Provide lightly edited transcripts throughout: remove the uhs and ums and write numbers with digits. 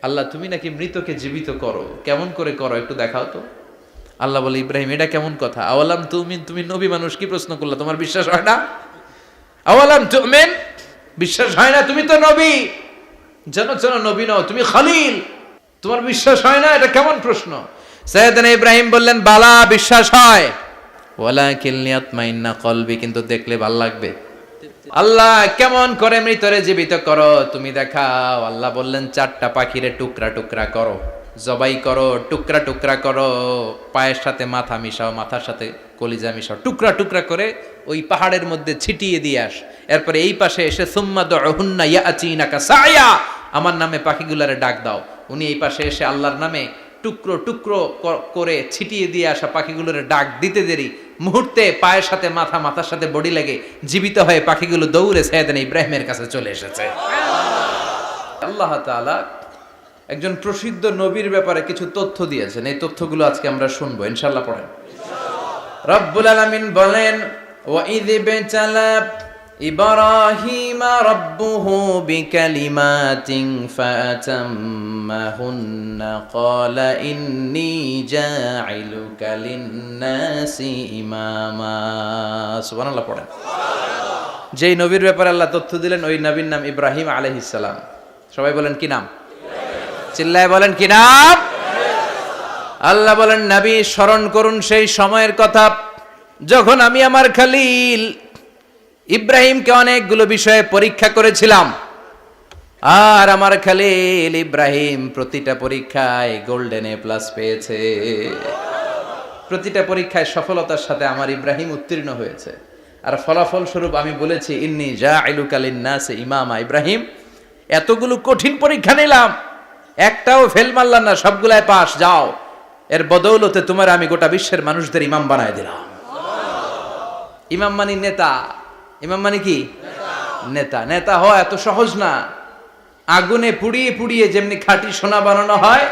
আল্লাহ তুমি নাকি মৃতকে জীবিত করো, কেমন করে করো একটু দেখাও তো। আল্লাহ বলে, ইব্রাহিম এটা কেমন কথা? আওয়ালাম তুমিন, তুমি নবী মানুষ কি প্রশ্ন করলা, তোমার বিশ্বাস হয় না? আওয়ালাম তুমিন, বিশ্বাস হয় না? তুমি তো নবী, জানো নবী নও, তুমি খলিল, তোমার বিশ্বাস হয় না? এটা কেমন প্রশ্ন? সাইয়েদনা ইব্রাহিম বললেন, বালা বিশ্বাস হয়, ওয়ালাকিন লিয়াতমাইন্না কলবি, কিন্তু দেখলে ভাল লাগবে। আল্লাহ কেমন করে মৃতরে জীবিত করো তুমি দেখাও। আল্লাহ বললেন, 4টা পাখিরে টুকরা টুকরা করো, জবাই করো, টুকরা টুকরা করো, পায়ের সাথে মাথা মিশাও, মাথার সাথে কলিজা মিশাও, টুকরা টুকরা করে ওই পাহাড়ের মধ্যে ছিটিয়ে দিয়ে আস। এরপরে এই পাশে এসে সুম্মা দুহুন্না ইয়াতিনাকা সায়া, আমার নামে পাখিগুলারে ডাক দাও। উনি এই পাশে এসে আল্লাহর নামে টুকরো টুকরো করে ছিটিয়ে দিয়ে আসা পাখিগুলোর ডাক দিতে দেরি, মুহূর্তে পায়ের সাথে মাথা, মাথার সাথে বডি লেগে জীবিত হয়ে পাখিগুলো দৌড়ে সাইয়েদনা ইব্রাহিমের কাছে চলে এসেছে। আল্লাহ তাআলা একজন প্রসিদ্ধ নবীর ব্যাপারে কিছু তথ্য দিয়েছেন, এই তথ্যগুলো আজকে আমরা শুনবো ইনশাআল্লাহ। পড়েন। রব্বুল আলামিন বলেন, ওয়া ইয বিতালা ইব্রাহিমা রাব্বুহু বিকালিমাতিন ফাতাম্মাহুন্না ক্বালা ইন্নী জাইলুকা লিন-নাসি ইমামা। সুবহানাল্লাহ পড়েন। যেই নবীর ব্যাপারে আল্লাহ তথ্য দিলেন ওই নবীর নাম ইব্রাহিম আলাইহিস সালাম। সবাই বলেন কি নাম? চিল্লায় বলেন কি নাম? আল্লাহ বলেন, নবী স্মরণ করুন সেই সময়ের কথা যখন আমি আমার খলিল ইব্রাহিমকে অনেকগুলো বিষয়ে পরীক্ষা করেছিলাম, আর আমার খলিল ইব্রাহিম প্রতিটা পরীক্ষায় গোল্ডেন এ প্লাস পেয়েছে। প্রতিটা পরীক্ষায় সফলতার সাথে আমার ইব্রাহিম উত্তীর্ণ হয়েছে। আর ফলাফল স্বরূপ আমি বলেছি, ইন্নী জাইলুকা লিন-নাসি ইমামা। ইব্রাহিম, এতগুলো কঠিন পরীক্ষা নিলাম, একটাও ফেল মারলাম না, সবগুলাই পাস, যাও। এর বদৌলতে তোমার আমি গোটা বিশ্বের মানুষদের ইমাম বানায় দিলাম। ইমাম মানে নেতা। ইমাম মানে কি? নেতা। নেতা হওয়া এত সহজ না। আগুনে পুড়িয়ে পুড়িয়ে যেমনি খাঁটি সোনা বানানো হয়,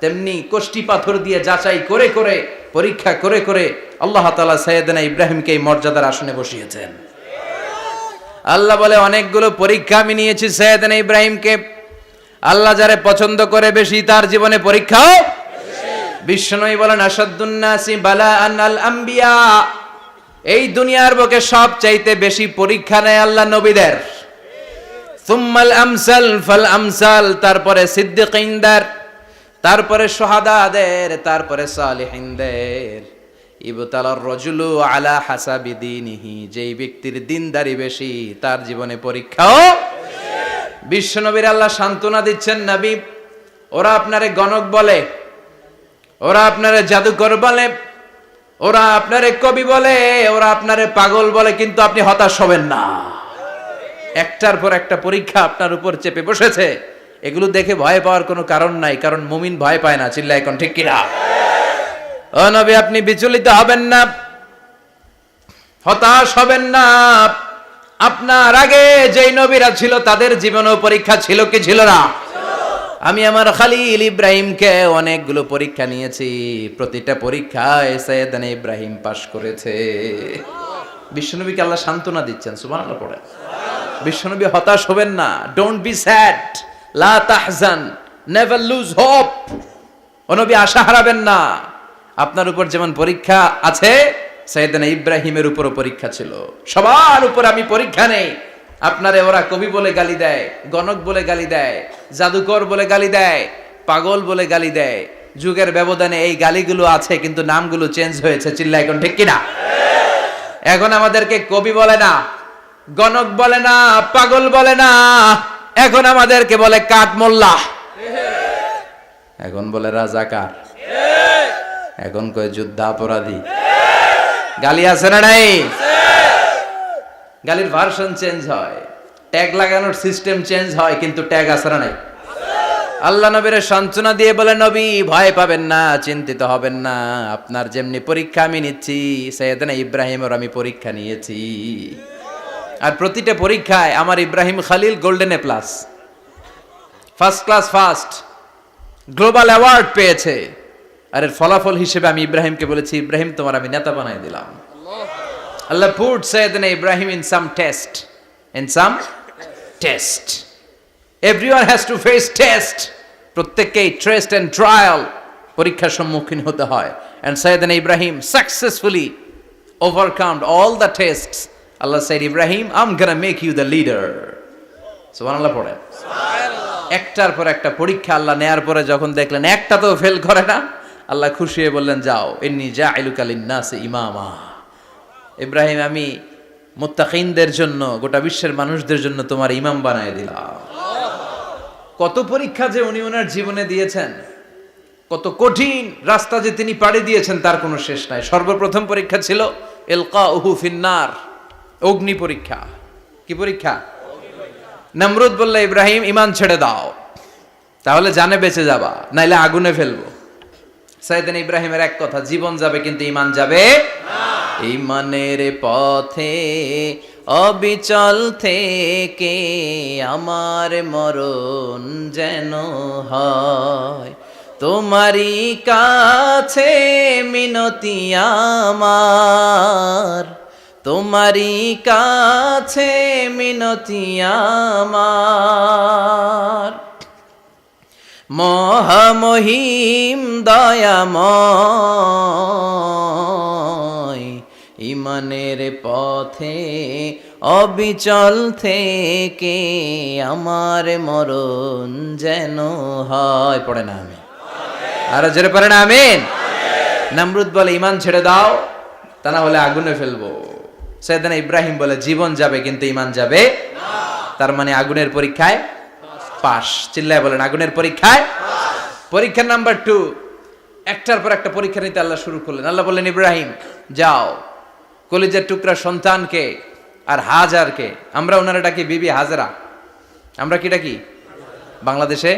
তেমনি কষ্টি পাথর দিয়ে যাচাই করে করে, পরীক্ষা করে করে আল্লাহ তাআলা সাইয়েদনা ইব্রাহিমকে এই মর্যাদার আসনে বসিয়েছেন। আল্লাহ বলে, অনেকগুলো পরীক্ষা আমি নিয়েছি সাইয়েদনা ইব্রাহিমকে। আল্লাহ যারে পছন্দ করে বেশি, তার জীবনে পরীক্ষাও বিশ্বনবী বলেন, আসাদ্দুন নাসি বালাআন আল আম্বিয়া। এই দুনিয়ার বুকে সবচাইতে বেশি পরীক্ষা নেয় আল্লাহ নবীদের। সুম্মাল আমসাল ফাল আমসাল, তারপরে সিদ্দিকিনদের, তারপরে শুহাদাদের, তারপরে সালিহিনদের। ইবতালার রাজুলু আলা হাসাবি দীনিহি, যেই ব্যক্তির দিনদারি বেশি তার জীবনে পরীক্ষাও। বিশ্বনবীর আল্লাহ সান্ত্বনা দিচ্ছেন, নবী ওরা আপনারে গণক বলে, ওরা আপনারে জাদুকর বলে, ওরা আপনারে কবি বলে, ওরা আপনারে পাগল বলে, কিন্তু আপনি হতাশ হবেন না। একটার পর একটা পরীক্ষা আপনার উপর চেপে বসেছে, এগুলো দেখে ভয় পাওয়ার কোনো কারণ নাই, কারণ মুমিন ভয় পায় না। চিল্লায় এখন ঠিক কিনা? ও নবী, আপনি বিচলিত হবেন না, হতাশ হবেন না। আপনার আগে যেই নবীরা ছিল তাদের জীবনেও পরীক্ষা ছিল কি ছিল না? আমি আমার খলিল ইব্রাহিমকে অনেকগুলো পরীক্ষা নিয়েছি, প্রতিটা পরীক্ষায় সাইয়েদনা ইব্রাহিম পাশ করেছে। বিশ্বনবীকে আল্লাহ সান্ত্বনা দিচ্ছেন। সুবহানাল্লাহ পড়ে। বিশ্বনবী হতাশ হবেন না। ডোন্ট বি স্যাড, লা তাহজান, নেভার লুজ হোপ। ও নবী আশা হারাবেন না। আপনার উপর যেমন পরীক্ষা আছে, সাইয়েদনা ইব্রাহিমের উপরও পরীক্ষা ছিল। সবার উপর আমি পরীক্ষা নেই। আপনারে ওরা কবি বলে গালি দেয়, গণক বলে গালি দেয়, জাদুকর বলে গালি দেয়, পাগল বলে গালি দেয়। যুগের ব্যবধানে এই গালিগুলো আছে, কিন্তু নামগুলো চেঞ্জ হয়েছে। চিল্লা এখন ঠিক কিনা? এখন আমাদেরকে কবি বলে না, গণক বলে না, পাগল বলে না, এখন আমাদেরকে বলে কাঠ মোল্লা, এখন বলে রাজাকার, এখন কয় যুদ্ধাপরাধী। গালি আছে না নাই? গালির ভার্সন চেঞ্জ হয়, ট্যাগ লাগানোর সিস্টেম চেঞ্জ হয়, কিন্তু ট্যাগ আছে না নাই? আল্লাহ নবীর সান্ত্বনা দিয়ে বলে, নবী ভয় পাবেন না, চিন্তিত হবেন না। আপনার যেমনি পরীক্ষা আমি নিচ্ছি, সাইয়েদনা ইব্রাহিমের আমি পরীক্ষা নিয়েছি। আর প্রতিটা পরীক্ষায় আমার Ibrahim Khalil golden A plus, first class first, global award পেয়েছে। আর এর ফলাফল হিসেবে আমি ইব্রাহিমকে বলেছি, ইব্রাহিম তোমার আমি নেতা বানাই দিলাম। Allah put Sayyidina Ibrahim in some test. In some test. Everyone has to face test. প্রত্যেককেই টেস্ট এন্ড ট্রায়াল, পরীক্ষার সম্মুখীন হতে হয়। এন্ড সাইয়েদনা ইব্রাহিম successfully overcome all the tests. Allah said, Ibrahim, I'm gonna make you the leader. সুবহানাল্লাহ পড়েন। একটার পর একটা পরীক্ষা আল্লাহ নেয়ার পরে যখন দেখলেন একটা তো ফেল করে না, আল্লাহ খুশি হয়ে বললেন, যাও, ইন্নী জাইলুকা লিন-নাসি ইমামা। ইব্রাহিম, আমি মুত্তাকিনদের জন্য, গোটা বিশ্বের মানুষদের জন্য তোমার ইমাম বানায় দিলাম। কত পরীক্ষা যে উনি ওনার জীবনে দিয়েছেন, কত কঠিন রাস্তা যে তিনি পাড়ি দিয়েছেন তার কোনো শেষ নাই। সর্বপ্রথম পরীক্ষা ছিল ইলকাউহু ফিন্নার, অগ্নি পরীক্ষা। কি পরীক্ষা? নমরুদ বলল, ইব্রাহিম ঈমান ছেড়ে দাও, তাহলে জানে বেঁচে যাবা, নাইলে আগুনে ফেলবো। সাইয়েদনা ইব্রাহিমের এক কথা, জীবন যাবে কিন্তু ঈমান যাবে না। ঈমানের পথে অবিচল থেকে আমার মরণ যেন হয়, তোমারই কাছে মিনতি আমার, তোমারই কাছে মিনতি আমার। মহামহিম দয়াময়, ঈমানের পথে অবিচল থেকে আমার মরণ যেন হয়। পড়ে না আমি আরো জোরে পড়ে না আমিন। নমরুদ বলে, ঈমান ছেড়ে দাও, তা না হলে আগুনে ফেলবো। সাইয়েদনা ইব্রাহিম বলে, জীবন যাবে কিন্তু ঈমান যাবে না। তার মানে আগুনের পরীক্ষায় পাস। চিল্লায় বলেন, আগুনের পরীক্ষায় পরীক্ষা নাম্বার 2। একটার পর একটা পরীক্ষা নিতে আল্লাহ শুরু করলেন। আল্লাহ বললেন, ইব্রাহিম যাও, কলিজার টুকরা সন্তানকে আর হাজারকে, আমরা ওনারা ডাকি বিবি হাজরা, আমরা কি ডাকি বাংলাদেশে,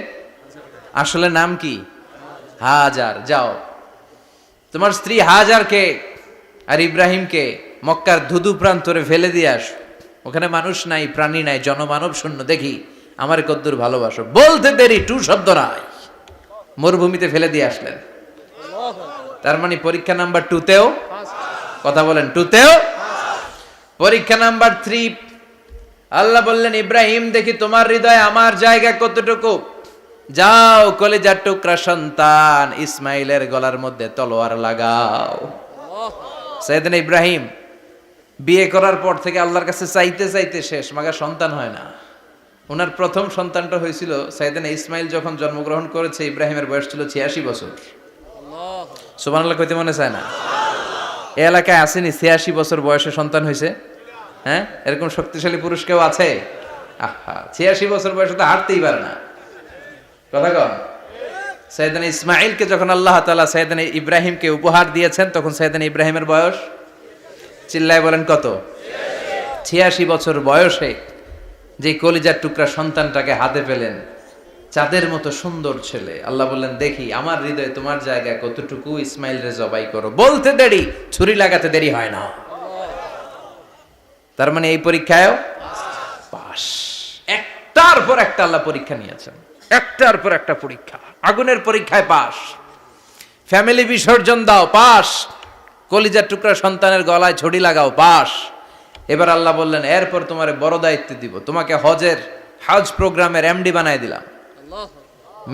আসলে নাম কি হাজার, যাও তোমার স্ত্রী হাজারকে আর ইব্রাহিমকে মক্কার ধুধু প্রান্তরে ফেলে দিয়ে আস। ওখানে মানুষ নাই, প্রাণী নাই, জনমানব শূন্য, দেখি আমার কদ্দুর ভালোবাসো। বলতে দেরি, টু শব্দ নাই, মরুভূমিতে ফেলে দিয়ে আসলেন। তার মানে পরীক্ষা নাম্বার 2তেও, কথা বলেন, 2তেও। পরীক্ষা নাম্বার 3, আল্লাহ বললেন, ইব্রাহিম দেখি তোমার হৃদয়ে আমার জায়গা কতটুকু, যাও কলিজার টুকরা সন্তান ইসমাইলের গলার মধ্যে তলোয়ার লাগাও। সাইয়েদনা ইব্রাহিম বিয়ে করার পর থেকে আল্লাহর কাছে চাইতে চাইতে শেষ, মাগা সন্তান হয় না। ওনার প্রথম সন্তানটা হয়েছিল সাইয়েদনা ইসমাইল যখন জন্মগ্রহণ করেছে, ইব্রাহিমের বয়স ছিল 86 বছর। সুবহানাল্লাহ কইতে মনে চায় না? এই এলাকায় আসেনি 86 বছর বয়সে সন্তান হয়েছে? হ্যাঁ, এরকম শক্তিশালী পুরুষ কেউ আছে? আহা, 86 বছর বয়সে তো হাঁটতেই পারে না। কথা কন। সাইয়েদনা ইসমাইলকে যখন আল্লাহ তাআলা সাইয়েদনা ইব্রাহিমকে উপহার দিয়েছেন, তখন সাইয়েদনা ইব্রাহিমের বয়স, চিল্লায় বলেন কত? 86 বছর বয়সে যে কলিজার টুকরা সন্তানটাকে হাতে পেলেন, চাঁদের মতো সুন্দর ছেলে। আল্লাহ বললেন, দেখি আমার হৃদয়ে তোমার জায়গা কতটুকু, ইসমাইল রে জবাই করো। বলতে দেরি, ছুরি লাগাতে দেরি হয় না। তার মানে এই পরীক্ষায়ও পাস। একটার পর একটা আল্লাহ পরীক্ষা নিয়েছেন, একটার পর একটা পরীক্ষা। আগুনের পরীক্ষায় পাস, ফ্যামিলি বিসর্জন দাও, পাস, কলিজার টুকরা সন্তানের গলায় ছড়ি লাগাও, পাস। এবার আল্লাহ বললেন, এরপর তোমার বড় দায়িত্ব দিব, তোমাকে হজ প্রোগ্রামের এমডি বানায় দিলাম,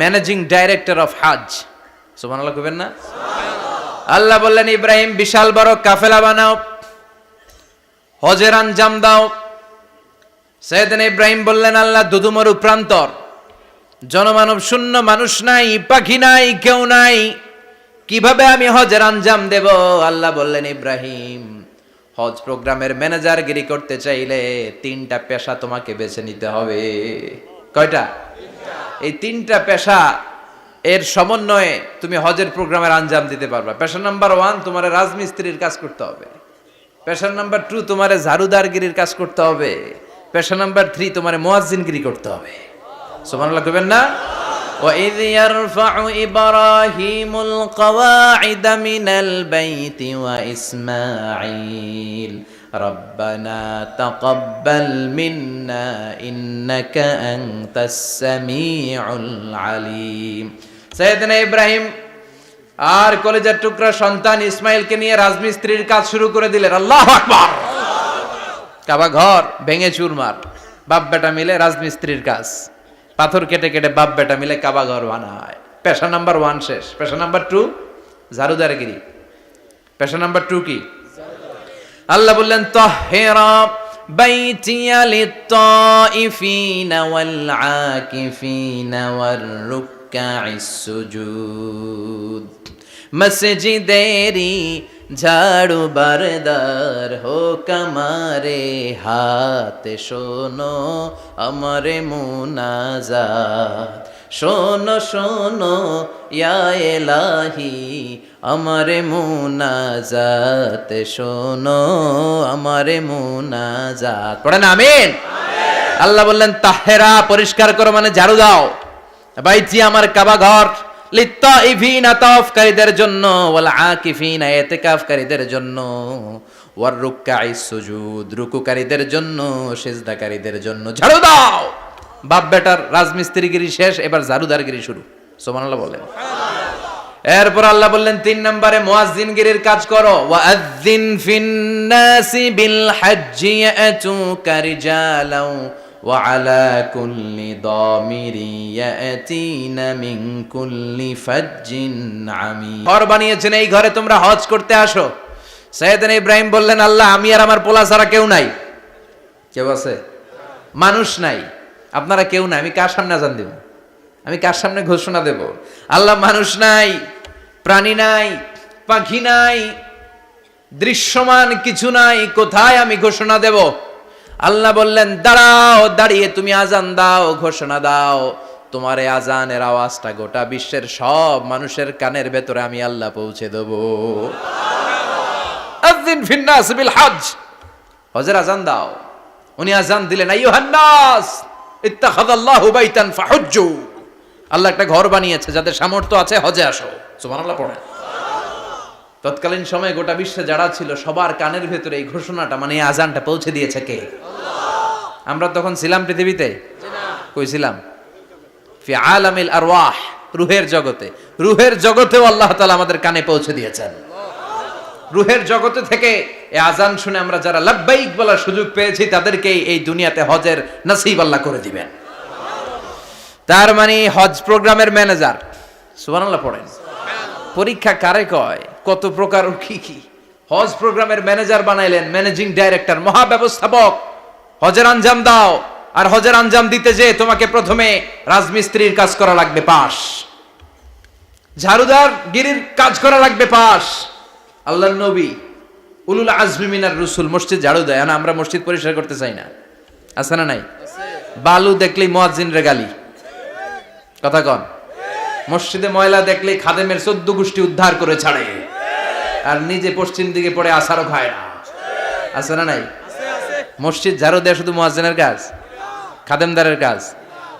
ম্যানেজিং ডাইরেক্টর অফ হজ। সুবহানাল্লাহ কইবেন না? আল্লাহ বললেন, ইব্রাহিম বিশাল বড় কাফেলা বানাও, হজের আঞ্জাম দাও। সাইয়েদনা ইব্রাহিম বললেন, আল্লাহ দুদুমরু প্রান্তর, জনমানব শূন্য, মানুষ নাই, পাখি নাই, কেউ নাই, কিভাবে আমি হজের আঞ্জাম দেব? আল্লাহ বললেন, ইব্রাহিম হজ প্রোগ্রামের ম্যানেজারগিরি করতে চাইলে 3টা পেশা তোমাকে বেছে নিতে হবে। কয়টা? এই 3টা পেশা এর সমন্বয়ে তুমি হজের প্রোগ্রামের আঞ্জাম দিতে পারবা। পেশা নাম্বার 1, তোমার রাজমিস্ত্রির কাজ করতে হবে। পেশা নাম্বার 2, তোমার ঝাড়ুদারগিরির কাজ করতে হবে। পেশা নাম্বার 3, তোমার মুয়াজ্জিনগিরি করতে হবে। সুবহানাল্লাহ কইবেন না? وَإِذْ يَرْفَعُ إِبْرَاهِيمُ الْقَوَاعِدَ مِنَ الْبَيْتِ وَإِسْمَاعِيلُ رَبَّنَا تَقَبَّلْ مِنَّا إِنَّكَ أَنْتَ السَّمِيعُ الْعَلِيمُ। সাইয়েদনা ইব্রাহিম আর কলিজার টুকরা সন্তান ইসমাইলকে নিয়ে রাজমিস্ত্রির কাজ শুরু করে দিলেন। আল্লাহু আকবার! কাবা ঘর ভেঙে চুরমার, বাপ বেটা মিলে রাজমিস্ত্রির কাজ। পাথর কেটে কেটে বাপ বেটা মিলে কাবা ঘর বানায়। পেশা নাম্বার 1 শেষ। পেশা নাম্বার 2 ঝাড়ুদারগিরি। পেশা নাম্বার 2 কি? আল্লাহ বললেন তাহহিরা বাইতিয়া লিত-তাইফিনা ওয়াল আকিফিনা ওয়ার রুকআইস সুজুদ। মসজিদেরি ঝাড়ু বারদার হোক আমারে হাত, শোনো আমারে মুনাজাত। শোনো শোনো ইয়া ইলাহি আমারে মুনাজাত, শোনো আমারে মুনাজাত। পড়েন আমিন। আল্লাহ বললেন তাহেরা পরিষ্কার করো মানে ঝাড়ু দাও, বাইতি আমার কাবা ঘর, লিত্তাইফিনা তাওয়াফকারীদের জন্য, ওয়াল আকিফিনা ইতিকাফকারীদের জন্য, ওয়ার রুকআইস সুজুদ রুকুকারীদের জন্য, সিজদাকারীদের জন্য ঝাড়ু দাও। বাপ বেটার রাজমিস্ত্রিগিরি শেষ, এবার ঝাড়ুদারগিরি শুরু। সুবহানাল্লাহ বলেন। এরপর আল্লাহ বললেন 3 নম্বরে মুয়াজ্জিনগিরির কাজ করো। ওয়াআযিন ফিন-নাসি বিল হজ্জি ইয়াতুকা রিজালাও ওয়া আলা কুল্লি দামিরি ইয়াতিনা মিন কুল্লি ফাজ্জিন আমিক। ঘর বানিয়েছেন, এই ঘরে তোমরা হজ করতে আসো। সাইয়েদনা ইব্রাহিম বললেন আল্লাহ আমি আর আমার পোলা ছাড়া কেউ নাই। কেউ আছে? মানুষ নাই, আপনারা কেউ নাই, আমি কার সামনে আযান দেব? আমি কার সামনে ঘোষণা দেব? আল্লাহ মানুষ নাই, প্রাণী নাই, পাখি নাই, দৃশ্যমান কিছু নাই, কোথায় আমি ঘোষণা দেব? আল্লাহ বললেন দাঁড়াও, দাঁড়িয়ে তুমি আজান দাও, ঘোষণা দাও। তোমার এই আজানের আওয়াজটা গোটা বিশ্বের সব মানুষের কানের ভেতরে আমি আল্লাহ পৌঁছে দেব। আযিন ফিন-নাস বিল হজ, হজের আজান দাও। উনি আজান দিলেন আইয়ুহান নাস ইত্তাখাযাল্লাহু বাইতান ফাহুজ্জু। আল্লাহ একটা ঘর বানিয়েছে, যাদের সামর্থ্য আছে হজে আসো। সুবহানাল্লাহ পড়েন। তৎকালীন সময়ে গোটা বিশ্বে যারা ছিল সবার কানের ভেতরে এই ঘোষণাটা মানে এই আজানটা পৌঁছে দিয়েছে কে? আল্লাহ। আমরা তখন ছিলাম পৃথিবীতে? কই ছিলাম? ফি আলামিল আরওয়াহ, রূহের জগতে। রূহের জগতেও আল্লাহ তাআলা আমাদের কানে পৌঁছে দিয়েছেন। রূহের জগতে থেকে এই আজান শুনে আমরা যারা লাব্বাইক বলার সুযোগ পেয়েছি তাদেরকে এই দুনিয়াতে হজের নসিব আল্লাহ করে দিবেন। তার মানে হজ প্রোগ্রামের ম্যানেজার। সুবহানাল্লাহ পড়েন। পরীক্ষা কারে কয়? কত প্রকার কি কি। হজ প্রোগ্রামের ম্যানেজার বানাইলেন, ম্যানেজিং ডাইরেক্টর, মহাব্যবস্থাপক। হজের আঞ্জাম দাও, আর হজের আঞ্জাম দিতে যে তোমাকে প্রথমে রাজমিস্ত্রির কাজ করা লাগবে পাস, ঝাড়ুদার গিরির কাজ করা লাগবে পাস। আল্লাহর নবী উলুল আজমি মিনার রাসূল মসজিদ ঝাড়ু দেয় না, আমরা মসজিদ পরিষ্কার করতে চাই না, আছে না নাই? বালু দেখলেই মুয়াজ্জিনরে গালি, কথা কন। মসজিদে ময়লা দেখলেই খাদেমের 14 গোষ্ঠী উদ্ধার করে ছাড়ে, আর নিজে পশ্চিম দিকে পড়ে আসারও খায় না, আছে না নাই? মসজিদ ঝাড়ু দেয়া শুধু মুয়াজ্জিনের কাজ? খাদেমদারের কাজ?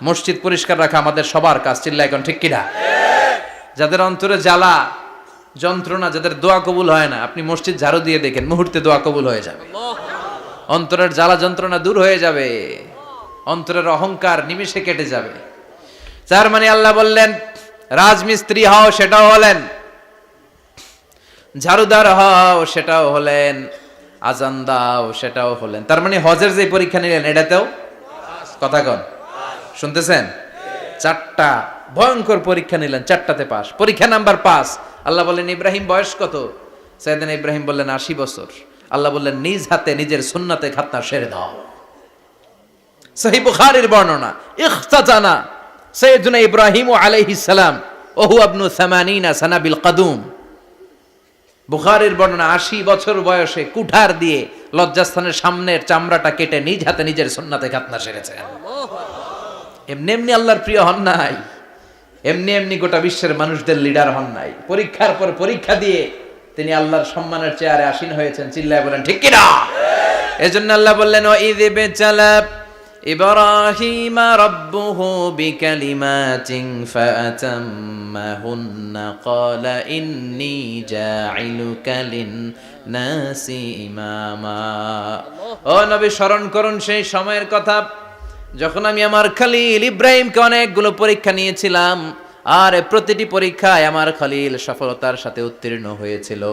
মসজিদ পরিষ্কার রাখা আমাদের সবার কাজ। চিল্লা এখন ঠিক কিনা? যাদের অন্তরে জ্বালা যন্ত্রণা, যাদের দোয়া কবুল হয় না, আপনি মসজিদ ঝাড়ু দিয়ে দেখেন মুহূর্তে দোয়া কবুল হয়ে যাবে। অন্তরের জ্বালা যন্ত্রণা দূর হয়ে যাবে, অন্তরের অহংকার নিমিষে কেটে যাবে। তার মানে আল্লাহ বললেন রাজমিস্ত্রি হও, সেটাও হলেন, ঝাড়ুদার হও, সেটাও হলেন, আজান দাও, সেটাও হলেন। তার মানে হজের যে পরীক্ষা নিলেন এটাতেও, কথা কন, শুনতেছেন? 4টা ভয়ঙ্কর পরীক্ষা নিলেন, 4টাতে পাস। পরীক্ষা নাম্বার 5। আল্লাহ বললেন ইব্রাহিম বয়স কত? সাইয়েদনা ইব্রাহিম বললেন 80 বছর। আল্লাহ বললেন নিজ হাতে নিজের সুন্নাতে খাতনা সেরে দাও। সহিহ বুখারীর বর্ণনা, ইখতাতানা সাইয়েদনা ইব্রাহিম আলাইহিস সালাম ওহু ইবনু 80 সানা বিল কদুম। বুখারীর বর্ণনা 80 বছর বয়সে কুঠার দিয়ে লজ্জাস্থানের সামনের চামড়াটা কেটে নিজ হাতে নিজের সুন্নাতে খাতনা সেরেছেন। এমনি এমনি আল্লাহর প্রিয় হন নাই, এমনি এমনি গোটা বিশ্বের মানুষদের লিডার হন নাই। পরীক্ষার পর পরীক্ষা দিয়ে তিনি আল্লাহর সম্মানের চেয়ারে আসীন হয়েছেন। চিল্লায় বলেন ঠিক কিনা? এজন্য আল্লাহ বললেন ওয়াইয ইবতালা ইব্রাহিমা রাব্বুহু বিকালিমাতিন ফাআতাম্মাহুন্না ক্বালা ইন্নী জাঈলুকা লিন-নাসি ইমামা। ও নবী, স্মরণ করুন সেই সময়ের কথা যখন আমি আমার খলিল ইব্রাহিমকে অনেকগুলো পরীক্ষা নিয়েছিলাম, আর প্রতিটি পরীক্ষায় আমার খলিল সফলতার সাথে উত্তীর্ণ হয়েছিল।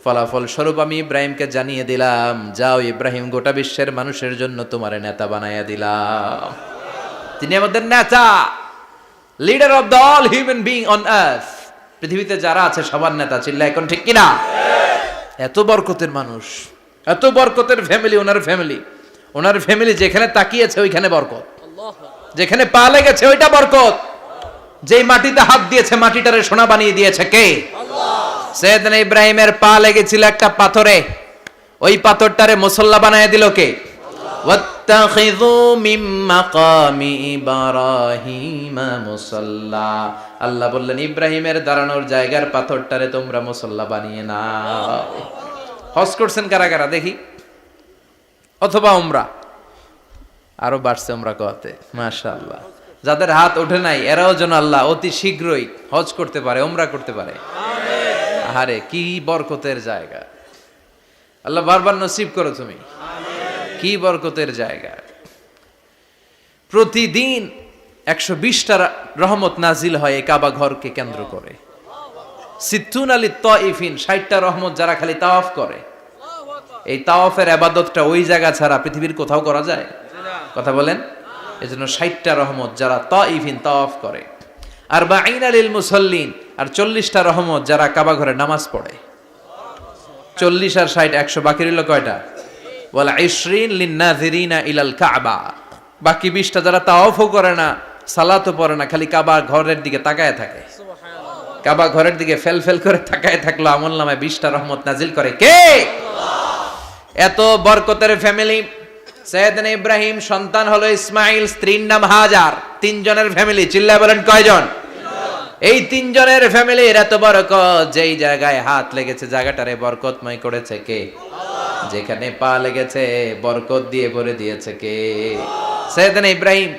ফলাফল স্বরূপ আমি ইব্রাহিমকে জানিয়ে দিলাম, যাও ইব্রাহিম, গোটা বিশ্বের মানুষের জন্য তোমার নেতা বানাইয়া দিলাম। তিনি আমাদের নেতা, leader of the all human being on earth. পৃথিবীতে যারা আছে সবার নেতা, চিল্লা এখন ঠিক কিনা? এত বরকতের মানুষ, এত বরকতের ফ্যামিলি, ওনার ফ্যামিলি যেখানে তাকিয়েছে ওইখানে বরকত, যেখানে পা লেগেছে ওইটা বরকত। যেই মাটিতে হাত দিয়েছে মাটিটারে সোনা বানিয়ে দিয়েছে কে? সৈয়দনা ইব্রাহিমের পা লেগেছিল একটা পাথরে, ওই পাথরটারে মুসল্লা বানায় দিল কে? ওয়াত্তাখিযু মিন মাকামি ইব্রাহিমা মুসাল্লা। আল্লাহ বললেন ইব্রাহিমের দাঁড়ানোর জায়গার পাথরটারে তোমরা মুসল্লা বানিয়ে নাও। হজ করছেন কারা কারা দেখি, অথবা উমরা? আরো বাড়ছে উমরা করতে, মাশাআল্লাহ। যাদের হাত ওঠে নাই এরাও যেন আল্লাহ অতি শীঘ্রই হজ করতে পারে, উমরা করতে পারে। আহারে কি বরকতের জায়গা, আল্লাহ বারবার নসিব করো তুমি। কি বরকতের জায়গা। প্রতিদিন 120টা রহমত নাজিল হয় এই কাবা ঘরকে কেন্দ্র করে। সিত্তুন আলী তাইফিন, 60টা রহমত যারা খালি তাওয়াফ করে। এই তাওয়াফের ইবাদতটা ওই জায়গা ছাড়া পৃথিবীর কোথাও করা যায়? কথা বলেন। এজন্য 60টা রহমত যারা তাইফিন তাওয়াফ করে। আর বাঈনা লিল মুসাল্লিন, আর 40টা রহমত যারা কাবা ঘরে নামাজ পড়ে। 40 আর 60 100, বাকি রইল কয়টা? ওয়াল 20 লিন-নাযিরিনা ইলাল কাবা। বাকি 20টা যারা তাওয়াফও করে না, সালাতও পড়ে না, খালি কাবা ঘরের দিকে তাকায় থাকে। কাবা ঘরের দিকে ফেল ফেল করে তাকায় থাকলো, আমলনামায় 20টা রহমত নাজিল করে কে? এত বরকতের ফ্যামিলি। সৈয়দনা ইব্রাহিম সন্তান হলো ইসমাইল, স্ত্রীর নাম হাজার। 3 জনের ফ্যামিলি, চিল্লায় বলেন কয়জন? এই 3 জনের ফ্যামিলির এত বরকত, যেই জায়গায় হাত লেগেছে জায়গাটারে বরকতময় করেছে কে? যেখানে পা লেগেছে বরকত দিয়ে ভরে দিয়েছে কে? সৈয়দনা ইব্রাহিম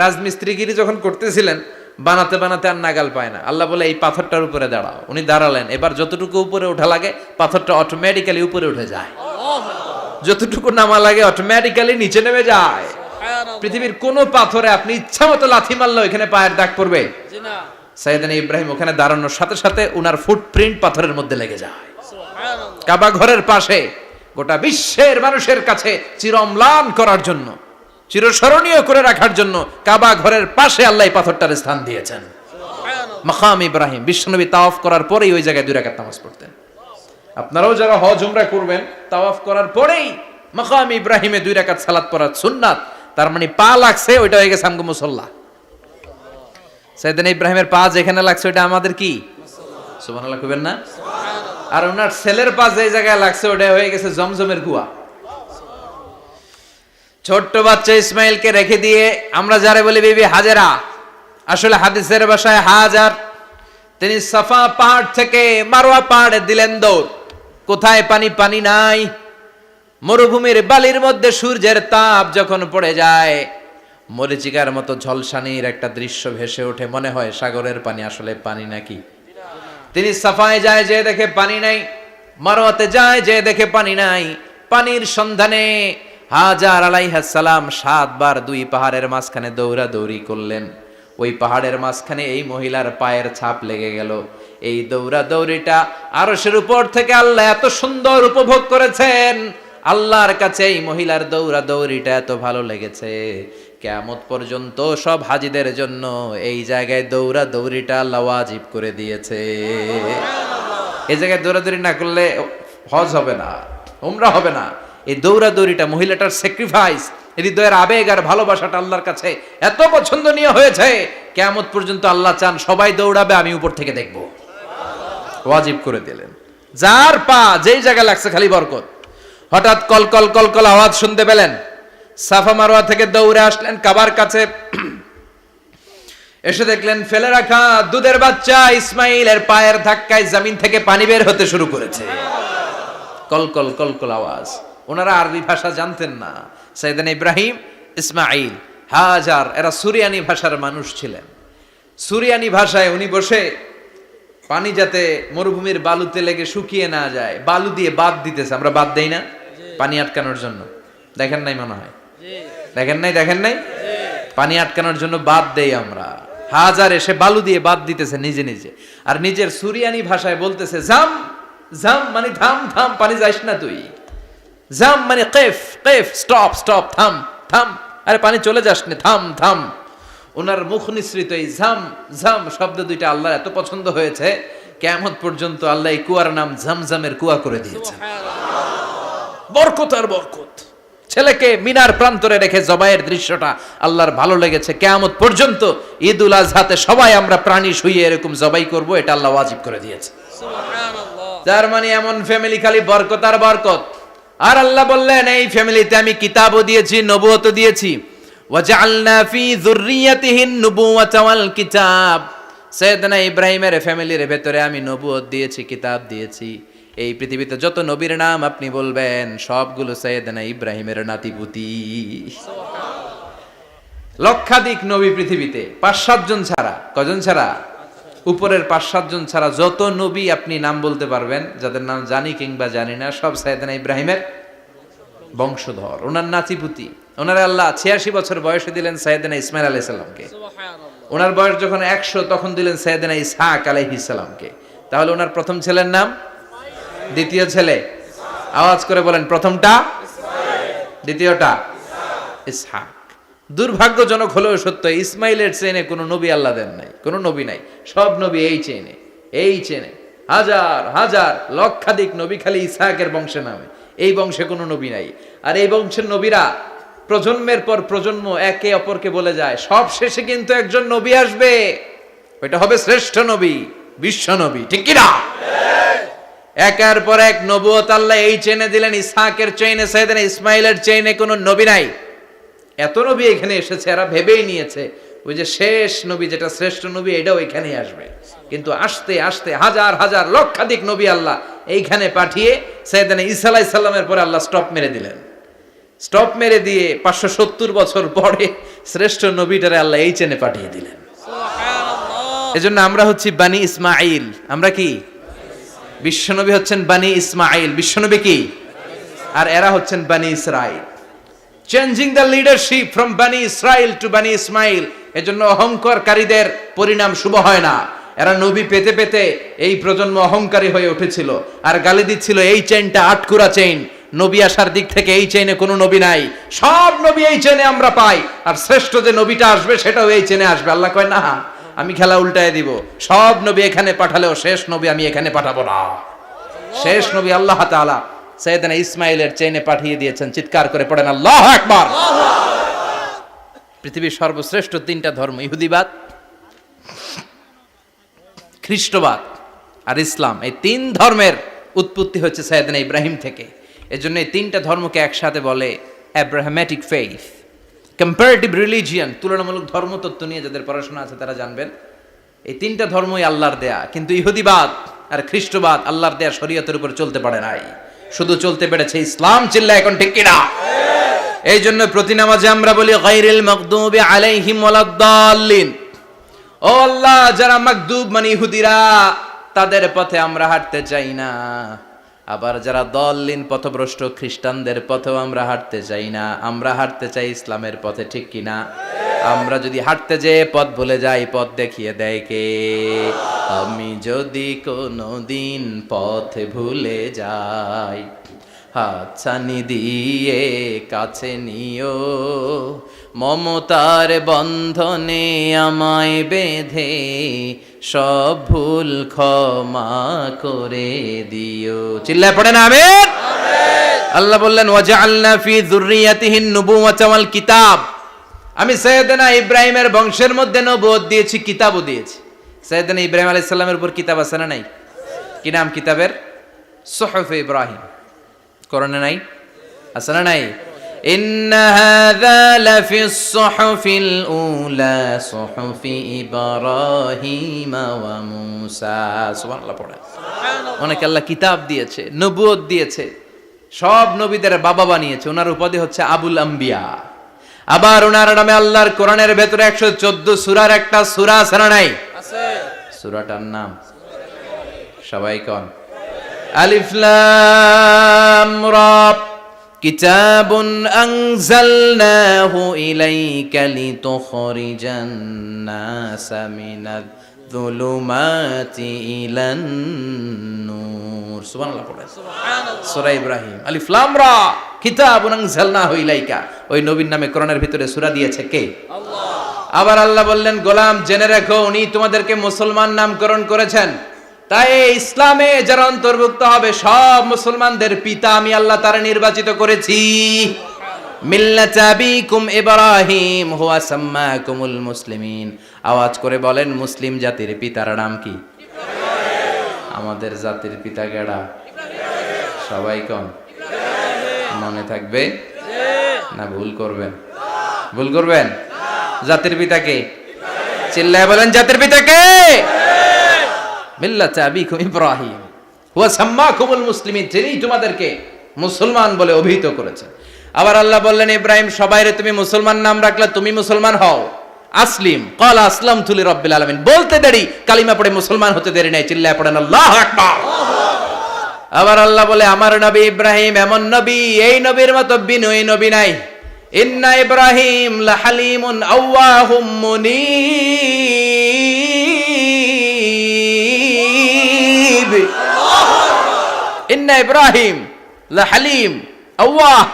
রাজমিস্ত্রিগিরি যখন করতেছিলেন, বানাতে বানাতে আর নাগাল পায় না। আল্লাহ বলে এই পাথরটার উপরে দাঁড়াও। উনি দাঁড়ালেন, এবার যতটুকু উপরে ওঠা লাগে পাথরটা অটোমেটিক্যালি উপরে উঠে যায়, যতটুকু নামা লাগে অটোমেটিক্যালি নিচে নেমে যায়। পৃথিবীর কোন পাথরে আপনি ইচ্ছা মতো লাথি মারলে এখানে পায়ের দাগ পড়বে? সৈয়দনা ইব্রাহিম ওখানে দাঁড়ানোর সাথে সাথে উনার ফুটপ্রিন্ট পাথরের মধ্যে লেগে যায়। কাবা ঘরের পাশে গোটা বিশ্বের মানুষের কাছে চিরম্লান করার জন্য, চিরস্মরণীয় করে রাখার জন্য কাবা ঘরের পাশে আল্লাহ এই পাথরটার স্থান দিয়েছেন। মাকাম ইব্রাহিম। বিশ্বনবী তাওয়াফ করার পরেই ওই জায়গায় 2 রাকাত নামাজ পড়তেন। আপনারাও যারা হজ উমরা করবেন, তাওয়াফ করার পরেই মাকাম ইব্রাহিমে 2 রাকাত সালাত পড়া সুন্নাত। তার মানে পা লাগছে, ওইটা হয়ে গেছে আমগো মুসাল্লা। সৈয়দনা ইব্রাহিমের পা যেখানে লাগছে ওইটা আমাদের কি? সুবহানাল্লাহ কইবেন না? আর ওনার ছেলের পা যে জায়গায় লাগছে ওটা হয়ে গেছে জমজমের কুয়া। ছোট্ট বাচ্চা ইসমাইলকে রেখে দিয়ে আমরা যারা বলি বিবি হাজেরা, আসলে হাদিসের ভাষায় হাজার, তিনি সাফা পাহাড় থেকে মারওয়া পাহাড়ে দিলেন দৌড়। কোথায় পানি? পানি নাই। মরুভূমির বালির মধ্যে সূর্যের তাপ যখন পড়ে যায়, মরিচিকার মতো ঝলসানির একটা দৃশ্য ভেসে ওঠে, মনে হয় সাগরের পানি, আসলে পানি নাকি। তিনি সাফায় যায়, যে দেখে পানি নাই। মারওয়াতে যায়, যে দেখে পানি নাই। পানির সন্ধানে হাজার আলাইহিস সালাম 7 বার 2 পাহাড়ের মাঝখানে দৌড়াদৌড়ি করলেন। ওই পাহাড়ের মাঝখানে এই মহিলার পায়ের ছাপ লেগে গেল। এই দৌড়াদৌড়িটা আরশের উপর থেকে আল্লাহ এত সুন্দর উপভোগ করেছেন। আল্লাহর কাছে এই মহিলার দৌড়াদৌড়িটা এত ভালো লেগেছে, কিয়ামত পর্যন্ত সব হাজীদের জন্য এই জায়গায় দৌড়াদৌড়িটা আল্লাহ ওয়াজিব করে দিয়েছে। এই জায়গায় দৌড়াদৌড়ি না করলে হজ হবে না, উমরা হবে না। এই দৌড়াদৌড়িটা, মহিলাটার স্যাক্রিফাইস, হৃদয়ের আবেগ আর ভালোবাসাটা আল্লাহর কাছে এত পছন্দনীয় হয়েছে, কিয়ামত পর্যন্ত আল্লাহ চান সবাই দৌড়াবে, আমি উপর থেকে দেখব। ওয়াজিব করে দিলেন। যার পা যেই জায়গায় লাগছে খালি বরকত। হঠাৎ কল কল কল কল আওয়াজ শুনতে পেলেন। সাফা মারওয়া থেকে দৌড়ে আসলেন কাবার কাছে। এসে দেখলেন ফেলে রাখা দুধের বাচ্চা ইসমাইলের পায়ের ধাক্কায় জমিন থেকে পানি বের হতে শুরু করেছে। কল কল কল কল আওয়াজ। ওনারা আরবি ভাষা জানতেন না। সাইয়েদনা ইব্রাহিম, ইসমাইল, হাজার এরা সুরিয়ানি ভাষার মানুষ ছিলেন। সুরিয়ানি ভাষায় উনি বসে পানি যাতে মরুভূমির বালুতে লেগে শুকিয়ে না যায়, বালু দিয়ে বাঁধ দিতেছে। আমরা বাঁধ দেই না পানি আটকানোর জন্য? দেখেন নাই মনে হয়? দেখেন নাই? পানি আটকানোর জন্য বাঁধ দেই আমরা। হাজার এসে বালু দিয়ে বাঁধ দিতেছে নিজে নিজে, আর নিজের সুরিয়ানি ভাষায় বলতেছে জাম জাম, মানে থাম থাম, পানি যাইস না তুই। জাম মানে কেফ কেফ, স্টপ স্টপ, থাম থাম, আরে পানি চলে যাস না, থাম থাম। ওনার মুখ নিঃসৃত এই ঝাম ঝাম শব্দ দুইটা আল্লাহর এত পছন্দ হয়েছে, কিয়ামত পর্যন্ত আল্লাহ এই কুয়ার নাম ঝমঝমের কুয়া করে দিয়েছেন। বরকত আর বরকত। ছেলেকে মিনার প্রান্তরে রেখে জবাইয়ের দৃশ্যটা আল্লাহর ভালো লেগেছে। কিয়ামত পর্যন্ত ঈদুল আজহাতে সবাই আমরা প্রাণী শুইয়ে এরকম জবাই করব, এটা আল্লাহ ওয়াজিব করে দিয়েছে। তার মানে এমন ফ্যামিলি খালি বরকত আর বরকত। আর আল্লাহ বললেন এই ফ্যামিলিতে আমি কিতাবও দিয়েছি, নবুয়তও দিয়েছি। ওয়াজআলনা ফি যুররিয়াতিহিন নুবুওয়াতা ওয়াল কিতাব। সাইয়েদনা ইব্রাহিমের ফ্যামিলির ভেতরে আমি নবুয়ত দিয়েছি, কিতাব দিয়েছি। এই পৃথিবীতে যত নবীর নাম আপনি বলবেন সবগুলো সাইয়েদনা ইব্রাহিমের নাতিপুতি। লক্ষাধিক নবী পৃথিবীতে, 5-7 জন ছাড়া। কজন ছাড়া? উপরের 5-7 জন ছাড়া যত নবী আপনি নাম বলতে পারবেন, যাদের নাম জানি কিংবা জানি না, সব সাইয়েদনা ইব্রাহিমের বংশধর, ওনার নাতিপুতি। ওনারা আল্লাহ 86 বছর বয়সে দিলেন সাইয়েদনা ইসমাইল আলাইহিস সালামকে। ওনার বয়স যখন 100 তখন দিলেন সাইয়েদনা ইসহাক আলাইহিস সালামকে। তাহলে ওনার প্রথম ছেলের নাম, দ্বিতীয় ছেলে, আওয়াজ করে বলেন, প্রথমটা দ্বিতীয়টা ইসহাক। দুর্ভাগ্যজনক হলেও সত্য, ইসমাইলের চেনে কোনো নবী আল্লাহ দেন নাই, কোনো নবী নাই। সব নবী এই চেনে, এই চেনে। হাজার হাজার লক্ষাধিক নবী খালি ইসহাকের বংশে নামে, এই বংশে কোনো নবী নাই। আর এই বংশের নবীরা প্রজন্মের পর প্রজন্ম একে অপরকে বলে যায়, সব শেষে কিন্তু একজন নবী আসবে, ওইটা হবে শ্রেষ্ঠ নবী, বিশ্ব নবী। ঠিক কি না? একের পর এক নবুয়ত আল্লাহ এই চেনে দিলেন। ইসহাকের চেইনে, সাইয়েদনা ইসমাইলের চেইনে কোনো নবী নাই। এত নবী এখানে এসেছে, এরা ভেবেই নিয়েছে ওই যে শেষ নবী যেটা শ্রেষ্ঠ নবী এটাও এখানেই আসবে। কিন্তু আস্তে আস্তে হাজার হাজার লক্ষাধিক নবী আল্লাহ এইখানে পাঠিয়ে সাইয়েদনা ঈসা আলাইহিস সালামের পরে আল্লাহ স্টপ মেরে দিলেন। স্টপ মেরে দিয়ে 570 বছর পরে শ্রেষ্ঠ নবীটারে আল্লাহ এই চেনে পাঠিয়ে দিলেন। এজন্য আমরা হচ্ছি বানি ইসমাইল। আমরা কি? বিশ্বনবী হচ্ছেন বানি ইসমাইল। বিশ্বনবী কি? আর এরা হচ্ছেন বানি Israil. Changing the leadership from বানি ইসরাইল টু বানি ইসমাইল। এজন্য অহংকারকারীদের পরিণাম শুভ হয় না। এরা নবী পেতে পেতে এই প্রজন্ম অহংকারী হয়ে উঠেছিল আর গালি দিচ্ছিল এই চেইনটা আটকুরা চেইন, নবী আসার দিক থেকে এই চেইনে কোনো নবী নাই, সব নবী এই চেইনে আমরা পাই, আর শ্রেষ্ঠ যে নবীটা আসবে সেটাও এই চেইনে আসবে। আল্লাহ কয় না, আমি খেলা উল্টায় দিব, সব নবী এখানে পাঠালেও শেষ নবী আমি এখানে পাঠাবো না। শেষ নবী আল্লাহ তাআলা সাইয়েদনা ইসমাইলের চেইনে পাঠিয়ে দিয়েছেন। চিৎকার করে পড়েন আল্লাহু আকবার। পৃথিবীর সর্বশ্রেষ্ঠ 3টা ধর্ম, ইহুদিবাদ, খ্রিস্টবাদ আর ইসলাম, এই 3 ধর্মের উৎপত্তি হচ্ছে সাইয়েদনা ইব্রাহিম থেকে। এজন্য এই 3টা ধর্মকে একসাথে বলে অ্যাব্রাহামেটিক ফেইথ, কম্পারেটিভ রিলিজিয়ান। তুলনামূলক ধর্মতত্ত্ব নিয়ে যাদের পড়াশোনা আছে তারা জানবেন এই 3টা ধর্মই আল্লাহর দেয়া। কিন্তু ইহুদিবাদ আর খ্রিস্টবাদ আল্লাহর দেয়া শরীয়তের উপর চলতে পারে নাই, শুধু চলতে পেরেছে ইসলাম। চিল্লা এখন ঠিক কিনা? এই জন্য প্রতি নামাজে আমরা বলি গায়রিল মাগদুবি আলাইহিম ওয়ালাদ-দাল্লিন। ও আল্লাহ, যারা মাগদুব মানে ইহুদিরা, তাদের পথে আমরা হাঁটতে চাই না। আবার যারা দল্লিন পথভ্রষ্ট খ্রিস্টানদের পথেও আমরা হাঁটতে চাই না, আমরা হাঁটতে চাই ইসলামের পথে। ঠিক কিনা? আমরা যদি হাঁটতে যেয়ে পথ ভুলে যাই, পথ দেখিয়ে দেয় কে? আমি যদি কোনোদিন পথ ভুলে যাই, হাতছানি দিয়ে কাছে নিও, মমতার বন্ধনে আমায় বেঁধে সব ভুল ক্ষমা করে দিও। চিল্লায় পড়েন আমিন। আল্লাহ বললেন ওয়াজআলনা ফি যুররিয়াতিহিন নুবুওয়াতা ওয়াল কিতাব। আমি সাইয়েদনা ইব্রাহিমের বংশের মধ্যে নবুয়ত দিয়েছি, কিতাবও দিয়েছি। সাইয়েদনা ইব্রাহিম আলাইহিস সালামের উপর কিতাব আছে না নাই? কি নাম কিতাবের? সুহুফ ইব্রাহিম। কোরআনে নাই? আছে না নাই? ইন্না হাযা লাফিস সুহুফিল উলা সুহুফি ইব্রাহিম ওয়া মূসা। সুবহানাল্লাহ পড়ে। অনেক আল্লাহ কিতাব দিয়েছে, নবুয়ত দিয়েছে, সব নবীদের বাবা বানিয়েছে। ওনার উপাধি হচ্ছে আবুল আম্বিয়া। আবার ওনার নামে আল্লাহর কোরআনের ভেতরে 114 সূরার একটা সূরা আছে না নাই? আছে। সূরাটার নাম সবাই কোন? আলিফ লাম রা। কিতাবুন আনজালনাহু ইলাইকা লিতুখরিজান নাসা মিনাজ যুলুমাতি ইলান নূর। সুবহানাল্লাহ পড়ে। সুবহানাল্লাহ। সূরা ইব্রাহিম। আলিফ লাম রা। কিতাবুন আনজালনাহু ইলাইকা। ওই নবীর নামে কোরআনের ভিতরে সূরা দিয়েছে কে? আল্লাহ। আবার আল্লাহ বললেন, গোলাম জেনে রাখো উনি তোমাদেরকে মুসলমান নামকরণ করেছেন, তাই ইসলামে যারা অন্তর্ভুক্ত হবে সব মুসলমানদের পিতা আমি আল্লাহ তারা নির্বাচিত করেছি। মিল্লাতা আবিকুম ইব্রাহিম হুয়া সাম্মাকুমুল মুসলিমিন। আওয়াজ করে বলেন, মুসলিম জাতির পিতার নাম কি? আমাদের জাতির পিতা কেডা? সবাই কোন? মনে থাকবে না ভুল করবেন? ভুল করবেন? জাতির পিতা কে? চিল্লায় বলেন, জাতির পিতা কে? মিল্লাতা আবিকুম ইব্রাহিম হুয়া সাম্মাকুমুল মুসলিমিন, যিনি তোমাদেরকে মুসলমান বলে অভিহিত করেছেন। আবার আল্লাহ বললেন, ইব্রাহিম সবাইরে তুমি মুসলমান নাম রাখলে, তুমি মুসলমান হও। আসলিম ক্বালা আসলামতু লিরাব্বিল আলামিন, বলতে দেরি, কালিমা পড়ে মুসলমান হতে দেরি নাই। চিল্লায় পড়েন আল্লাহু আকবার। আবার আল্লাহ বলে, আমার নবী ইব্রাহিম এমন নবী, এই নবীর মতো বিনয়ী নবী নাই। ইন্না ইব্রাহিম লাহালিমুন আওয়াহুম মুনীব। ইন্না ইব্রাহিম লাহালিম আওয়াহ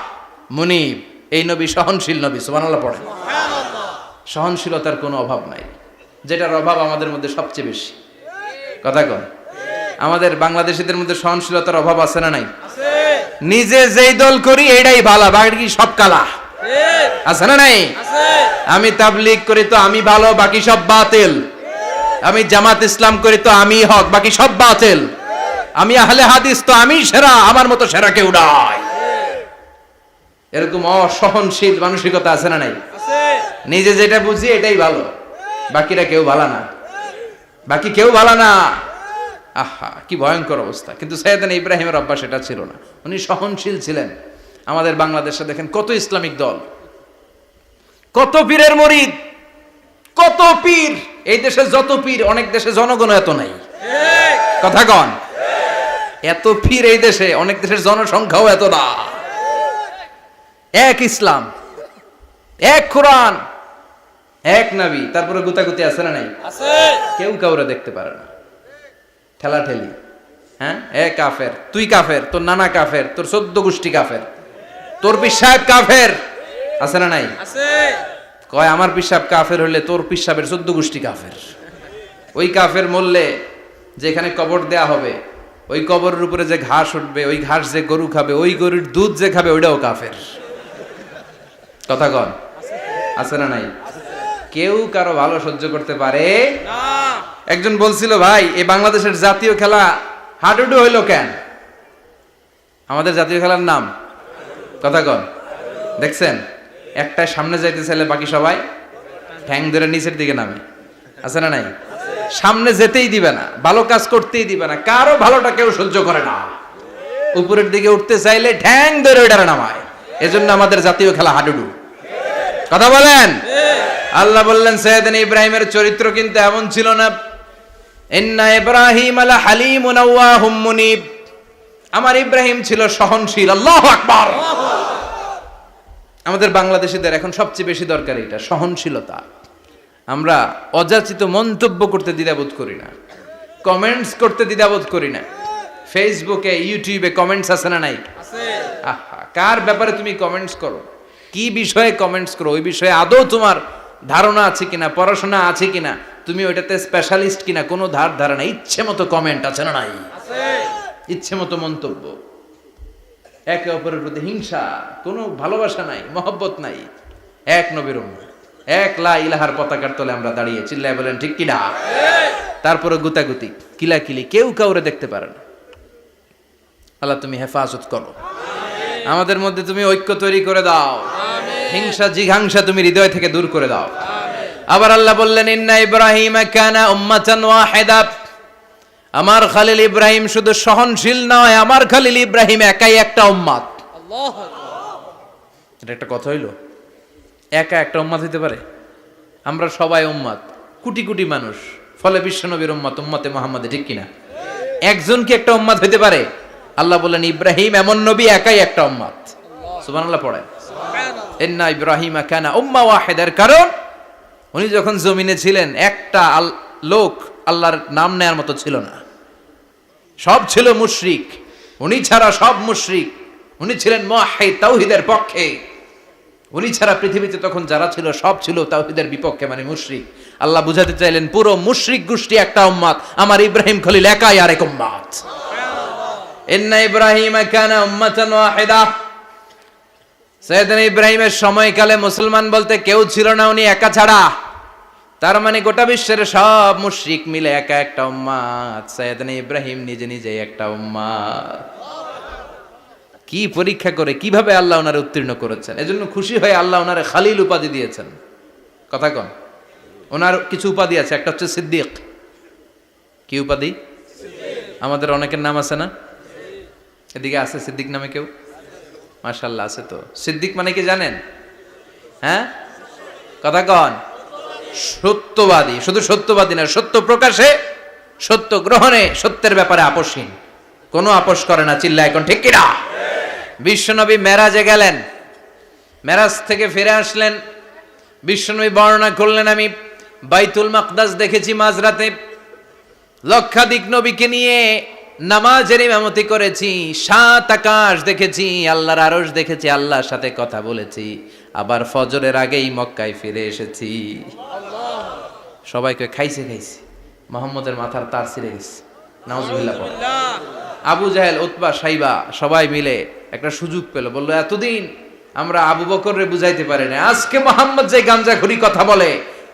মুনীব, এই নবী সহনশীল নবী। সুবহানাল্লাহ পড়েন। সহনশীলতার কোনো অভাব নাই, যেটার অভাব আমাদের মধ্যে সবচেয়ে বেশি। কথা কন, আমাদের বাংলাদেশিদের মধ্যে সহনশীলতার অভাব আছে না নাই? নিজে যেই দল করি এটাই ভালো, বাকি সব কালা। আছে না নাই? আমি তাবলীগ করি তো আমি ভালো, বাকি সব বাতিল। আমি জামাত ইসলাম করি তো আমি হক, বাকি সব বাতিল। আমি আহলে হাদিস তো আমি সেরা, আমার মতো সেরা কেউ নাই। এরকম অসহনশীল মানসিকতা আছে না নাই? নিজে যেটা বুঝি এটাই ভালো, বাকিরা কেউ ভালো না, বাকি কেউ ভালো না। আহা, কি ভয়ঙ্কর অবস্থা। কিন্তু সাইয়েদনা ইব্রাহিমের অভ্যাস এটা ছিল না, উনি সহনশীল ছিলেন। আমাদের বাংলাদেশে দেখেন কত ইসলামিক দল, কত পীরের মুরিদ, কত পীর। এই দেশে যত পীর, অনেক দেশে জনগণ এত নাই। কথা কন, এত পীর এই দেশে, অনেক দেশের জনসংখ্যাও এত না। এক ইসলাম, এক কোরআন, এক নবী, তারপরে গুতাগুতি আছে না নাই? কেউ কাউরে দেখতে পারে না, ঠেলা ঠেলি। হ্যাঁ, এ কাফের, তুই কাফের, তোর নানা কাফের, তোর 14 গোষ্ঠী কাফের, তোর পীর সাহেব কাফের, আছে না নাই? কয় আমার পীর সাহেব কাফের হইলে তোর পীর সাহেবের 14 গোষ্ঠী কাফের। ওই কাফের মরলে যেখানে কবর দেয়া হবে, ওই কবরের উপরে যে ঘাস উঠবে, ওই ঘাস যে গরু খাবে, ওই গরুর দুধ যে খাবে, ওইটাও কাফের। কথা কন, আছে না নাই? কেউ কারো ভালো সহ্য করতে পারে না। একজন বলছিল, ভাই এই বাংলাদেশের জাতীয় খেলা হাডুডু হইলো কেন? আমাদের জাতীয় খেলার নাম, কথা কন, দেখছেন? একটা সামনে যাইতে চাইলে বাকি সবাই ঠ্যাং ধরে নিচের দিকে নামে, আছে না নাই? সামনে যেতেই দিবে না, ভালো কাজ করতেই দিবে না, কারো ভালোটা কেউ সহ্য করে না। উপরের দিকে উঠতে চাইলে ঠ্যাং ধরে ওইটারে নামায়। এজন্য আমাদের জাতীয় খেলা হাডুডু। কথা বলেন। আল্লাহ বললেন, সাইয়েদনা ইব্রাহিমের চরিত্র কিন্তু এমন ছিল না। ইন্না ইব্রাহিম লা হালিমুন আওয়াহুম মুনীব, আমার ইব্রাহিম ছিল সহনশীল। আল্লাহু আকবার। আমাদের বাংলাদেশিদের এখন সবচেয়ে বেশি দরকার এটা, সহনশীলতা। আমরা অযাচিত মন্তব্য করতে দ্বিধাবোধ করি না, কমেন্টস করতে দ্বিধাবোধ করি না। ফেসবুকে, ইউটিউবে কমেন্টস আছে না নাই? আহা, কার ব্যাপারে তুমি কমেন্টস করো, কি বিষয়ে কমেন্টস করো, ওই বিষয়ে আদৌ তোমার ধারণা আছে কিনা, পড়াশোনা আছে কিনা, তুমি ওইটাতে স্পেশালিস্ট কিনা, কোনো ধারণা। ইচ্ছে মতো কমেন্ট আছে না নাই? ইচ্ছে মতো মন্তব্য, একে অপরের প্রতি হিংসা, কোনো ভালোবাসা নাই, মহব্বত নাই। এক নবীর উম্মত, এক লা ইলাহার পতাকার তলে আমরা দাঁড়িয়ে, চিল্লায় বলেন ঠিক কিনা? তারপরে গুতাগুতি, কিলাকিলি, কেউ কাউরে দেখতে পারে না। আল্লাহ তুমি হেফাজত করো, আমাদের মধ্যে তুমি ঐক্য তৈরি করে দাও, হিংসা জিঘাংসা তুমি হৃদয় থেকে দূর করে দাও। আবার আল্লাহ বললেন, ইন্না ইব্রাহিম কানা উম্মাতান ওয়াহিদা, আমার খলিল ইব্রাহিম শুধু সহনশীল নয়, আমার খলিল ইব্রাহিম একাই একটা উম্মত। আল্লাহু আকবার। এটা একটা কথা হইলো? একা একটা উম্মত হইতে পারে? আমরা সবাই উম্মত, কোটি কোটি মানুষ, ফলে বিশ্বনবীর উম্মত, উম্মতে মুহাম্মাদে, ঠিক কিনা? একজন কি একটা উম্মত হইতে পারে? আল্লাহ বললেন, ইব্রাহিম এমন নবী, একাই একটা উম্মত। সুবহানাল্লাহ পড়েন। ইন্না ইব্রাহিম কানা উম্মাহ ওয়াহিদার, কারণ উনি যখন জমিনে ছিলেন একটা লোক আল্লাহর নাম নেয়ার মতো ছিল না, সব ছিল মুশরিক, উনি ছাড়া সব মুশরিক। উনি ছিলেন মুওয়াহহিদ, তাওহীদের পক্ষে। উনি ছাড়া পৃথিবীতে তখন যারা ছিল সব ছিল তাওহীদের বিপক্ষে, মানে মুশরিক। আল্লাহ বুঝাতে চাইলেন পুরো মুশরিক গোষ্ঠী একটা উম্মত, আমার ইব্রাহিম খলিল একাই আরেক উম্মত। ইন্না ইব্রাহিমা কানা উম্মাতান ওয়াহিদা। সাইয়েদনা ইব্রাহিমের সময়কালে মুসলমান বলতে কেউ ছিল না, উনি একা ছাড়া। তার মানে গোটা বিশ্বের সব মুশরিক মিলে একা একটা উম্মত, সাইয়েদনা ইব্রাহিম নিজে নিজে একটা উম্মত। কি পরীক্ষা করে কিভাবে আল্লাহ ওনারে উত্তীর্ণ করেছেন, এজন্য খুশি হয়ে আল্লাহ ওনারে খালিল উপাধি দিয়েছেন। কথা কন, ওনার কিছু উপাধি আছে, একটা হচ্ছে সিদ্দিক। কি উপাধি? আমাদের অনেকের নাম আছে না, এদিকে আছে সিদ্দিক নামে কেউ? মাশাআল্লাহ আছে তো। সিদ্দিক মানে কি জানেন? হ্যাঁ কথা কন। সত্যবাদী, শুধু সত্যবাদী না, সত্য প্রকাশে, সত্য গ্রহণে, সত্যের ব্যাপারে আপোষহীন, কোনো আপোষ করে না। চিল্লায় এখন ঠিক কিনা? বিশ্বনবী মেরাজে গেলেন, মেরাজ থেকে ফিরে আসলেন, বিশ্বনবী বর্ণনা করলেন আমি বাইতুল মাকদাস দেখেছি মাঝরাতে, লক্ষাধিক নবীকে নিয়ে নামাজের ইমামতি করেছি, 7 আকাশ দেখেছি, আল্লাহর আরশ দেখেছি, আল্লাহর সাথে কথা বলেছি, আবার ফজরের আগেই মক্কায় ফিরে এসেছি। সবাইকে খাইছে খাইছে, মুহাম্মদের মাথার তার ছিঁড়ে গেছে, নাউজুবিল্লাহ। আবু জাহেল, উতবা, সাইবা সবাই মিলে একটা সুযোগ পেল, বললো এতদিন আমরা আবু বকররে বুঝাইতে পারি না, আজকে মুহাম্মদ যে গাঞ্জাখুরি কথা বলে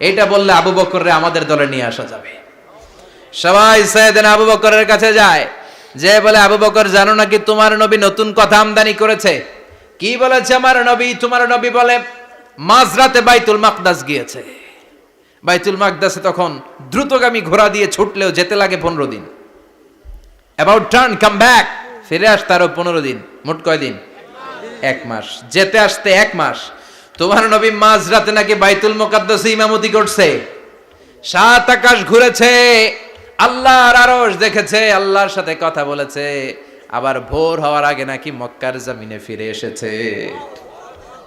এটা বললে আবু বকররে আমাদের দলে নিয়ে আসা যাবে। সবাই সাইয়েদনা আবু বকরের কাছে যায়, যে বলে আবু বকর জানো নাকি তোমার নবী নতুন কথা আমদানি করেছে? কি বলেছে আমার নবী? তোমার নবী বলে মাঝরাতে বাইতুল মাকদাস গিয়েছে। বাইতুল মাকদাসে তখন দ্রুতগামী ঘোড়া দিয়ে ছুটলেও যেতে লাগে 15 দিন। অ্যাবাউট টার্ন কাম ব্যাক, ফিরে আসতে আরো 15 দিন, মোট কয় দিন? 1 মাস, যেতে আসতে 1 মাস। তোমার নবী মাঝরাতে নাকি বাইতুল মুকাদ্দাসে ইমামতি করছে, 7 আকাশ ঘুরেছে, আল্লাহর আরশ দেখেছে, আল্লাহর সাথে কথা বলেছে, আবার ভোর হওয়ার আগে নাকি মক্কার জমিনে ফিরে এসেছে।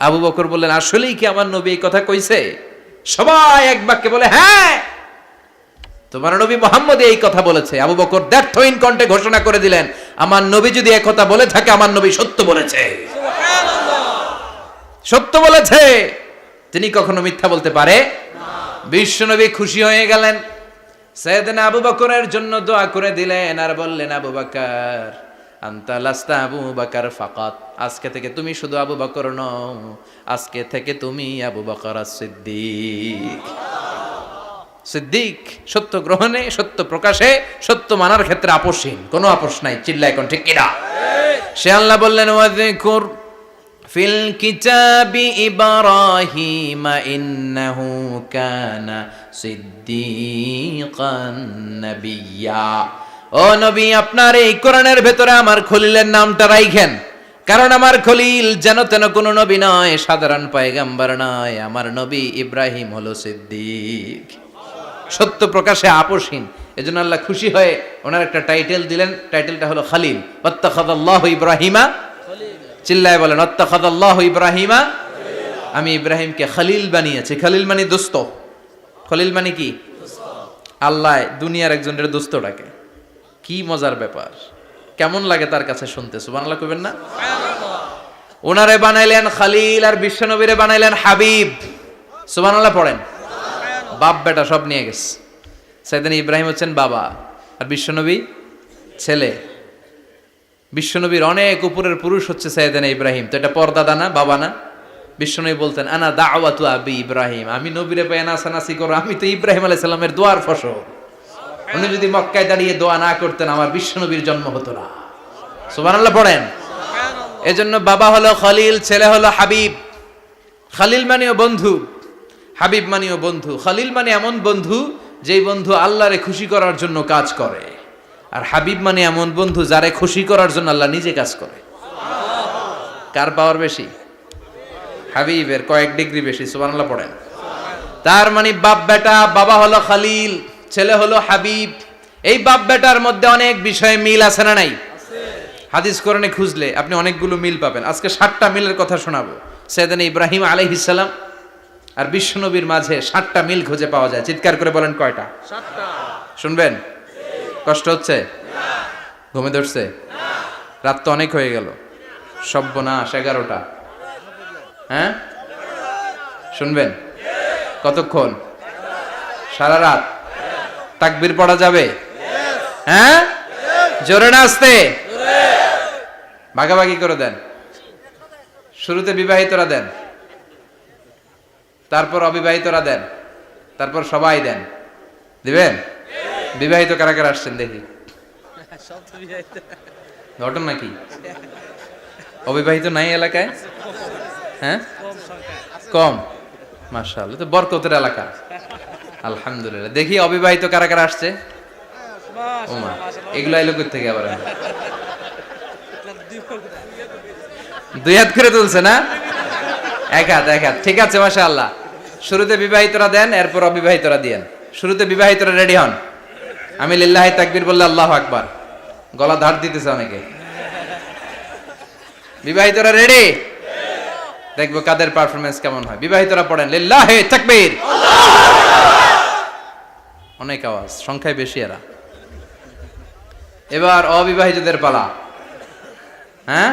আবু বকর বললেন আসলেই কি আমার নবী এই কথা কইছে? সবাই এক বাক্যে বলে হ্যাঁ, তোমার নবী মুহাম্মদ এই কথা বলেছে। আবু বকর দ্ব্যর্থহীন কণ্ঠে ঘোষণা করে দিলেন, আমার নবী যদি এই কথা বলে থাকে, আমার নবী সত্য বলেছে। সুবহানাল্লাহ, সত্য বলেছে, তিনি কখনো মিথ্যা বলতে পারে না। বিশ্বনবী খুশি হয়ে গেলেন, সাইয়েদনা আবু বকরের জন্য দোয়া করে দিলেন, আর বললেন আবু বকর আনতা লাস্তা আবু বকর ফাকাত, আজকে থেকে তুমি শুধু আবু বকর নও, আজকে থেকে তুমি আবু বকর as-সিদ্দিক। সিদ্দিক সত্য গ্রহণে, সত্য প্রকাশে, সত্য মানার ক্ষেত্রে আপোষহীন, কোনো আপোষ নাই। চিল্লায় কোন ঠিক কিনা? সে আল্লাহ বললেন ওয়াযকুর ফিল কিতাবি ইব্রাহিম ইন্নাহু কানা সিদ্দিকান নাবিয়্যা। ও নবী, আপনার এই কোরআনের ভেতরে আমার খলিলের নামটা রাখেন, কারণ আমার খলিল যেন তেন কোনো নবী নয়, সাধারণ পয়গম্বর নয়, আমার নবী ইব্রাহিম হলো সিদ্দিক, সত্য প্রকাশে আপোষহীন। এজন্য আল্লাহ খুশি হয়ে ওনার একটা টাইটেল দিলেন, টাইটেলটা হলো খালিল। ওয়াত্তাখাযাল্লাহু ইব্রাহিমা, চিল্লায় বলেন ওয়াত্তাখাযাল্লাহু ইব্রাহিমা, আমি ইব্রাহিমকে খালিল বানিয়েছি। খালিল মানে দোস্ত, খলিল মানে কি? আল্লাহ দুনিয়ার একজনের দোস্ত ডাকে, কি মজার ব্যাপার, কেমন লাগে তার কাছে শুনতে? সুবহানাল্লাহ কইবেন না? ওনারে বানাইলেন খালিল, আর বিশ্বনবীরে বানাইলেন হাবিব। সুবহানাল্লাহ পড়েন। বাপ বেটা সব নিয়ে গেছে। সাইয়েদনা ইব্রাহিম হচ্ছেন বাবা, আর বিশ্বনবী ছেলে। বিশ্বনবীর অনেক উপরের পুরুষ হচ্ছে সাইয়েদনা ইব্রাহিম, তো এটা পরদাদা না, বাবা না? বিশ্বনবী বলতেন আনা দাওয়াতু আবি ইব্রাহিম, আমি নবীরে পেয়ে নাসানাসি করো, আমি তো ইব্রাহিম আলাইহিস সালামের দোয়ার ফসল। উনি যদি মক্কায় দাঁড়িয়ে দোয়া না করতেন, আমার বিশ্বনবীর জন্ম হতো না। সুবহানাল্লাহ পড়েন। এজন্য বাবা হলো খলিল, ছেলে হলো হাবিব। খালিল মানেও বন্ধু, হাবিব মানেও বন্ধু। খালিল মানে এমন বন্ধু যেই বন্ধু আল্লাহরে খুশি করার জন্য কাজ করে, আর হাবিব মানে এমন বন্ধু যারে খুশি করার জন্য আল্লাহ নিজে কাজ করে। কার পাওয়ার বেশি? হাবিবের কয়েক ডিগ্রি বেশি। সুবহানাল্লাহ পড়েন। তার মানে বাপ বেটা, বাবা হলো খালিল, ছেলে হলো হাবিব। এই বাপ বেটার মধ্যে অনেক বিষয়ে মিল আছে না নাই? হাদিস কোরআনে খুঁজলে আপনি অনেকগুলো মিল পাবেন। আজকে 7টা মিলের কথা শোনাবো। সাইয়েদনা ইব্রাহিম আলাইহিস সালাম আর বিশ্বনবীর মাঝে 7টা মিল খুঁজে পাওয়া যায়। চিৎকার করে বলেন কয়টা? 7টা। শুনবেন? কষ্ট হচ্ছে? না। ঘুমে ধরছে? না। রাত তো অনেক হয়ে গেল। সর্বনাশ, 11টা। হ্যাঁ শুনবেন? কতক্ষণ? সারা রাত? তাকবীর পড়া যাবে? হ্যাঁ, জোরে না আস্তে? ভাগাভাগি করে দেন। শুরুতে বিবাহিতরা দেন, তারপর অবিবাহিতরা দেন, তারপর সবাই দেন। দিবেন? বিবাহিত কারা কারা আসছেন দেখি? ঘটনা কি? অবিবাহিত নাই এলাকায়? হ্যাঁ, কম। মাশাআল্লাহ, তো বরকতের এলাকা। আলহামদুলিল্লাহ। দেখি অবিবাহিত কারা কারা আসছে? ওমা, এগুলো এলো কই থেকে আবার? দুই হাত করে তুলছে না? এক হাত, এক হাত। ঠিক আছে, মাশাআল্লাহ। শুরুতে বিবাহিতরা দেন, এরপর অবিবাহিতরা দিয়েন। শুরুতে বিবাহিতরা রেডি হন। আমি লিল্লাহি তাকবীর বললে আল্লাহু আকবার। গলা ধার দিতেছে অনেকে। বিবাহিতরা রেডি? দেখবো কাদের পারফরমেন্স কেমন হয়। বিবাহিতরা পড়েন লিল্লাহি তাকবীর। অনেক আওয়াজ, সংখ্যায় বেশি এরা। এবার অবিবাহিতদের পালা। হ্যাঁ,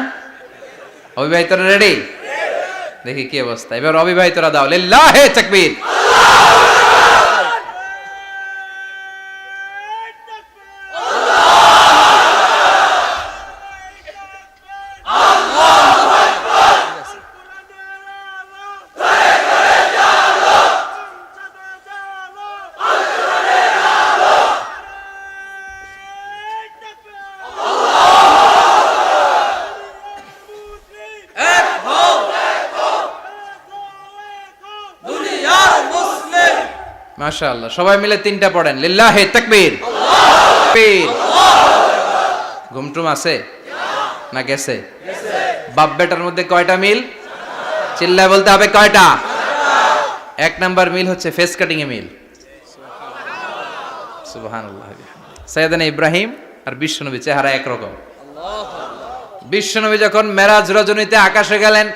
অবিবাহিতরা রেডি? দেখি কি অবস্থা। এবার অবিবাহিতরা দাও লিল্লাহি তাকবীর। মাশাআল্লাহ, সবাই মিলে তিনটা পড়েন লিল্লাহি তাকবীর। ঘুমটুম আছে না গেছে? বাপ বেটার মধ্যে কয়টা মিল? চিল্লায় বলতে হবে কয়টা? এক নাম্বার মিল হচ্ছে ফেস কাটিং এ মিল। সুবহানাল্লাহ। সাইয়েদনা ইব্রাহিম আর বিশ্বনবী চেহারা একরকম। বিশ্বনবী যখন মেরাজ রজনীতে আকাশে গেলেন,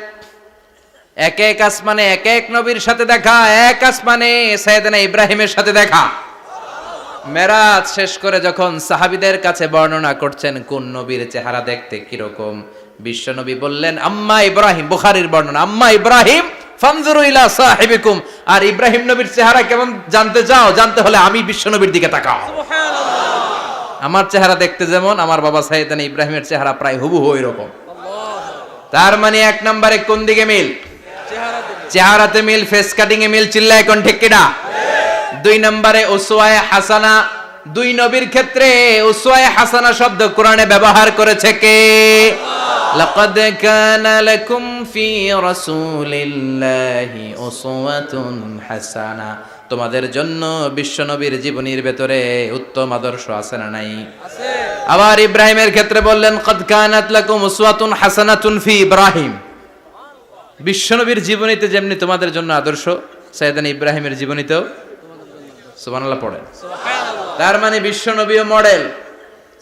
এক এক আসমানে এক এক নবীর সাথে দেখা, এক আসমানে সাইয়েদনা ইব্রাহিমের সাথে দেখা। মেরাজ শেষ করে যখন সাহাবীদের কাছে বর্ণনা করছেন কোন নবীর চেহারা দেখতে কিরকম, বিশ্বনবী বললেন আম্মা ইব্রাহিম। বুখারীর বর্ণনা, আম্মা ইব্রাহিম ফানজুরু ইলা সাহিবিকুম। আর ইব্রাহিম নবীর চেহারা কেমন জানতে চাও? জানতে হলে আমি বিশ্বনবীর দিকে তাকাও। সুবহানাল্লাহ। আমার চেহারা দেখতে যেমন, আমার বাবা সাইয়েদনা ইব্রাহিমের চেহারা প্রায় হুবহু এরকম। তার মানে এক নম্বরে কোন দিকে মিল? চেহারাতে মিল, ফেস কাটিং এ মিল। চিল্লায় কোন ঠিক কিনা? দুই নম্বরে উসওয়ায়ে হাসানা। দুই নবীর ক্ষেত্রে উসওয়ায়ে হাসানা শব্দ কোরআনে ব্যবহার করেছে কে? লাকাদ কানা লাকুম ফি রাসূলিল্লাহি উসওয়াতুন হাসানা। তোমাদের জন্য বিশ্বনবীর জীবনীর ভেতরে উত্তম আদর্শ আছে না নাই? আছে। আবার ইব্রাহিমের ক্ষেত্রে বললেন কাদ কানাত লাকুম উসওয়াতুন হাসানাতুন ফি ইব্রাহিম। বিশ্বনবীর জীবনীতে যেমনি তোমাদের জন্য আদর্শ, সাইয়েদনা ইব্রাহিমের জীবনীতেও। সুবহানাল্লাহ পড়েন। সুবহানাল্লাহ। তার মানে বিশ্বনবীও মডেল,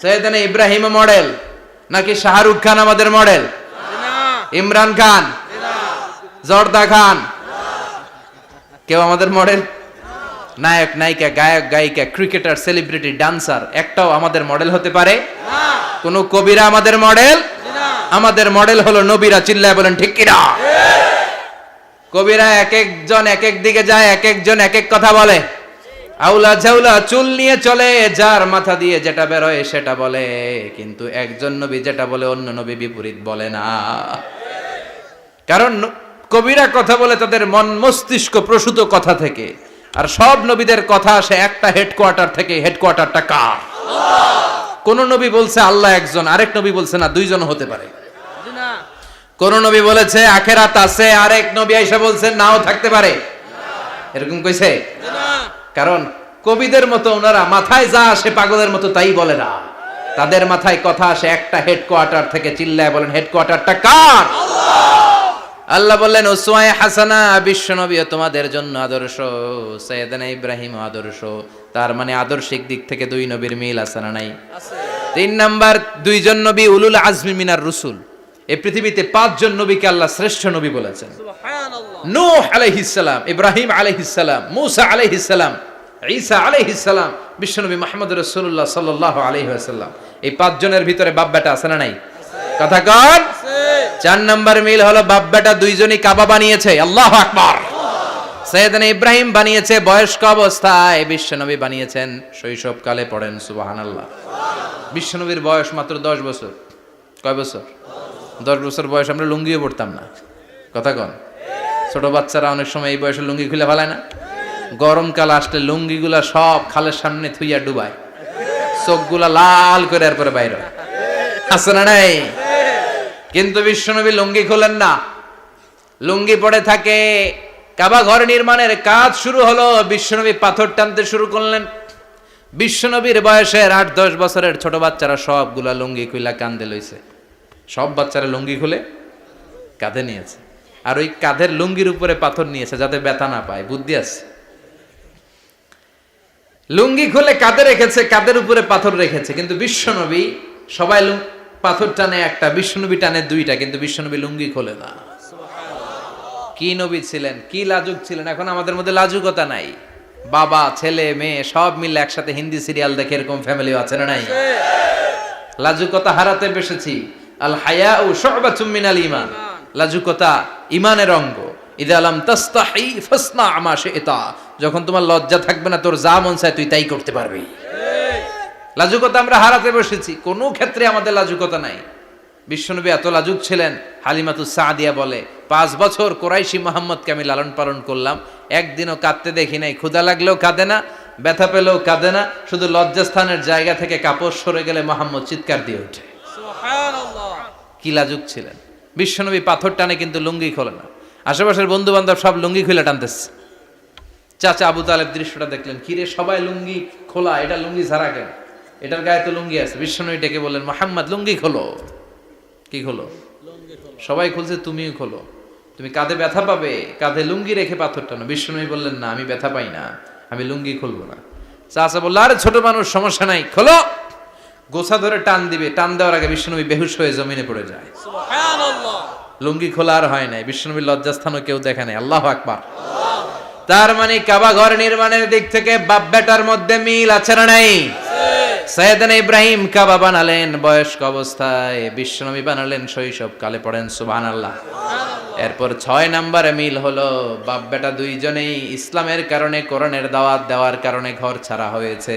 সাইয়েদনা ইব্রাহিমও মডেল। নাকি শাহরুখ খান আমাদের মডেল? না। ইমরান খান? না। জর্দা খান? না। কেউ আমাদের মডেল? নায়ক নায়িকা, গায়ক গায়িকা, ক্রিকেটার, সেলিব্রিটি, ডান্সার একটাও আমাদের মডেল হতে পারে না। কোন কবিরা আমাদের মডেল? আমাদের মডেল হলো নবীরা। চিল্লায় বলেন ঠিক কিনা? কবিরা এক একজন এক এক দিকে যায়, এক একজন এক এক কথা বলে। আউলা ঝাউলা চুল নিয়ে চলে, যার মাথা দিয়ে যেটা বেরোয় সেটা বলে। কিন্তু একজন নবী যেটা বলে অন্য নবী বিপরীত বলে না। কারণ কবিরা কথা বলে তাদের মন মস্তিষ্ক প্রসূত কথা থেকে, আর সব নবীদের কথা আসে একটা হেডকোয়ার্টার থেকে। হেডকোয়ার্টারটা কার? কোন নবী বলছে আল্লাহ একজন, আরেক নবী বলছে না দুইজন হতে পারে। কোন নবী বলেছে আখিরাত আছে, আরেক নবী আয়েশা বলছেন নাও থাকতে পারে। এরকম কইছে? কারণ কবিদের মতো ওনারা মাথায় যা আসে পাগলের মতো তাই বলে না। তাদের মাথায় কথা আসে একটা হেডকোয়ার্টার থেকে। চিল্লায় বলেন হেডকোয়ার্টারটা কার? আল্লাহ বললেন উসওয়ায়ে হাসানা। বিশ্বনবী তোমাদের জন্য আদর্শ, সাইয়েদনা ইব্রাহিম আদর্শ। তার মানে আদর্শিক দিক থেকে দুই নবীর মিল আছে না নাই? আছে। তিন নাম্বার, দুইজন নবী উলুল আজমি মিনার রুসুল। এই পৃথিবীতে পাঁচজন নবীকে আল্লাহ শ্রেষ্ঠ নবী বলেছেন। সুবহানাল্লাহ। নূহ আলাইহিস সালাম, ইব্রাহিম আলাইহিস সালাম, মূসা আলাইহিস সালাম, ঈসা আলাইহিস সালাম, বিশ্বনবী মুহাম্মদ রাসূলুল্লাহ সাল্লাল্লাহু আলাইহি ওয়াসাল্লাম। এই পাঁচজনের ভিতরে বাপ বেটা আছে না নাই? কথা কন। চার নাম্বার মিল হলো বাপ বেটা দুইজনই কাবা বানিয়েছে। আল্লাহু আকবার। সাইয়েদনা ইব্রাহিম বানিয়েছে বয়স্ক অবস্থায়, বিশ্বনবী বানিয়েছেন শৈশবকালে। পড়েন সুবহানাল্লাহ। বিশ্বনবীর বয়স মাত্র 10 বছর। কয় বছর? 10 বছর বয়স আমরা লুঙ্গিও পড়তাম না। কথা কন। ছোট বাচ্চারা অনেক সময় এই বয়সে লুঙ্গি খুলে ফেলায় না? গরমকাল আসলে লুঙ্গিগুলা সব খালের সামনে থুইয়া ডুবায়, চোখগুলা লাল করে এরপরে বাইরে আছে না নাই? কিন্তু বিশ্বনবী লুঙ্গি খোলেন না, লুঙ্গি পড়ে থাকে। কাবা ঘর নির্মাণের কাজ শুরু হলো, বিশ্বনবী পাথর টানতে শুরু করলেন। বিশ্বনবীর বয়সের 8-10 বছরের ছোট বাচ্চারা সবগুলা লুঙ্গি খুইলা কাঁধে লইছে। সব বাচ্চারা লুঙ্গি খুলে কাঁধে নিয়েছে, আর ওই কাঁধের লুঙ্গির উপরে পাথর নিয়েছে যাতে ব্যথা না পায়। বুদ্ধি আছে। লুঙ্গি খুলে কাঁধে রেখেছে, কাঁধের উপরে পাথর রেখেছে। কিন্তু বিশ্বনবী, সবাই পাথর টানে একটা, বিশ্বনবী টানে দুইটা, কিন্তু বিশ্বনবী লুঙ্গি খোলে না। কি নবী ছিলেন, কি লাজুক ছিলেন! এখন আমাদের মধ্যে লাজুকতা নাই। বাবা ছেলে মেয়ে সব মিলে একসাথে হিন্দি সিরিয়াল দেখে, এরকম ফ্যামিলিও আছে না নাই? লাজুকতা হারাতে বসেছি। আল হায়াউ শু'বাতুম মিনাল ঈমান। লাজুকতা ঈমানের অঙ্গ। ইযা লাম তাস্তাহি ফাসনা মা শি'তা। যখন তোমার লজ্জা থাকবে না, তোর যা মন চায় তুই তাই করতে পারবি। লাজুকতা আমরা হারাতে বসেছি, কোনো ক্ষেত্রে আমাদের লাজুকতা নাই। বিশ্বনবী এত লাজুক ছিলেন, হালিমাতুস সাদিয়া বলে 5 বছর কুরাইশি মুহাম্মদকে আমি লালন পালন করলাম, একদিনও কাঁদতে দেখি নাই। ক্ষুধা লাগলেও কাঁদে না, ব্যথা পেলেও কাঁদে না, শুধু লজ্জাস্থানের জায়গা থেকে কাপড় সরে গেলে মুহাম্মদ চিৎকার দিয়ে ওঠে। সুবহানাল্লাহ! কি লাজুক ছিলেন বিশ্বনবী। পাথর টানে কিন্তু লুঙ্গি খোলে না। আশেপাশের বন্ধু বান্ধব সব লুঙ্গি খুলে টানতেছে। চাচা আবু তালেব দৃশ্যটা দেখলেন, কিরে সবাই লুঙ্গি খোলা, এটা লুঙ্গি ছাড়া কেন? এটার গায়ে তো লুঙ্গি আছে। বিশ্বনবী ডেকে বললেন, মুহাম্মদ লুঙ্গি খোলো। কি খোলো? সবাই খুলছে, তুমিও খোলো। তুমি কাঁধে ব্যথা পাবে, কাঁধে লুঙ্গি রেখে পাথর টানো। বিশ্বনবী বললেন, না, আমি ব্যথা পাই না, আমি লুঙ্গি খুলবো না। চাচা বলল, আরে ছোট মানুষ, সমস্যা নাই, খোলো। গোছা ধরে টান দিবে, টান দেওয়ার আগে বিশ্বনবী বেহুশ হয়ে জমিনে পড়ে যায়। সুবহানাল্লাহ! লুঙ্গি খোলা আর হয় নাই। বিশ্বনবীর লজ্জাস্থানও কেউ দেখে নাই। আল্লাহু আকবার! তার মানে কাবা ঘর নির্মাণের দিক থেকে বাপ বেটার মধ্যে মিল আছে না নাই? সাইয়েদনা ইব্রাহিম কাবা বানালেন বয়স্ক অবস্থায়, বিশ্বনবী বানালেন শৈশবকালে। পড়েন সুবহানাল্লাহ। এরপর 6 নম্বরে মিল হলো, বাপ বেটা দুইজনেই ইসলামের কারণে, কোরআনের দাওয়াত দেওয়ার কারণে ঘর ছাড়া হয়েছে।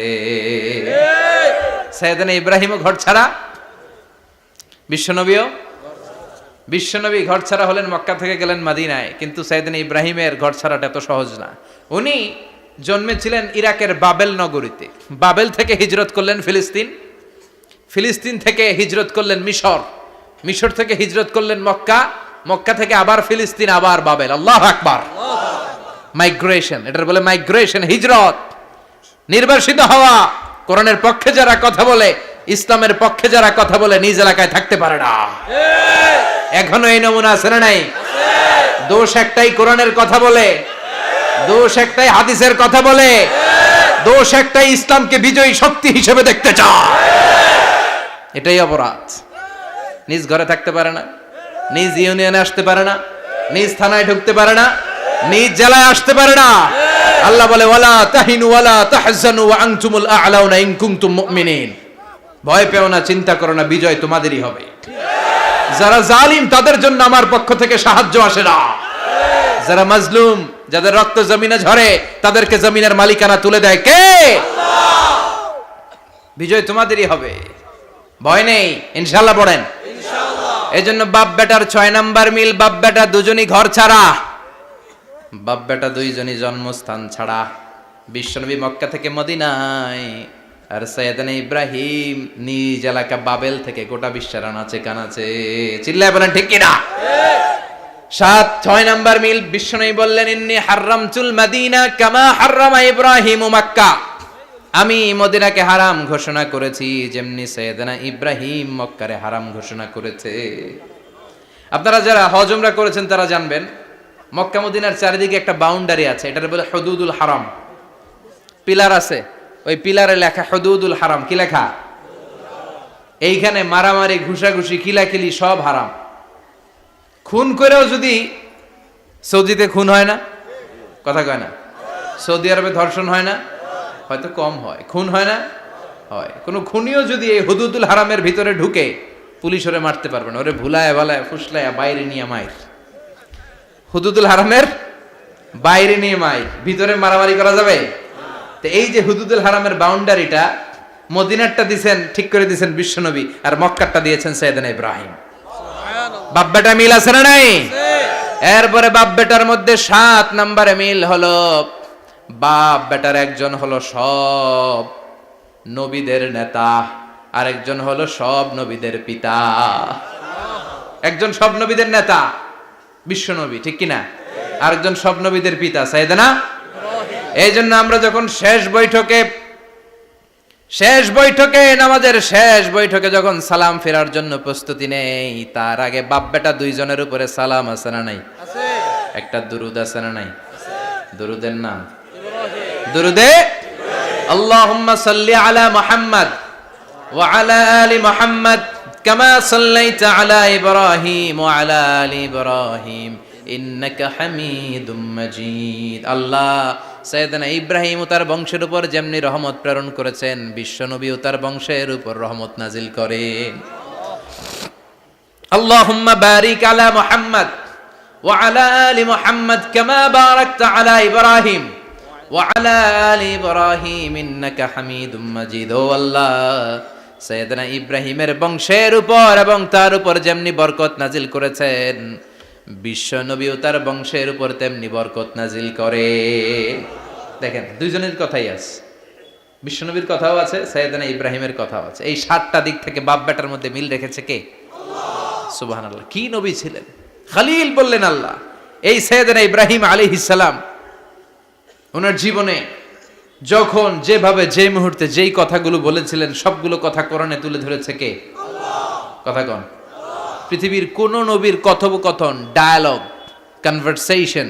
সাইয়েদনা ইব্রাহিমও ঘর ছাড়া, বিশ্বনবীও। বিশ্বনবী ঘর ছাড়া হলেন, মক্কা থেকে গেলেন মদিনায়। কিন্তু সাইয়েদনা ইব্রাহিমের ঘর ছাড়াটা এত সহজ না। উনি জন্মেছিলেন ইরাকের বাবেল নগরীতে। বাবেল থেকে হিজরত করলেন ফিলিস্তিন, ফিলিস্তিন থেকে হিজরত করলেন মিশর, মিশর থেকে হিজরত করলেন মক্কা, মক্কা থেকে আবার ফিলিস্তিন, আবার বাবেল। আল্লাহু আকবার! মাইগ্রেশন, এটার বলে মাইগ্রেশন, হিজরত। নির্বাসিত হওয়া। কোরআনের পক্ষে যারা কথা বলে, ইসলামের পক্ষে যারা কথা বলে, নিজ এলাকায় থাকতে পারে না। এখনো এই নমুনা আছে না নাই? দোষ একটাই, কোরআনের কথা বলে। দোষ একটাই, হাদিসের কথা বলে। দোষ একটাই, ইসলামকে বিজয়ী শক্তি হিসেবে দেখতে চায়। এটাই অপরাধ। নিজ ঘরে থাকতে পারে না, নিজ ইউনিয়নে আসতে পারে না, নিজ থানায় ঢুকতে পারে না, নিজ জেলায় আসতে পারে না। আল্লাহ বলে, ওয়ালা তাহিনু ওয়ালা তাহজানু ওয়া আনতুমুল আ'লাউনা ইন কুনতুম মুমিনিন। ভয় পেও না, চিন্তা করো না, বিজয় তোমাদেরই হবে। যারা জালিম তাদের জন্য আমার পক্ষ থেকে সাহায্য আসে না। যারা মাজলুম, যাদের রক্ত জমিনে ঝরে, তাদেরকে জমিনের মালিকানা তুলে দেয় কে? আল্লাহ। বিজয় তোমাদেরই হবে, ভয় নেই, ইনশাআল্লাহ। পড়েন ইনশাআল্লাহ। এজন্য বাপ বেটার 6 নাম্বার মিল, বাপ বেটা দুজনই ঘর ছাড়া, বাপ বেটা দুইজনই জন্মস্থান ছাড়া। বিশ্বনবী মক্কা থেকে মদিনায়, আর সাইয়েদনা ইব্রাহিম নিজ এলাকা বাবেল থেকে গোটা বিশ্বের আনাচে কানাচে। চিল্লায় বলেন ঠিক কিনা? 6 নাম্বার মিল, বিশ্বনবী বললেন, ইন্নী হারামতুল মাদিনা কামা হারামা ইব্রাহিম মক্কা। আমি মদিনাকে হারাম ঘোষণা করেছি, যেমনি সাইয়েদনা ইব্রাহিম মক্কারে হারাম ঘোষণা করেছে। আপনারা যারা হজ উমরা করেছেন তারা জানবেন, মক্কা মদিনার চারিদিকে একটা বাউন্ডারি আছে, এটার বলে হুদুদুল হারাম। পিলার আছে, ওই পিলারে লেখা হুদুদুল হারাম। কি লেখা? এইখানে মারামারি, ঘুষাঘুষি, কিলাকিলি সব হারাম। খুন করেও যদি, সৌদিতে খুন হয় না, কথা কয় না? সৌদি আরবে ধর্ষণ হয় না? হয়তো কম হয়, খুন হয় না? হয়। কোনো খুনিও যদি এই হুদুদুল হারামের ভিতরে ঢুকে, পুলিশ ওরে মারতে পারবে না, ওরে ভুলায় ভালায় ফুসলায় বাইরে নিয়ে মায়ের। হুদুদুল হারামের বাইরে নিয়ে মাইক, ভিতরে মারামারি করা যাবে? তো এই যে হুদুদুল হারামের বাউন্ডারিটা, মদিনারটা দিছেন, ঠিক করে দিছেন বিশ্বনবী, আর মক্কারটা দিয়েছেন সাইয়েদনা ইব্রাহিম। বাপ বেটা মিল আছে না নাই? এরপরে বাপ বেটার মধ্যে 7 নম্বরে মিল হলো, বাপ বেটার একজন হলো সব নবীদের নেতা, আরেকজন হলো সব নবীদের পিতা। একজন সব নবীদের নেতা বিশ্বনবী, ঠিক কিনা? আরেকজন সব নবীদের পিতা সাইয়েদনা ইব্রাহিম। এই জন্য আমরা যখন শেষ বৈঠকে নামাজের শেষ বৈঠকে যখন সালাম ফেরার জন্য প্রস্তুতি নেই, তার আগে বাপ বেটা দুইজনের উপরে সালাম আছে না নাই? একটা দুরুদ আছে না নাই? দুরুদের নাম দুরুদে আল্লাহুম্মা সাল্লি আলা মুহাম্মদ ওয়া আলা আলি মুহাম্মদ কামা সাল্লাইতা আলা ইব্রাহিম ওয়া আলা আলি ইব্রাহিম ইন্নাকা হামিদুম মাজিদ। আল্লাহ সাইয়েদনা ইব্রাহিম ও তার বংশের উপর যেমনি রহমত প্রেরণ করেছেন, বিশ্বনবী ও তার বংশের উপর রহমত নাজিল করেন। আল্লাহুম্মা বারিক আলা মুহাম্মদ ওয়া আলা আলি মুহাম্মদ কামা বারাকতা আলা ইব্রাহিম ওয়া আলা আলি ইব্রাহিম ইন্নাকা হামিদুম মাজিদ। ও আল্লাহ, সাইয়েদনা ইব্রাহিমের বংশের উপর এবং তার উপর যেমনি বরকত নাজিল করেছেন, বিশ্বনবী ও তার বংশের উপর তেমনি বরকত নাজিল করে। দেখেন, দুইজনের কথাই আছে, বিশ্বনবীর কথাও আছে, সাইয়েদনা ইব্রাহিমের কথাও আছে। এই 7টা দিক থেকে বাপ বেটার মধ্যে মিল রেখেছে কে? আল্লাহ। সুবহানাল্লাহ। কি নবী ছিলেন! খলিল বললেন আল্লাহ। এই সাইয়েদনা ইব্রাহিম আলাইহিস সালাম ওনার জীবনে যখন যেভাবে যে মুহূর্তে যেই কথাগুলো বলেছিলেন, সবগুলো কথা কোরআনে তুলে ধরেছে কে? আল্লাহ। কথা কোন? পৃথিবীর কোন নবীর কথোপকথন, ডায়ালগ, কনভারসেশন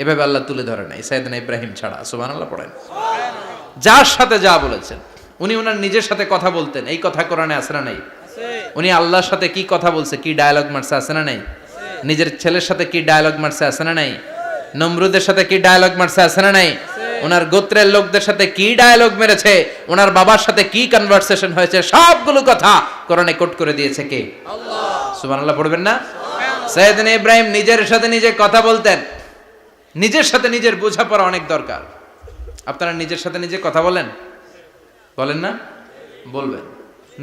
এভাবে আল্লাহ তুলে ধরে নাই সাইয়েদনা ইব্রাহিম ছাড়া। সুবহানাল্লাহ পড়েন। যার সাথে যা বলেছেন, উনি ওনার নিজের সাথে কথা বলতেন, এই কথা কোরআনে আছে না নাই? উনি আল্লাহর সাথে কি কথা বলছে, কি ডায়ালগ মারছে, আছে না নাই? নিজের ছেলের সাথে কি ডায়ালগ মারছে, আছে না নাই? নমরুদের সাথে কি ডায়ালগ মারছে, আছে না নাই? ওনার গোত্রের লোকদের সাথে কি ডায়ালগ মেরেছে, ওনার বাবার সাথে কি কনভারসেশন হয়েছে, সবগুলো কথা কোরআনে কোট করে দিয়েছে কে? আল্লাহ। সুবহানাল্লাহ পড়বেন না? সাইয়েদনা ইব্রাহিম নিজের সাথে নিজে কথা বলতেন। নিজের সাথে নিজের বোঝাপড়া অনেক দরকার। আপনারা নিজের সাথে নিজে কথা বলেন? বলেন না? বলবেন।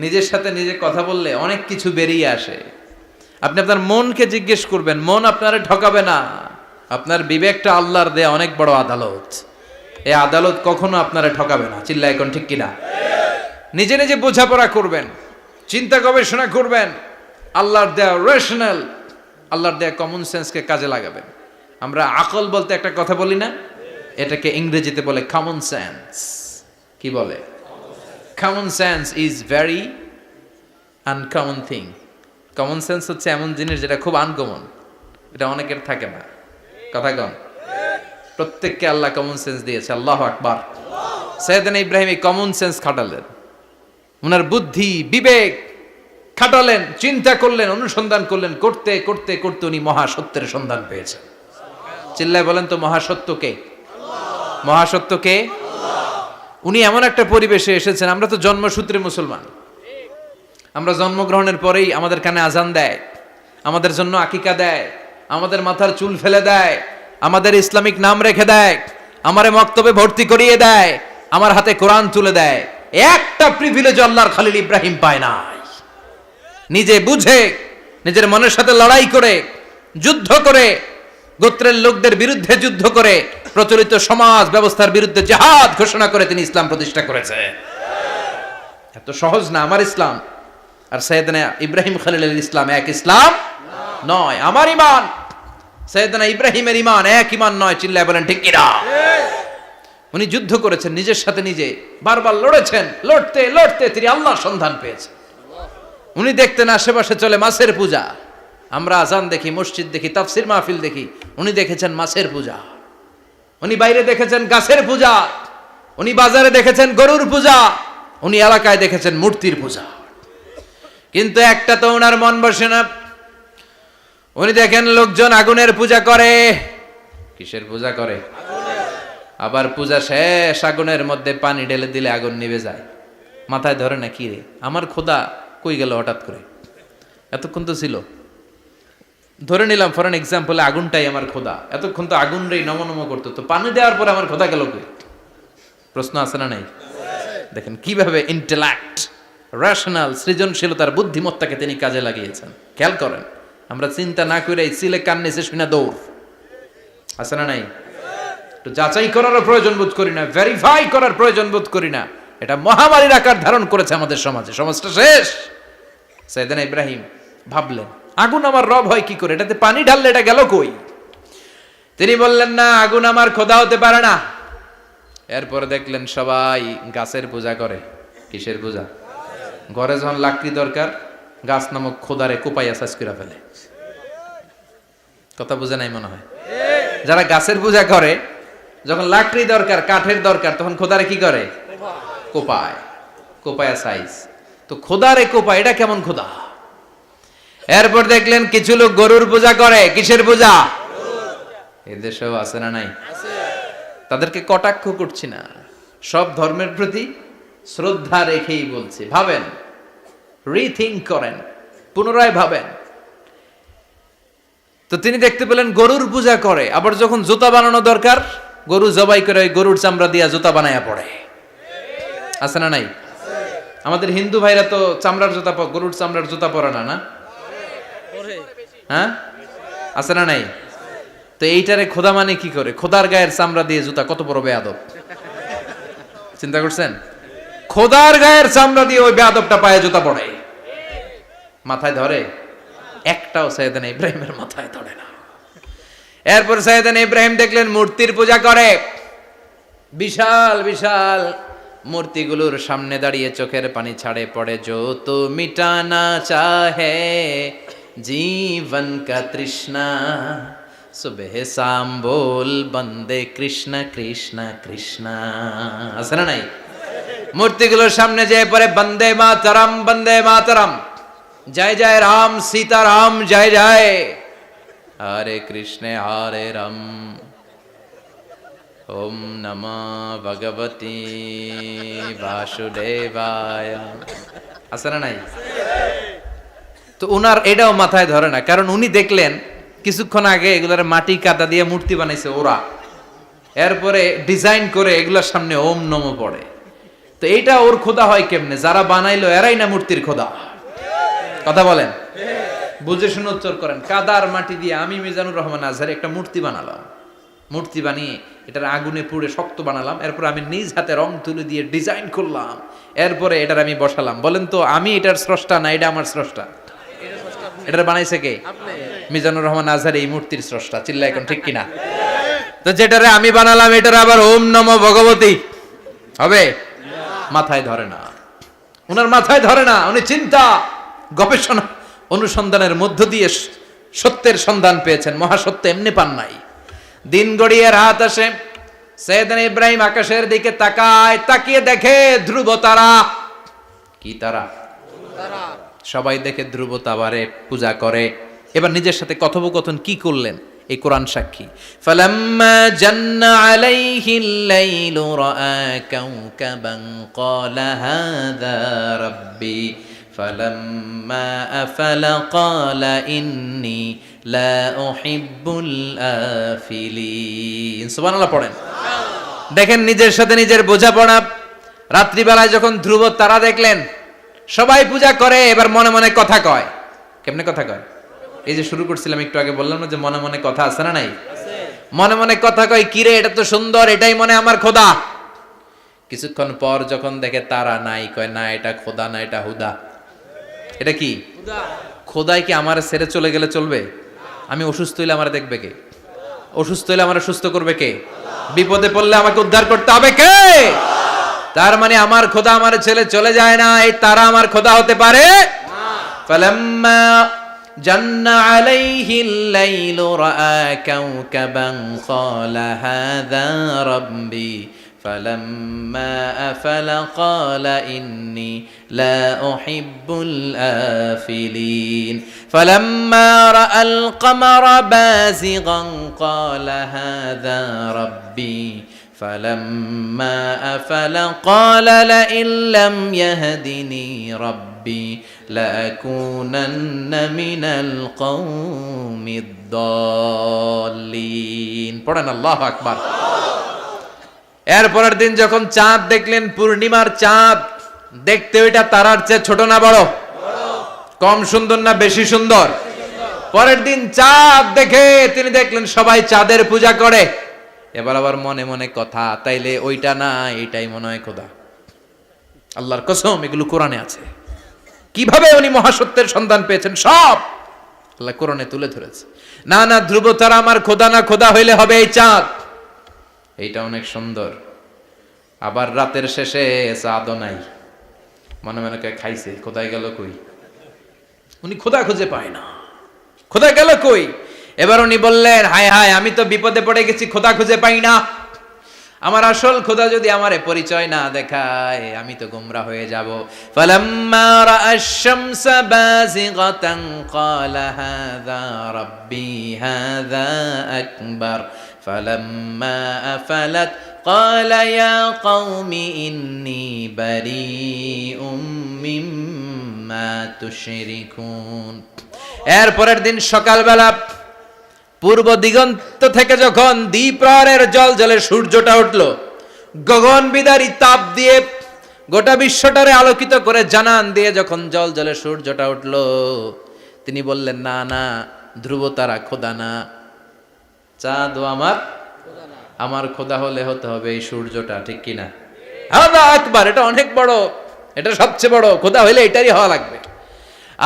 নিজের সাথে নিজে কথা বললে অনেক কিছু বেরিয়ে আসে। আপনি আপনার মনকে জিজ্ঞেস করবেন, মন আপনারে ঠকাবে না। আপনার বিবেকটা আল্লাহর দেয়া অনেক বড় আদালত। এই আদালত কখনো আপনারে ঠকাবে না। চিল্লায় এখন ঠিক কিনা? নিজে নিজে বোঝাপড়া করবেন, চিন্তা গবেষণা করবেন, আল্লাহর দেয়া রেশনাল, আল্লাহর দেয়া কমন সেন্সকে কাজে লাগাবেন। আমরা আকল বলতে একটা কথা বলি না, এটাকে ইংরেজিতে বলে কমন সেন্স। কি বলে? Common sense is very uncommon thing. Common sense হচ্ছে এমন জিনিস যেটা খুব আনকমন, এটা অনেকের থাকে না। কথা কন? প্রত্যেককে আল্লাহ কমন সেন্স দিয়েছে। আল্লাহু আকবার। সাইয়েদনা ইব্রাহিম এই কমন সেন্স খাটালেন, ওনার বুদ্ধি বিবেক খাটালেন, চিন্তা করলেন, অনুসন্ধান করলেন, করতে করতে করতে উনি মহাসত্যের সন্ধান পেয়েছেন। চিল্লায় বলেন তো, মহাসত্য কে? মহাসত্য কে? উনি এমন একটা পরিবেশে এসেছেন, আমরা তো জন্মসূত্রে মুসলমান। আমরা জন্মগ্রহণের পরেই আমাদের কানে আজান দেয়, আমাদের জন্য আকিকা দেয়, আমাদের মাথার চুল ফেলে দেয়, আমাদের ইসলামিক নাম রেখে দেয়, আমারে মক্তবে ভর্তি করিয়ে দেয়, আমার হাতে কোরআন তুলে দেয়। একটা প্রিভিলেজ আল্লাহর খলিল ইব্রাহিম পায় নাই। নিজে বুঝে, নিজের মনের সাথে লড়াই করে, যুদ্ধ করে, গোত্রের লোকদের বিরুদ্ধে যুদ্ধ করে, প্রচলিত সমাজ ব্যবস্থার বিরুদ্ধে জিহাদ ঘোষণা করে তিনি ইসলাম প্রতিষ্ঠা করেছে। এত সহজ না আমার ইসলাম আর সাইয়েদনা ইব্রাহিম খলিলের ইসলাম এক ইসলাম নয়। আমার ঈমান সাইয়েদনা ইব্রাহিমের ঈমান এক ঈমান নয়। চিল্লায় বলেন ঠিক কিনা? উনি যুদ্ধ করেছেন নিজের সাথে নিজে, বারবার লড়েছেন, লড়তে লড়তে তিনি আল্লাহর সন্ধান পেয়েছেন। উনি দেখতেন আশেপাশে চলে মাছের পূজা। আমরা আজান দেখি, মসজিদ দেখি, তাফসির মাহফিল দেখি। উনি দেখেছেন মাছের পূজা। উনি বাইরে দেখেছেন গাছের পূজা। উনি বাজারে দেখেছেন গরুর পূজা। উনি এলাকায় দেখেছেন মূর্তির পূজা। কিন্তু একটা তো ওনার মন বসে না। উনি দেখেন লোকজন আগুনের পূজা করে। কিসের পূজা করে? আবার পূজা শেষ, আগুনের মধ্যে পানি ঢেলে দিলে আগুন নিভে যায়। মাথায় ধরে না, কি রে আমার খোদা কই গেল হঠাৎ করে, এতক্ষণ তো ছিল। ধরে নিলাম ফর এন এক্সাম্পল আগুনটাই আমার খোদা, এতক্ষণ তো আগুন রে নম করতো, তো পানি দেওয়ার পরে আমার খোদা গেল কই? প্রশ্ন আছে না নাই? দেখেন কিভাবে ইন্টেলেক্ট, রেশনাল, সৃজনশীলতার বুদ্ধিমত্তাকে তিনি কাজে লাগিয়েছেন। খেয়াল করেন, আমরা চিন্তা না করে সিলে কান্নেছে শুনে দৌড়, আছে না নাই? তো যাচাই করারও প্রয়োজন বোধ করি না, ভেরিফাই করার প্রয়োজন বোধ করি না। এটা মহামারীর আকার ধারণ করেছে আমাদের সমাজে, সমাজটা শেষ। সাইয়েদনা ইব্রাহিম ভাবলেন আগুন আমার রব হয় কি করে, এটাতে পানি ঢাললে এটা গেল কই? তিনি বললেন না, আগুন আমার খোদা হতে পারে না। এরপরে দেখলেন সবাই গাছের পূজা করে। কিসের পূজা? ঘরে যখন লাকড়ি দরকার, গাছ নামক খোদারে কোপাইয়া সাজ করে ফেলে। কথা বুঝে নাই মনে হয়? যারা গাছের পূজা করে, যখন লাকড়ি দরকার, কাঠের দরকার, তখন খোদারে কি করে? কোপায়, কোপায়া সাইজ। তো খোদারে কোপায়, এটা কেমন খোদা? এরপর দেখলেন কিছু লোক গরুর পূজা করে। কিসের পূজা? এদেশেও আছে না নাই? তাদেরকে কটাক্ষ করছি না, সব ধর্মের প্রতি শ্রদ্ধা রেখেই বলছি। ভাবেন, রিথিঙ্ক করেন, পুনরায় ভাবেন। তো তিনি দেখতে পেলেন গরুর পূজা করে, আবার যখন জুতা বানানো দরকার, গরু জবাই করে ওই গরুর চামড়া দিয়া জুতা বানায়া পড়ে। আছে না নাই? আমাদের হিন্দু ভাইরা তো চামড়ার জুতা, গরুর চামড়ার জুতা পরে না, না? হ্যাঁ, আছে না নাই? তো এইটারে খোদা মানে কি করে? খোদার গায়ের চামড়া দিয়ে জুতা, কত বড় বেয়াদব! চিন্তা করছেন? খোদার গায়ের চামড়া দিয়ে ওই বেয়াদবটা পায়ে জুতা পড়ে। মাথায় ধরে? একটাও সাইয়েদনা ইব্রাহিমের মাথায় ধরে না। এরপর সাইয়েদনা ইব্রাহিম দেখলেন মূর্তির পূজা করে। বিশাল বিশাল মূর্তিগুলোর সামনে দাঁড়িয়ে চোখের পানি ছাড়ে পড়ে। যো তো মিটানা চাহে জীবন কা তৃষ্ণা, সুবহ শাম বল বন্দে কৃষ্ণ কৃষ্ণ কৃষ্ণ। আছে না নাই? মূর্তিগুলোর সামনে যেয়ে পড়ে বন্দে মাতরম, বন্দে মাতরম, জয় জয় রাম সীতারাম, জয় জয় হরে কৃষ্ণ হরে রাম, ওম নমঃ ভগবতে বাসুদেবায়। আছে না নাই? তো উনার এটাও মাথায় ধরে না, কারণ উনি দেখলেন কিছুক্ষণ আগে এগুলার মাটি কাদা দিয়ে মূর্তি বানাইছে ওরা, এরপরে ডিজাইন করে এগুলার সামনে ওম নমঃ পড়ে। তো এইটা ওর খোদা হয় কেমনে? যারা বানাইলো এরাই না মূর্তির খোদা। কথা বলেন, বুঝে শুনে উত্তর করেন। কাদার মাটি দিয়ে আমি মিজানুর রহমান আজহারি একটা মূর্তি বানালাম, মূর্তি বানিয়ে এটার আগুনে পুড়ে শক্ত বানালাম, এরপর আমি নিজ হাতে রং তুলে দিয়ে ডিজাইন করলাম, এরপরে এটার আমি বসালাম। বলেন তো আমি এটার স্রষ্টা না এটা আমার স্রষ্টা? এটার বানাইছে কে? মিজানুর রহমান আজহারি এই মূর্তির স্রষ্টা। চিল্লা এখন ঠিক কিনা? তো যেটারে আমি বানালাম এটার আবার ওম নমঃ ভগবতী হবে? মাথায় ধরে না, উনার মাথায় ধরে না। উনি চিন্তা, গবেষণা, অনুসন্ধানের মধ্য দিয়ে সত্যের সন্ধান পেয়েছেন। মহাসত্য এমনি পান নাই। দিন গড়িয়ে রাত আসে, সাইয়েদনা ইব্রাহিম আকাশের দিকে তাকায়, তাকিয়ে দেখে ধ্রুব তারা। কি তারা? সবাই দেখে ধ্রুব তারারে পূজা করে। এবার নিজের সাথে কথোপকথন কি করলেন এই কোরআন সাক্ষী। ফালাম্মা জান্না আলাইহিল লাইলু রাআ কাওকাবান ক্বালা হাযা রাব্বি ফালাম্মা আফালা ক্বালা ইন্নী লা উহিব্বুল আফিলিন। সুবহানাল্লাহ পড়েন। দেখেন নিজের সাথে নিজের বোঝাপড়া। রাত্রিবেলায় যখন ধ্রুব তারা দেখলেন, সবাই পূজা করে, এবার মনে মনে কথা কয়। কেমনে কথা কয়? এই যে শুরু করছিলাম একটু আগে, বললাম না যে মনে মনে কথা আছে না নাই? মনে মনে কথা কয়, কিরে এটা তো সুন্দর, এটাই মনে আমার খোদা। কিছুক্ষণ পর যখন দেখে তারা নাই, কয় না এটা খোদা না, এটা হুদা। এটা কি? খোদাই কি আমার ছেড়ে চলে গেলে চলবে? আমি অসুস্থ হইলে আমার দেখবে কে? অসুস্থ হইলে আমার সুস্থ করবে কে? বিপদে পড়লে আমাকে উদ্ধার করতে হবে কে? তার মানে আমার খোদা আমার ছেলে চলে যায় না, এই তারা আমার খোদা হতে পারে না। ফালাম্মা জান্না আলাইহিল লাইলু রাআ কাওকাবান ক্বালা হাযা রাব্বি ফালাম্মা আফালা ক্বালা ইন্নী লা উহিব্বুল আফিলিন ফালাম্মা রাআল কমারা বাযিগান ক্বালা হাযা রাব্বি فلما أفل قال لئن لم يهدني ربي ربي لأكونن من القوم الضالين পড়েন আল্লাহু আকবার। এরপরের দিন যখন চাঁদ দেখলেন, পূর্ণিমার চাঁদ, দেখতে ওইটা তারার চেয়ে ছোট না বড়? কম সুন্দর না বেশি সুন্দর? পরের দিন চাঁদ দেখে তিনি দেখলেন সবাই চাঁদের পূজা করে। এবার আবার মনে মনে কথা, তাইলে ওইটা না এটাই মনে হয় খোদা। আল্লাহর কসম, এগুলো কোরআনে আছে। কিভাবে উনি মহাসত্যের সন্ধান পেয়েছেন সব আল্লাহ কোরআনে তুলে ধরেছে। না না, ধ্রুব তারা আমার খোদা না, খোদা হইলে হবে এই চাঁদ। এইটা অনেক সুন্দর। আবার রাতের শেষে চাঁদও নাই, মনে মনে খাইছে, খোদাই গেল কই? উনি খোদা খুঁজে পায় না, খোদা গেল কই? এবার উনি বললেন, হায় হায়, আমি তো বিপদে পড়ে গেছি, খোদা খুঁজে পাই না। আমার আসল খোদা যদি আমারে পরিচয় না দেখায়, আমি তো গোমরা হয়ে যাব। ফালাম্মা রাআশ শামসা বাযিগাতান ক্বালা হাযা রাব্বি হাযা আকবার ফালাম্মা আফালাত ক্বালা ইয়া কওমি ইন্নী বারীউম মিম্মা তুশরিকুন। এরপরের দিন সকালবেলা পূর্ব দিগন্ত থেকে যখন দ্বিপ্রহরের জলে সূর্যটা উঠল, গগন বিদারী তাপ দিয়ে গোটা বিশ্বটারে আলোকিত করে জানান দিয়ে যখন জলে সূর্যটা উঠল, তিনি বললেন, না না, ধ্রুব তারা খোদা না, চাঁদও আমার খোদা হলে হতে হবে এই সূর্যটা, ঠিক কিনা? হাদা আকবার, এটা অনেক বড়, এটা সবচেয়ে বড়, খোদা হইলে এটারই হওয়া লাগবে।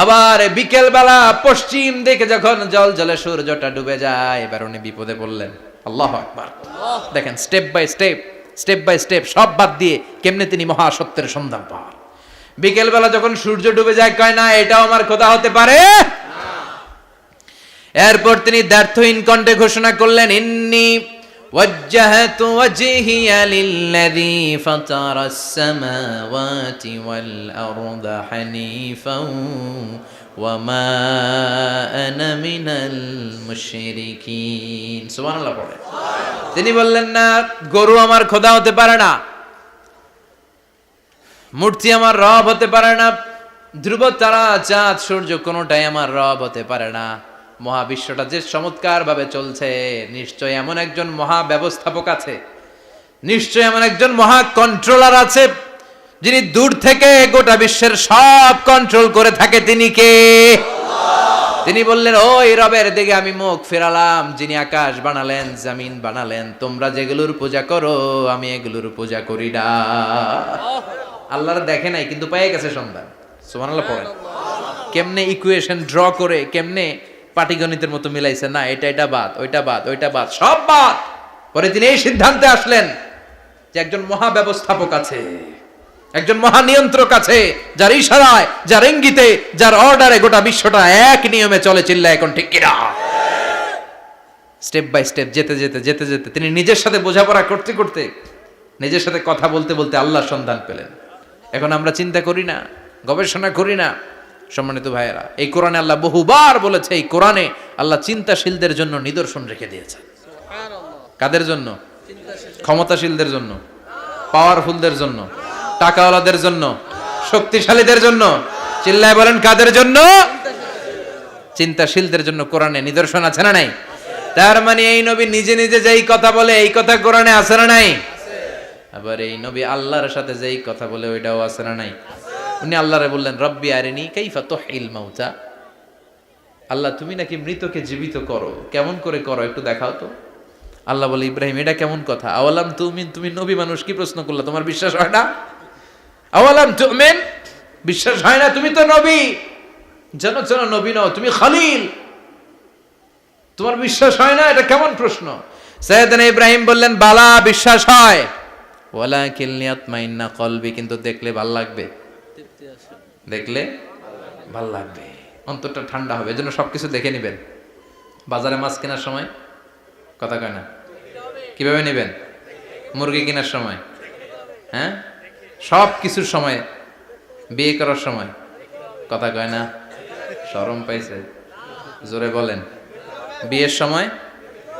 আবার বিকেল বেলা পশ্চিম দিকে যখন জলে সূর্যটা ডুবে যায়, এবার উনি বিপদে পড়লেন। আল্লাহু আকবার। দেখেন, স্টেপ বাই স্টেপ সব বাদ দিয়ে কেমনে তিনি মহাসত্যের সন্ধান পান। বিকেল বেলা যখন সূর্য ডুবে যায়, কয় না এটাও আমার খোদা হতে পারে। এরপর তিনি দ্ব্যর্থহীন কণ্ঠে ঘোষণা করলেন, ইন্নী ওয়াজ্জাহতু ওয়াজহিয়া লিল্লাযী ফাতারাস সামাওয়াতি ওয়াল আরদা হানিফাও ওয়া মা আনা মিনাল মুশরিকিন। সুবহানাল্লাহ পড়ে। তিনি বললেন, না, গরু আমার খোদা হতে পারে না, মূর্তি আমার রব হতে পারে না, ধ্রুব তারা চাঁদ সূর্য কোনোটাই আমার রব হতে পারে না। মহাবিশ্বটা যে চমৎকার ভাবে চলছে, নিশ্চয় এমন একজন মহা ব্যবস্থাপক আছে, নিশ্চয় এমন একজন মহা কন্ট্রোলার আছে, যিনি দূর থেকে গোটা বিশ্বের সব কন্ট্রোল করে থাকে। তিনি কে? তিনি বললেন, ওই রবের দিকে আমি মুখ ফেরালাম, যিনি আকাশ বানালেন, জমিন বানালেন। তোমরা যেগুলোর পূজা করো, আমি এগুলোর পূজা করি না। আল্লাহর দেখে নাই, কিন্তু পেয়ে গেছে সন্ধান। সুবহানাল্লাহ পড়েন। কেমনে ইকুয়েশন ড্র করে, কেমনে পাটিগণিতের মতো মিলাইছে, না এটা বাদ, ওইটা বাদ, সব বাদ। পরে তিনি এই সিদ্ধান্তে আসলেন যে একজন মহা ব্যবস্থাপক আছে, একজন মহা নিয়ন্ত্রক আছে, যার ইশারায়, যার ইঙ্গিতে, যার অর্ডারে গোটা বিশ্বটা এক নিয়মে চলে। চিল্লা এখন ঠিক কিনা? স্টেপ বাই স্টেপ যেতে যেতে তিনি নিজের সাথে বোঝাপড়া করতে করতে, নিজের সাথে কথা বলতে বলতে আল্লাহর সন্ধান পেলেন। এখন আমরা চিন্তা করি না, গবেষণা করি না। সম্মানিত ভাইয়েরা, এই কোরআনে আল্লাহ বহুবার বলেছে, এই কোরআনে আল্লাহ চিন্তাশীলদের জন্য নিদর্শন রেখে দিয়েছেন। কাদের জন্য? ক্ষমতাশীলদের জন্য, পাওয়ারফুলদের জন্য, টাকাওয়ালাদের জন্য, শক্তিশালীদের জন্য। চিল্লায় বলেন, কাদের জন্য? চিন্তাশীলদের জন্য কোরআনে নিদর্শন আছে না নাই? তার মানে এই নবী নিজে নিজে যেই কথা বলে, এই কথা কোরআনে আছে না নাই? আবার এই নবী আল্লাহর সাথে যেই কথা বলে, ওইটাও আছে না নাই? উনি আল্লাহরে বললেন, রব্বি আরিনি কাইফা তুহিল মাউতা। আল্লাহ, তুমি নাকি মৃতকে জীবিত করো, কেমন করে করো একটু দেখাও তো। আল্লাহ বলে, ইব্রাহিম, এটা কেমন কথা? আওয়ালাম তুমিন, তুমি নবী মানুষ, কি প্রশ্ন করলা? তোমার বিশ্বাস হয় না? আওয়ালাম তুমিন, বিশ্বাস হয় না? তুমি তো নবী, জানো নবী নও, তুমি খলিল, তোমার বিশ্বাস হয় না? এটা কেমন প্রশ্ন? সাইয়েদনা ইব্রাহিম বললেন, বালা, বিশ্বাস হয়, ওয়ালাকিন লিয়াতমাইন্না কলবি, কিন্তু দেখলে ভাল লাগবে, দেখলে ভাল লাগবে, অন্তরটা ঠান্ডা হবে। এজন্য সবকিছু দেখে নেবেন। বাজারে মাছ কেনার সময় কথা কয় না, কিভাবে নেবেন? মুরগি কেনার সময়, হ্যাঁ, সব কিছুর সময়, বিয়ে করার সময় কথা কয় না, শরম পাইছে, জোরে বলেন। বিয়ের সময়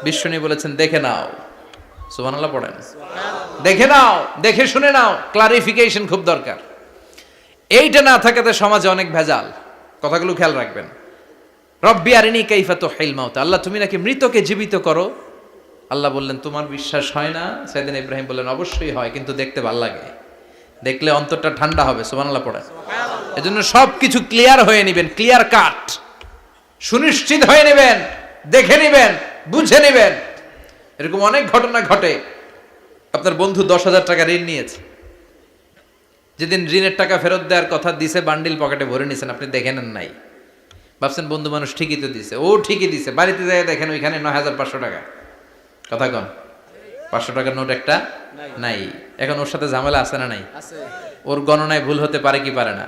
বিশ্বনী বলেছেন, দেখে নাও। সুবহানাল্লাহ পড়েন। দেখে নাও, দেখে শুনে নাও, ক্লারিফিকেশন খুব দরকার। এইটা না থাকাতে সমাজে অনেক ভেজাল। কথাগুলো খেয়াল রাখবেন। রব্বি আরিনি কাইফা তুহিল মাউত, আল্লাহ তুমি নাকি মৃতকে জীবিত করো। আল্লাহ বললেন তোমার বিশ্বাস হয় না? সাইয়েদনা ইব্রাহিম বললেন অবশ্যই হয়, কিন্তু দেখতে ভালো লাগে, দেখলে অন্তরটা ঠান্ডা হবে। সুবহানাল্লাহ পড়ে। এজন্য সবকিছু ক্লিয়ার হয়ে নেবেন, ক্লিয়ার কাট, সুনিশ্চিত হয়ে নেবেন, দেখে নেবেন, বুঝে নেবেন। এরকম অনেক ঘটনা ঘটে। আপনার বন্ধু 10,000 টাকা ঋণ নিয়েছে, যেদিন ঋণের টাকা ফেরত দেওয়ার কথা দিছে বান্ডিল পকেটে ভরে নিয়েছেন, আপনি দেখে নেন নাই, ভাবছেন বন্ধু মানুষ ঠিকই তো দিছে। ও ঠিকই দিছে, বাড়িতে যায় দেখেন ওইখানে 9,500 টাকা। কথা কন, 500 টাকার নোট একটা নাই। এখন ওর সাথে ঝামেলা আছে না নাই? ওর গণনায় ভুল হতে পারে কি পারে না?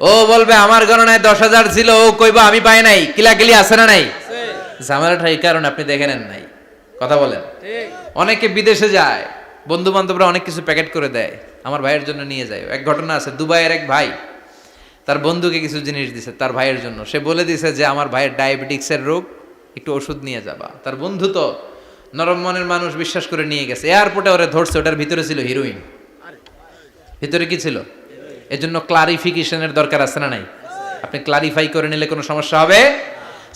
ও বলবে আমার গণনায় 10,000 ছিল, ও কইবা আমি পাই নাই। কিলাকিলি আছে না নাই? ঝামেলাটা এই কারণে আপনি দেখে নেন নাই। কথা বলেন। অনেকে বিদেশে যায়, বন্ধু বান্ধবরা অনেক কিছু প্যাকেট করে দেয়, আমার ভাইয়ের জন্য নিয়ে যায়। এক ঘটনা আছে, দুবাইয়ের এক ভাই তার বন্ধুকে কিছু জিনিস দিছে তার ভাইয়ের জন্য। সে বলে দিছে যে আমার ভাইয়ের ডায়াবেটিক্সের রোগ, একটু ওষুধ নিয়ে যাবা। তার বন্ধু তো নরম মনের মানুষ, বিশ্বাস করে নিয়ে গেছে। এয়ারপোর্টে ওরে ধরছে, ওটার ভিতরে ছিল হিরোইন। ভিতরে কি ছিল? এজন্য ক্লারিফিকেশনের দরকার আছে না নাই? আপনি ক্লারিফাই করে নিলে কোনো সমস্যা হবে?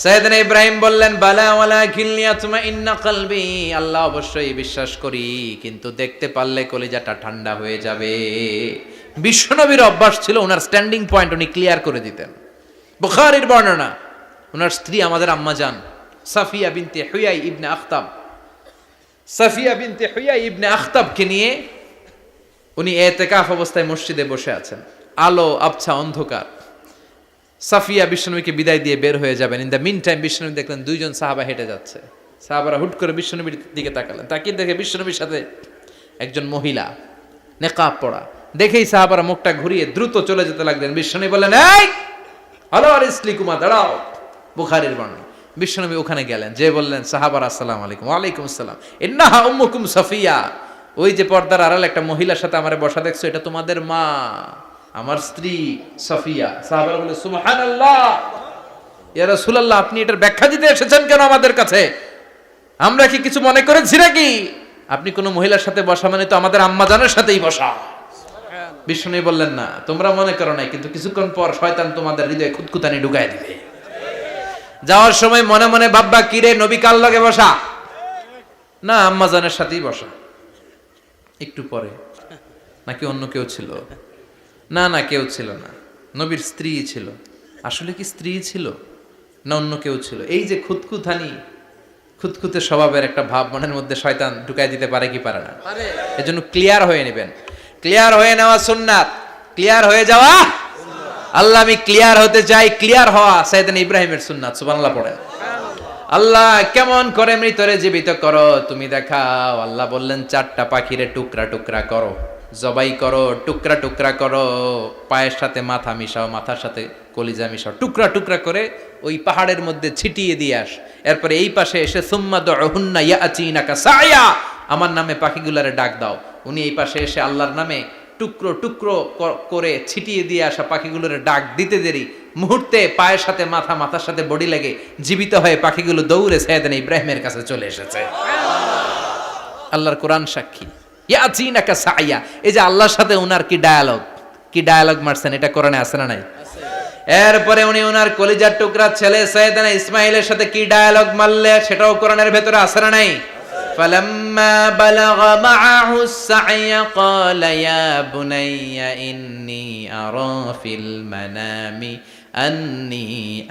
সাইয়েদনা ইব্রাহিম বললেন বালা ওয়ালাকিন লিয়াতমাইন্না কলবি, আল্লাহ অবশ্যই বিশ্বাস করি, কিন্তু দেখতে পারলে কলিজাটা ঠান্ডা হয়ে যাবে। বিশ্বনবীর অভ্যাস ছিল ওনার স্ট্যান্ডিং পয়েন্ট উনি ক্লিয়ার করে দিতেন। বুখারীর বর্ণনা, ওনার স্ত্রী আমাদের আম্মা জান সাফিয়া বিনতে হুয়াই ইবনে আখতাব, সাফিয়া বিনতে হুয়াই ইবনে আখতাবকে নিয়ে উনি ইতিকাফ অবস্থায় মসজিদে বসে আছেন। আলো আবছা অন্ধকার। সাফিয়া বিশ্বনবীকে বিদায় দিয়ে বের হয়ে যাবেন। ইন দ্য মিন টাইম বিশ্বনবী দেখলেন 2 জন সাহাবা হেঁটে যাচ্ছে। সাহাবারা হুট করে বিশ্বনবীর দিকে তাকালেন, তাকিয়ে দেখে বিশ্বনবীর সাথে একজন মহিলা, নেকাব পরা। দেখেই সাহাবারা মুখটা ঘুরিয়ে দ্রুত চলে যেতে লাগলেন। বিশ্বনবী বললেন এই হ্যালো আরিসলিকুমা, দাঁড়াও। বুখারীর বর্ণনা। বিশ্বনবী ওখানে গেলেন, যে বললেন সাহাবারা আসসালামু আলাইকুম। ওয়ালাইকুম আসসালাম। ইন্নাহা উম্মুকুম সাফিয়া, ওই যে পর্দার আড়াল একটা মহিলার সাথে আমারে বসা দেখছো, এটা তোমাদের মা, আমার স্ত্রী সাফিয়া। সাহাবারা বলে সুবহানাল্লাহ, ইয়া রাসূলুল্লাহ আপনি এটার ব্যাখ্যা দিতে এসেছেন কেন আমাদের কাছে? আমরা কি কিছু মনে করেছি নাকি? আপনি কোন মহিলার সাথে বসা মানে তো আমাদের আম্মা জানের সাথেই বসা। বিষ্ণু বললেন না, তোমরা মনে করো নাই, কিন্তু কিছুক্ষণ পর শয়তান তোমাদের হৃদয়ে খুঁতখুঁতানি ঢুকায় দিবে। যাওয়ার সময় মনে মনে ভাববা কিরে নবী কার লগে বসা? না, আম্মা জানের সাথেই বসা। একটু পরে নাকি অন্য কেউ ছিল? না না, কেউ ছিল না, নবীর স্ত্রী ছিল। আসলে কি স্ত্রী ছিল না অন্য কেউ ছিল? এই যে খুঁতখুঁতে স্বভাবের একটা ভাব মনের মধ্যে শয়তান ঢুকাই দিতে পারে কি পারে না? এজন্য ক্লিয়ার হয়ে নেবেন। ক্লিয়ার হয়ে নেওয়া সুন্নাত, ক্লিয়ার হয়ে যাওয়া। আল্লাহ আমি ক্লিয়ার হতে চাই, ক্লিয়ার হওয়া সাইয়েদনা ইব্রাহিমের সুন্নাত। সুবহানাল্লাহ পড়েন। আল্লাহ কেমন করে মৃতরে জীবিত করো তুমি দেখাও। আল্লাহ বললেন 4টা পাখিরে টুকরা টুকরা করো, জবাই করো, টুকরা টুকরা করো, পায়ের সাথে মাথা মিশাও, মাথার সাথে কলিজা মিশাও, টুকরা টুকরা করে ওই পাহাড়ের মধ্যে ছিটিয়ে দিয়ে আস। এরপরে এই পাশে এসে সুম্মা দুহুন্না ইয়াতিনাকা সায়া, আমার নামে পাখিগুলারে ডাক দাও। উনি এই পাশে এসে আল্লাহর নামে টুকরো টুকরো করে ছিটিয়ে দিয়ে আসা পাখিগুলোর ডাক দিতে দেরি মুহূর্তে পায়ের সাথে মাথা, মাথার সাথে বডি লেগে জীবিত হয়ে পাখিগুলো দৌড়ে সাইয়েদনা ইব্রাহিমের কাছে চলে এসেছে। আল্লাহর কোরআন সাক্ষী। ইয়াতিনাকা সায়া, এই যে আল্লাহর সাথে উনার কি ডায়ালগ মারছেন, এটা কোরআনে আছে না নাই? এরপরে উনি ওনার কলিজার টুকরা ছেলে সাইয়েদনা ইসমাইলের সাথে কি ডায়ালগ মারলে, সেটাও কোরআনের ভেতরে আছে না নাই? فلما بلغ معه السعي قال يا بني إني أرى في المنام أني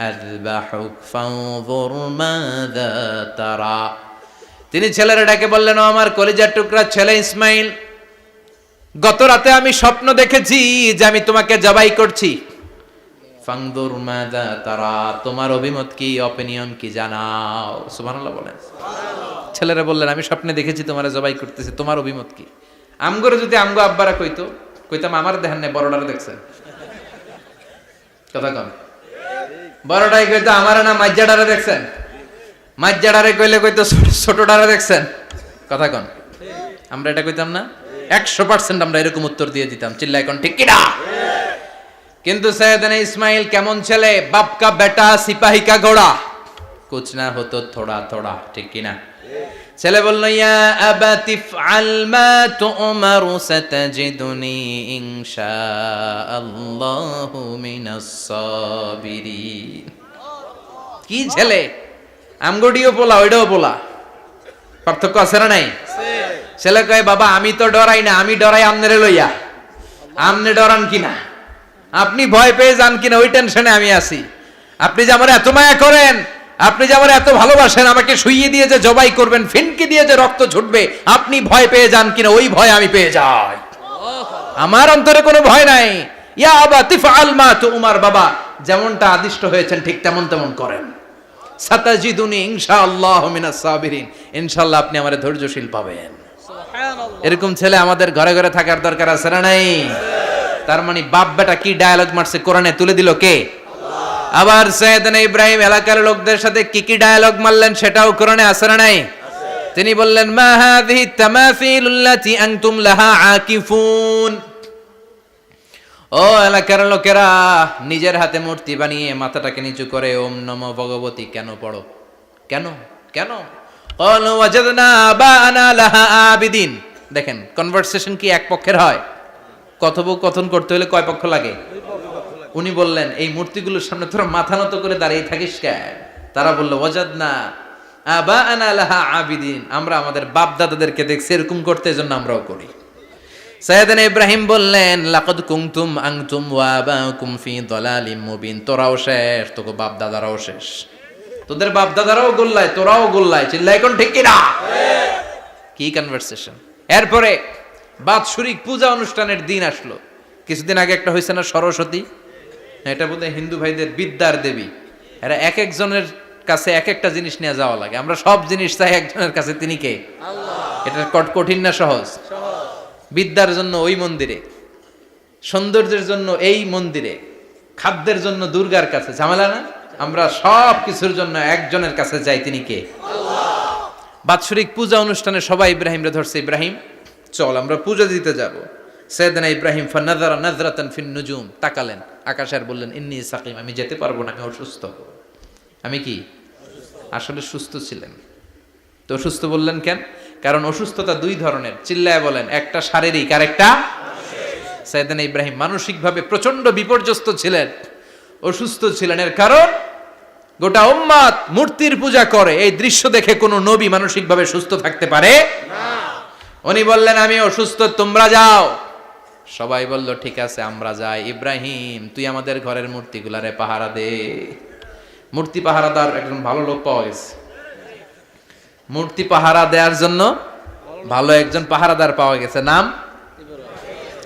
أذبحك فانظر ماذا ترى। তিনি ছেলেরা ডেকে বললেন, ও আমার কলিজার টুকরা ছেলে ইসমাইল, গত রাতে আমি স্বপ্ন দেখেছি যে আমি তোমাকে জবাই করছি। ফাংদুর মাযা তারা, তোমার অভিমত কি, অপিনিয়ন কি জানাও। সুবহানাল্লাহ বলেন। ছেলেরা বললেন আমি স্বপ্নে দেখেছি তোমারে জবাই করতেছি, তোমার অভিমত কি? আমগরে যদি আমগো আব্বারা কইতাম আমার দেখেন না, বড়ডারে দেখছেন। কথা কম, বড়টাই কইতো আমার না মাজ্জাডারে দেখছেন, মাজ্জাডারে কইতো ছোটডারে দেখছেন। কথা কন, আমরা এটা কইতাম না? 100% আমরা এরকম উত্তর দিয়ে দিতাম। চিল্লায় কোন ঠিক কিনা? কিন্তু সাইয়েদনা ইসমাইল কেমন ছেলে, বাপ কা বেটা সিপাহি কা ঘোড়া, কুছ না হতো থোড়া থোড়া, ঠিক কিনা? ছেলে বলল, ইয়া আবাতি ফআল মা তু'মারু সাতাজিদুনি ইনশাআল্লাহু মিনাস সাবিরিন। কি ছেলে, আমগডিও পোলা ওইটাও পোলা, পার্থক্য আছে না নাই? ছেলে কয়, বাবা আমি তো ডরাই না, আমি ডরাই আমনেরে লইয়া। আমনে ডরান কিনা, আপনি ভয় পেয়ে যান কিনা ওই টেনশনে আমি আছি। আপনি যে আমার এত মায়া করেন, আপনি যে আমার এত ভালোবাসেন, আমাকে শুইয়ে দিয়ে যে জবাই করবেন, ফিনকি দিয়ে যে রক্ত ছুটবে, আপনি ভয় পেয়ে যান কিনা ওই ভয় আমি পেয়ে যাই। আমার অন্তরে কোনো ভয় নাই। ইয়া আবাতি ফাআল মা তু'মার, বাবা যেমনটা আদিষ্ট হয়েছেন ঠিক তেমন তেমন করেন। সাতাজিদুনি ইনশাআল্লাহু মিনাস সাবিরিন, ইনশাআল্লাহ আপনি আমারে ধৈর্যশীল পাবেন। সুবহানাল্লাহ। এরকম ছেলে আমাদের ঘরে ঘরে থাকার দরকার আছে না নাই? তার মানে বাপ বেটা কি ডায়ালগ মারছে কোরআনে তুলে দিল কে? আবার সাইয়েদনা ইব্রাহিম এলাকার লোকদের সাথে কি কি ডায়ালগ মারলেন সেটাও কোরআনে আছে না নাই? তিনি বললেন, মা হাযিহি তামাসিলুল্লাতী আনতুম লাহা আকিফুন। ও এলাকার লোকেরা, নিজের হাতে মূর্তি বানিয়ে মাথাটাকে নিচু করে ওম নমো ভগবতী কেন পড়ো? কেন কেন? ক্বালু ওয়াজাদনা আবাআনা লাহা আবিদিন। দেখেন কনভারসেশন কি এক পক্ষের হয়? কথোপকথন করতে হলে কয় পক্ষ লাগে? উনি বললেন, এই মূর্তিগুলোর সামনে তোরা মাথা নত করে দাঁড়িয়ে থাকিস কেন? তারা বলল, ওয়াজাদনা আবাআনা লাহা আবিদিন, আমরা আমাদের বাপ দাদাদেরকে দেখছি এরকম করতে, এজন্য আমরাও করি। সাইয়েদনা ইব্রাহিম বললেন, লাকাদ কুনতুম আনতুম ওয়া আবাউকুম ফি দালালিম মুবিন। তোরাও শেষ, তোকে বাপ দাদারাও শেষ, তোদের বাপ দাদারাও গোল্লায়, তোরাও গোল্লায়। চিল্লাই কোন ঠিক কিনা? কি কনভারসেশন! এরপরে বাৎসরিক পূজা অনুষ্ঠানের দিন আসলো। কিছুদিন আগে একটা হয়েছে না, সরস্বতী? এটা বোধহয় হিন্দু ভাইদের বিদ্যার দেবী। এরা এক একজনের কাছে এক একটা জিনিস নিয়ে যাওয়া লাগে। আমরা সব জিনিস চাই একজনের কাছে, তিনি কে? আল্লাহ। এটা কঠিন না সহজ? বিদ্যার জন্য ওই মন্দিরে, সৌন্দর্যের জন্য এই মন্দিরে, খাদ্যের জন্য দুর্গার কাছে, ঝামেলা না? আমরা সব কিছুর জন্য একজনের কাছে যাই, তিনি কে? আল্লাহ। বাৎসরিক পূজা অনুষ্ঠানে সবাই ইব্রাহিমরে ধরছে, ইব্রাহিম চল আমরা পূজা দিতে যাব। সাইয়েদনা ইব্রাহিম ফানাযারা নাযরাতান ফিন নুজুম, তাকালেন আকাশে আর বললেন, ইন্নী সাকিম, আমি যেতে পারবো না, আমি অসুস্থ। আমি কি? আসলে সুস্থ ছিলেন তো। অসুস্থ বললেন কেন? কারণ অসুস্থতা দুই ধরনের, চিল্লায় বলেন। একটা শারীরিক আর একটা মানসিক। সাইয়েদনা ইব্রাহিম মানসিকভাবে প্রচন্ড বিপর্যস্ত ছিলেন, অসুস্থ ছিলেন। এর কারণ গোটা উম্মাত মূর্তির পূজা করে, এই দৃশ্য দেখে কোনো নবী মানসিকভাবে সুস্থ থাকতে পারে না। উনি বললেন, আমি অসুস্থ, তোমরা যাও। সবাই বলল, ঠিক আছে আমরা যাই। ইব্রাহিম তুই আমাদের ঘরের মূর্তিগুলারে পাহারা দে। মূর্তি পাহারাদার একজন ভালো লোক পাওয়া গেছে। মূর্তি পাহারা দেওয়ার জন্য ভালো একজন পাহারাদার পাওয়া গেছে, নাম?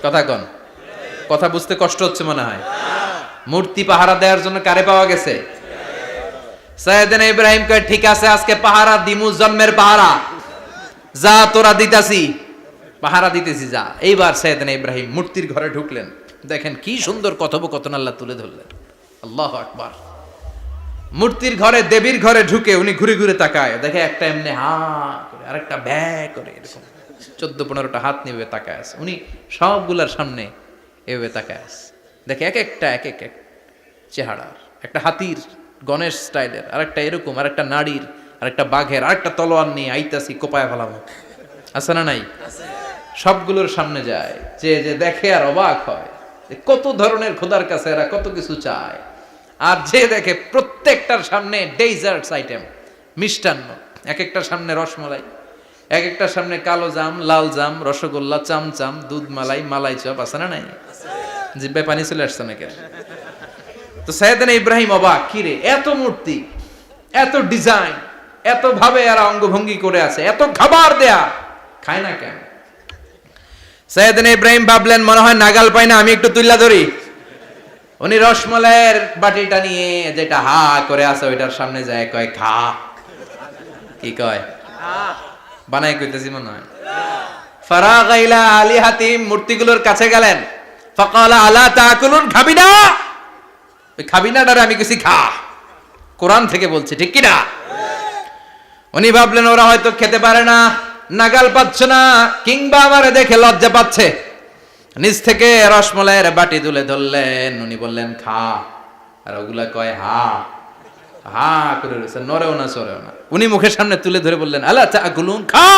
কথা কন, কথা বুঝতে কষ্ট হচ্ছে মনে হয়। মূর্তি পাহারা দেওয়ার জন্য কারে পাওয়া গেছে? সাইয়েদনা ইব্রাহিম কয়, ঠিক আছে আজকে পাহারা দিমু, জন্মের পাহারা। যা তোরা দিতাছি, পাহারা দিতেছি, যা। এইবার সাইয়েদনা ইব্রাহিম মূর্তির ঘরে ঢুকলেন। দেখেন কি সুন্দর কথোপকথন আল্লাহ তুলে ধরলেন। আল্লাহু আকবার। মূর্তির ঘরে, দেবীর ঘরে ঢুকে উনি ঘুরে ঘুরে তাকায়, দেখে একটা এমনি হা করে, আরেকটা ব্যা করে, এরকম 14-15টা হাত নিয়ে তাকায় আছে। উনি সবগুলার সামনে এভাবে তাকায় আছে, দেখে এক একটা এক এক চেহারা, একটা হাতির গণেশ স্টাইলের, আরেকটা এরকম, আরেকটা নারীর, আরেকটা বাঘের, আরেকটা তলোয়ার নিয়ে আইতাছি, কোপায় ফেলাবো। আছে না নাই? সবগুলোর সামনে যায়, যে যে দেখে আর অবাক হয়, কত ধরনের খোদার কাছে এরা কত কিছু চায়। আর যে দেখে প্রত্যেকটার সামনে ডেজার্টস আইটেম, মিষ্টান্ন, এক একটার সামনে রসমলাই, এক একটার সামনে কালো জাম, লাল জাম, রসগোল্লা, চামচাম, দুধ মালাই, মালাই চপ। আছে না নাই? জিব্বায় পানি চলে আসছে নাকি? তো সাইয়েদনা ইব্রাহিম অবাক, কি রে এত মূর্তি, এত ডিজাইন, এত ভাবে এরা অঙ্গভঙ্গি করে আছে, এত খাবার দেয়া, খায় না কেন? সাইয়েদনা ইব্রাহিম ভাবলেন, মনে হয় নাগাল পাই না, আমি একটু তুল্লা ধরি। উনি রসমলাইয়ের বাটিটা নিয়ে, যেটা হা করে আছে, ওইটার সামনে যায়, কয় খা। কি কয়? বানাই কইতেছি মনে হয়। ফারাগা ইলা আলিহাতিম, মূর্তিগুলোর কাছে গেলেন। ফাকালা আলা তাকুলুন, খাবি না? ওই খাবি না ডারে আমি কিছু খা, কোরআন থেকে বলছে, ঠিক কি না? উনি ভাবলেন ওরা হয়তো খেতে পারে না, নাগাল পাচ্ছে না, কিংবা আমারে দেখে লজ্জা পাচ্ছে। নিজ থেকে রসমলাইয়ের বাটি তুলে ধরলেন। উনি বললেন খা, আর ওগুলা কয় হা। হা করে রয়েছে, নড়েও না চড়েও না। উনি মুখের সামনে তুলে ধরে বললেন, আলা তাকুলুন, খা।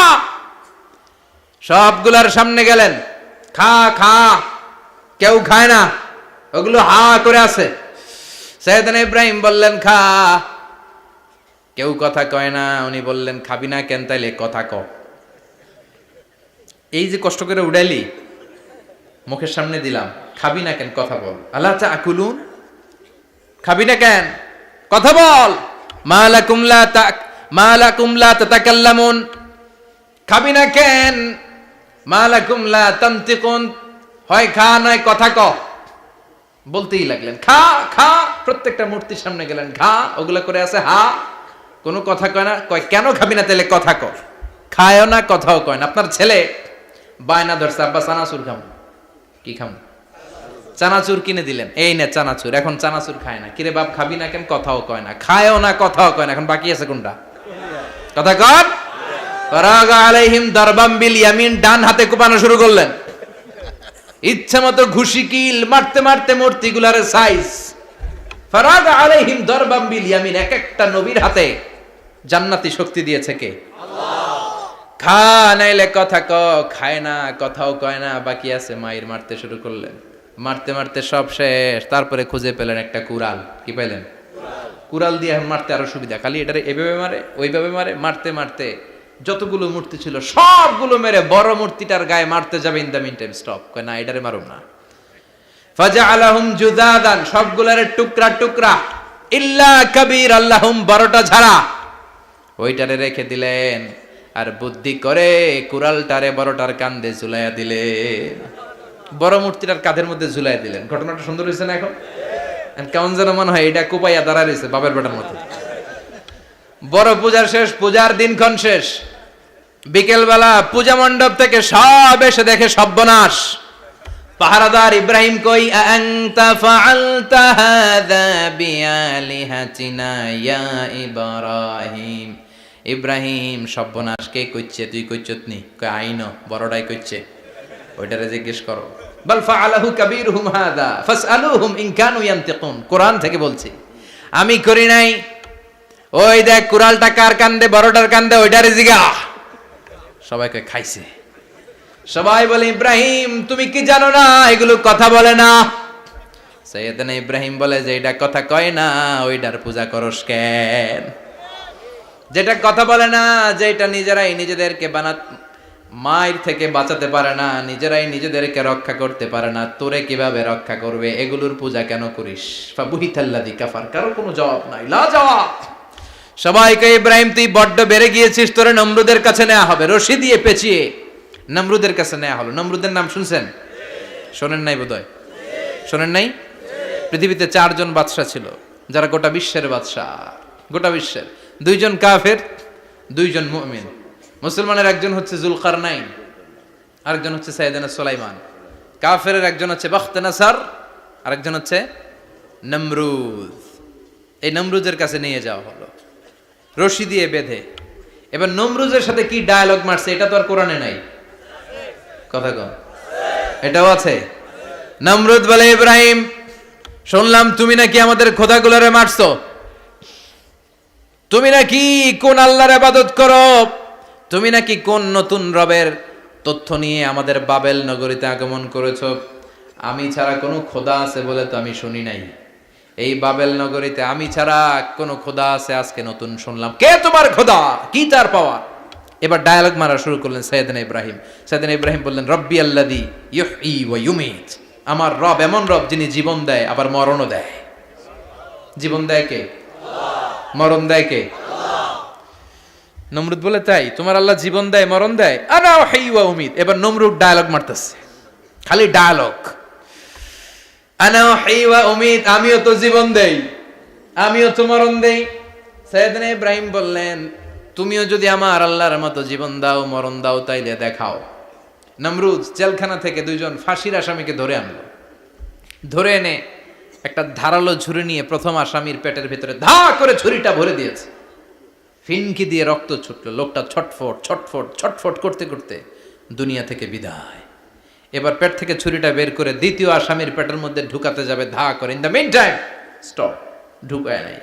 সবগুলার সামনে গেলেন, খা খা। কেউ খায় না, ওগুলো হা করে আছে। সাইয়েদনা ইব্রাহিম বললেন, খা। কেউ কথা কয় না। উনি বললেন, খাবি না কেন? তাইলে কথা ক। এই যে কষ্ট করে উড়াইলি, মুখের সামনে দিলাম, খাবি না কেন? কথা বল। আলা তাকুলুন, খাবি না কেন? কথা বল। মালাকুম লা তাতাকাল্লামুন, খাবি না কেন? মালাকুম লা তানতিকুন, হয় খা নয় কথা ক। বলতেই লাগলেন, খা খা। প্রত্যেকটা মূর্তির সামনে গেলেন, খা। ওগুলা করে আছে হা, কোনো কথা কয় না। কয় কেন খাবি না? তাহলে কথা ক। খায়ও না, কথাও কয় না। আপনার ছেলে বায়না ধরছে, আব্বা চানাচুর খাম। কি খাম? চানাচুর কিনে দিলেন, এই নে চানাচুর। এখন চানাচুর খায় না। কিরে বাপ, খাবি না কেন? কথাও কয় না। খায়ও না, কথাও কয় না। এখন বাকি আছে কোনটা? কথা কর। ফারাগা আলাইহিম দারবাম বিল ইয়ামিন, ডান হাতে কোপানো শুরু করলেন। ইচ্ছা মতো ঘুষি কিল মারতে মারতে মূর্তিগুলার সাইজ। ফারাগা আলাইহিম দারবাম বিল ইয়ামিন, এক একটা নবীর হাতে জান্নাতি শক্তি দিয়েছে কে? আল্লাহ। খা নাইলে কথা ক। খায় না, কথাও কয় না, বাকি আছে। মায়ের মারতে শুরু করলেন। মারতে মারতে সব শেষ। তারপরে খুঁজে পেলেন একটা কুড়াল। কি পাইলেন? কুড়াল দিয়ে মারতে আরো সুবিধা। খালি এটারে এভাবে মারে, ওইভাবে মারে। মারতে মারতে যতগুলো মূর্তি ছিল সবগুলো মেরে বড় মূর্তিটার গায়ে মারতে যাবে, in the mean time stop. কয় না, এটারে মারুম না। ফাজআলাহুম জুদাদান, সবগুলারে টুকরা টুকরা। ইল্লা কাবীর আল্লাহুম, বড়টা ছাড়া। ওইটারে রেখে দিলেন। আর বুদ্ধি করে কুড়ালটারে বড়টার কাঁধে ঝুলাইয়া দিলেন। বড় মূর্তিটার কাঁধের মধ্যে ঝুলাই দিলেন। ঘটনাটা সুন্দর হয়েছে না? এখন কেমন যেন মনে হয় এটা কোপাইয়া দাঁড়া রয়েছে বাপের বেটার মতো। বড় পূজার শেষ, পূজার দিনক্ষণ শেষ। বিকেল বেলা পূজা মণ্ডপ থেকে সব এসে দেখে সর্বনাশ। পাহারাদার ইব্রাহিম কই? আনতা ফাআলতা হাযা বিআলিহাতিনা ইয়া ইব্রাহিম। ইব্রাহিম, সর্বনাশ কে কইছে? তুই কইছত নি? কই আইনো, বড়টাই কইছে। ওইটারে জিজ্ঞেস করো। বাল ফাআলাহু কাবীরুহুম হাযা ফাসআলুহুম ইন কানু ইয়ানতিকুন। কোরআন থেকে বলছি, আমি করি নাই। ওই দেখ কুড়ালটা কার কান্দে? বড়টার কান্দে, ওইটারে জিগা। সবাইকে খাইছে। সবাই বলে, ইব্রাহিম তুমি কি জানো না এগুলো কথা বলে না? সাইয়েদনা ইব্রাহিম বলে যে এটা কথা কয় না, ওইটার পূজা করস কেন? যেটা কথা বলে না, যেটা নিজেরাই নিজেদেরকে মায়ের থেকে বাঁচাতে পারে না, নিজেরাই নিজেদেরকে রক্ষা করতে পারে না, তোরে কিভাবে রক্ষা করবে? এগুলোর পূজা কেন করিস? ফাবুহিতাল্লাযী কাফার। কারো কোনো জবাব নাই, লা জবাব। সবাইকে, ইব্রাহিম তুই বড্ড বেড়ে গিয়েছিস, তোরে নমরুদের কাছে নেওয়া হবে। রশি দিয়ে পেঁচিয়ে নমরুদের কাছে নেওয়া হলো। নমরুদের নাম শুনছেন? শোনেন নাই বোধহয়। শোনেন নাই? পৃথিবীতে 4 জন বাদশা ছিল, যারা গোটা বিশ্বের বাদশা। গোটা বিশ্বের 2 জন কাফের, 2 জন মুমিন। মুসলমানের একজন হচ্ছে যুলকারনাইন, আরেকজন হচ্ছে সাইয়েদনা সুলাইমান। কাফেরের একজন হচ্ছে বখতনাসার, আরেকজন হচ্ছে নমরুদ। এই নমরুদের কাছে নিয়ে যাওয়া হলো রশি দিয়ে বেঁধে। এবার নমরুদের সাথে কি ডায়ালগ মারছে এটা তো আর কোরআনে নাই। কথা কম, এটাও আছে। নমরুদ বলে, ইব্রাহিম শুনলাম তুমি নাকি আমাদের খোদাগুলোরে মারছো। তুমি নাকি কোন আল্লাহর ইবাদত করো। তুমি নাকি কোন নতুন রবের তথ্য নিয়ে আমাদের বাবেল নগরীতে আগমন করেছো। আমি ছাড়া কোনো খোদা আছে বলে তো আমি শুনি নাই। এই বাবেল নগরীতে আমি ছাড়া কোনো খোদা আছে আজকে নতুন শুনলাম। কে তোমার খোদা? কি তার পাওয়া? এবার ডায়ালগ মারা শুরু করলেন সাইয়েদনা ইব্রাহিম। সাইয়েদনা ইব্রাহিম বললেন, রব্বি আল্লাযী ইউহয়ী ওয়া ইউমীত। আমার রব এমন রব যিনি জীবন দেয় আবার মরণও দেয়। জীবন দেয় কে? আল্লাহ। মরণ দেয় কে? আল্লাহ। নমরুদ বলে, তাই তোমার আল্লাহ জীবন দেয় মরণ দেয়? আনা উহয়ী ওয়া উমীত। এবার নমরুদ ডায়ালগ মারতেছে, খালি ডায়ালগ। আনা উহয়ী ওয়া উমীত, আমিও তো জীবন দেই, আমিও তো মরণ দেই। সাইয়েদনা ইব্রাহিম বললেন, তুমিও যদি আমার আল্লাহর মতো জীবন দাও মরণ দাও তাইলে দেখাও। নমরুদ জেলখানা থেকে 2 জন ফাঁসির আসামিকে ধরে আনলো। ধরে এনে একটা ধারালো ছুরি নিয়ে প্রথম আসামির পেটের ভিতরে ধা করে ছুরিটা ভরে দিয়েছে। ফিনকি দিয়ে রক্ত ছুটলো। লোকটা ছটফট ছটফট ছটফট করতে করতে দুনিয়া থেকে বিদায়। এবার পেট থেকে ছুরিটা বের করে দ্বিতীয় আসামির পেটের মধ্যে ঢুকাতে যাবে ধা করে। In the mean time stop, ঢুকায় নাই।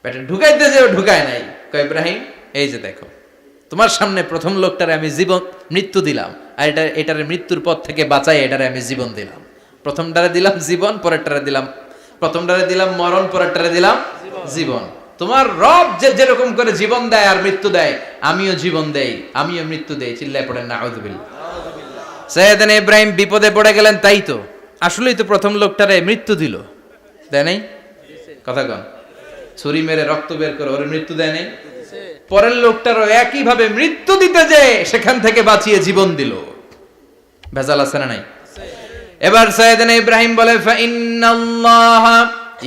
পেটে ঢুকাইতে যেও ঢুকায় নাই। কয় ইব্রাহিম এই যে দেখো তোমার সামনে প্রথম লোকটারে আমি মৃত্যু দিলাম, আর এটারে মৃত্যুর পথ থেকে বাঁচাই এটারে আমি জীবন দিলাম। প্রথমটারে দিলাম জীবন, পরেরটারে দিলাম, প্রথমটারে দিলাম মরণ, পরেরটারে দিলাম জীবন। তোমার রব যেরকম করে জীবন দেয় আর মৃত্যু দেয়, আমিও জীবন দেই, আমিও মৃত্যু দেই। চিল্লায় পড়েন নাউযুবিল্লাহ। সাইয়েদনা ইব্রাহিম বিপদে পড়ে গেলেন, তাই তো আসলেই তো প্রথম লোকটারে মৃত্যু দিল, দেয় নাই? কথা কন, ছুরি মেরে রক্ত বের করে ওরে মৃত্যু দেয় নাই? পরের লোকটারও একই ভাবে মৃত্যু দিতে যে সেখান থেকে বাঁচিয়ে জীবন দিল। ভেজাল আছে না নাই? এবার সাইয়েদনা ইব্রাহিম বলে ফাইন্নাল্লাহা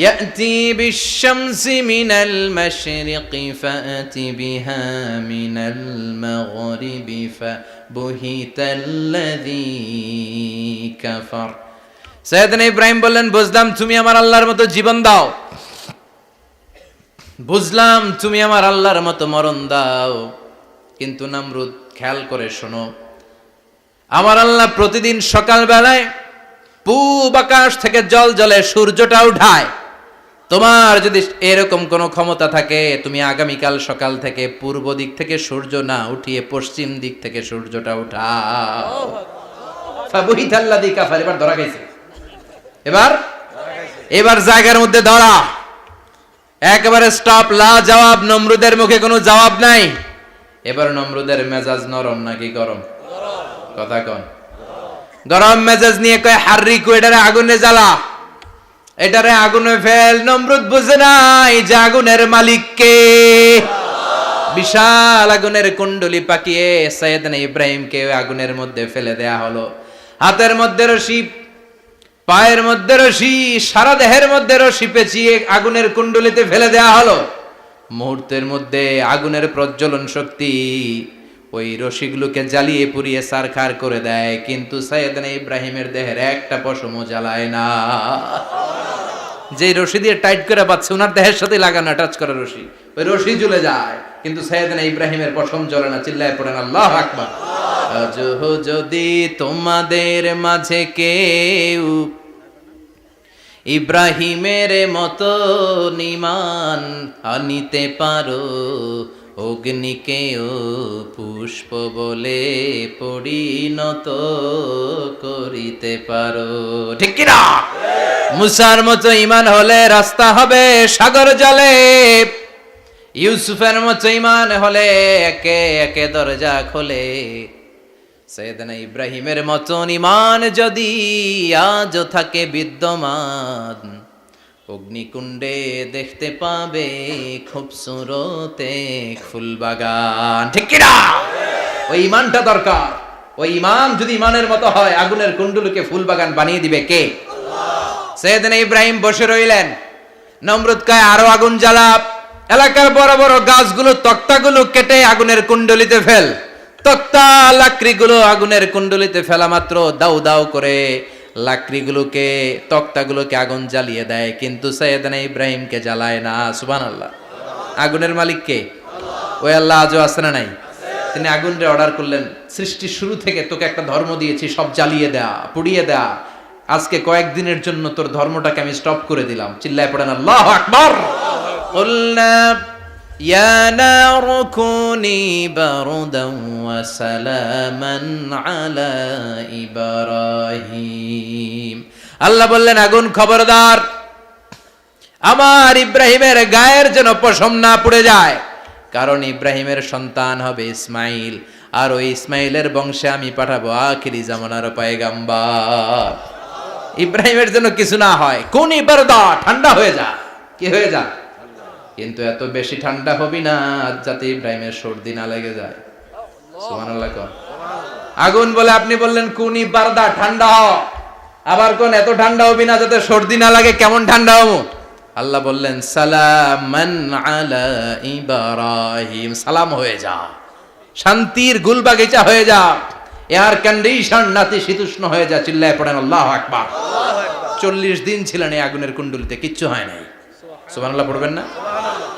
ইয়াতি বিশ-শামসি মিনাল মাশরিকি ফাআতি বিহা মিনাল মাগরিবি ফাবুহিতাল্লাযী কাফার। সাইয়েদনা ইব্রাহিম বললেন বুঝলাম তুমি আমার আল্লাহর মতো জীবন দাও, বুঝলাম তুমি আমার আল্লাহর মতো মরণ দাও, কিন্তু নমরুদ খেয়াল করে শোনো, আমার আল্লাহ প্রতিদিন সকাল বেলায় পূব আকাশ থেকে জল জলে সূর্যটা উঠায়। তোমার যদি এরকম কোনো ক্ষমতা থাকে, তুমি আগামীকাল সকাল থেকে পূর্ব দিক থেকে সূর্য না উঠিয়ে পশ্চিম দিক থেকে সূর্যটা উঠাও। ফাবুহিতাল্লাযী কাফার। এবার ধরা গেছে, এবার জায়গার মধ্যে ধরা, একেবারে স্টপ, লা জবাব। নমরুদের মুখে কোনো জবাব নাই। এবার নমরুদের মেজাজ নরম নাকি গরম? কথা কন। গরম মেজাজ নিয়ে কয় হাররিকু, এটারে আগুনে জ্বালা, এটারে আগুনে ফেল। নমরুদ বুঝে নাই যে আগুনের মালিক কে। বিশাল আগুনের কুণ্ডলি পাকিয়ে সাইয়েদনা ইব্রাহিমকে আগুনের মধ্যে ফেলে দেয়া হলো। হাতের মধ্যে রশি, পায়ের মধ্যে রশি, সারা দেহের মধ্যে রশি পেঁচিয়ে আগুনের কুণ্ডলিতে ফেলে দেয়া হলো। মুহূর্তের মধ্যে আগুনের প্রজ্বলন শক্তি ওই রশিগুলোকে জ্বালিয়ে পুড়িয়ে সারখার করে দেয়, কিন্তু সাইয়েদনা ইব্রাহিমের দেহের একটা পশমও জ্বালায় না। যে রশি দিয়ে টাইট করে বাঁধছে, ওনার দেহের সাথে লাগানো টাচ করা রশি, ওই রশি জ্বলে যায়, কিন্তু সাইয়েদনা ইব্রাহিমের পশম জ্বলে না। চিল্লায় পড়েন আল্লাহু আকবার। আজ যদি তোমাদের মাঝে কেউ ইব্রাহিমের মতো ঈমান আনিতে পারো, অগ্নিকেও পুষ্প বলে পরিণত করিতে পারো। ঠিক কি না? মুসার মতো ঈমান হলে রাস্তা হবে সাগর জলে, ইউসুফের মতো ঈমান হলে একে একে দরজা খোলে। সাইয়েদনা ইব্রাহিমের মতন ঈমান যদি আজও থাকে বিদ্যমান, অগ্নিকুণ্ডে দেখতে পাবে খুবসুরত এক ফুলবাগান। ঠিক কি না? ওই ঈমানটা দরকার। ওই ঈমান যদি ঈমানের মতো হয়, আগুনের কুণ্ডলকে ফুলবাগান বানিয়ে দিবে কে? আল্লাহ। সাইয়েদনা ইব্রাহিম বসে রইলেন। নমরুদ কয় আরো আগুন জ্বালা, এলাকার বড় বড় গাছগুলো, তক্তাগুলো কেটে আগুনের কুণ্ডলিতে ফেল। তক্তা লাকড়িগুলো আগুনের কুণ্ডলিতে ফেলা মাত্র দাউ দাউ করে লাকড়িগুলোকে, তক্তাগুলোকে আগুন জ্বালিয়ে দেয়, কিন্তু সাইয়েদনা ইব্রাহিমকে জ্বালায় না। সুবহানাল্লাহ। আগুনের মালিক কে? ওই আল্লাহ আজও আছে না নাই? তিনি আগুনরে অর্ডার করলেন, সৃষ্টির শুরু থেকে তোকে একটা ধর্ম দিয়েছি, সব জ্বালিয়ে দেয়া, পুড়িয়ে দেয়া, আজকে কয়েকদিনের জন্য তোর ধর্মটাকে আমি স্টপ করে দিলাম। চিল্লায় পড়েন আল্লাহু আকবার। কুলনা ইয়া নারু কুনি বারদান ওয়া সালামান আলা ইব্রাহিম। আল্লাহ বললেন আগুন খবরদার, আমার ইব্রাহিমের গায়ের যেন পশম না পুড়ে যায়, কারণ ইব্রাহিমের সন্তান হবে ইসমাইল, আর ওই ইসমাইলের বংশে আমি পাঠাবো আখিরি জামানার পয়গাম্বার। ইব্রাহিমের জন্য কিছু না হয়, কোন বারদা, ঠান্ডা হয়ে যা। কি হয়ে যা? কিন্তু এত বেশি ঠান্ডা হবি না যাতে ইব্রাহিমের সর্দি না লেগে যায়। সুবহানাল্লাহ। আগুন বলে আপনি বললেন কোনি বারদা, ঠান্ডা হ, আবার কোন এত ঠান্ডা হবি না যাতে সর্দি না লাগে। কেমন ঠান্ডা হবো? আল্লাহ বললেন সালামান আলা ইব্রাহিম, সালাম হয়ে যা, শান্তির গুলবাগিচা হয়ে যা, এয়ার কন্ডিশন নাতিশীতোষ্ণ হয়ে যা। চিল্লায় পড়েন আল্লাহু আকবার। 40 দিন ছিলেন এই আগুনের কুণ্ডলিতে, কিচ্ছু হয় নাই। সুবহানাল্লাহ পড়বেন না?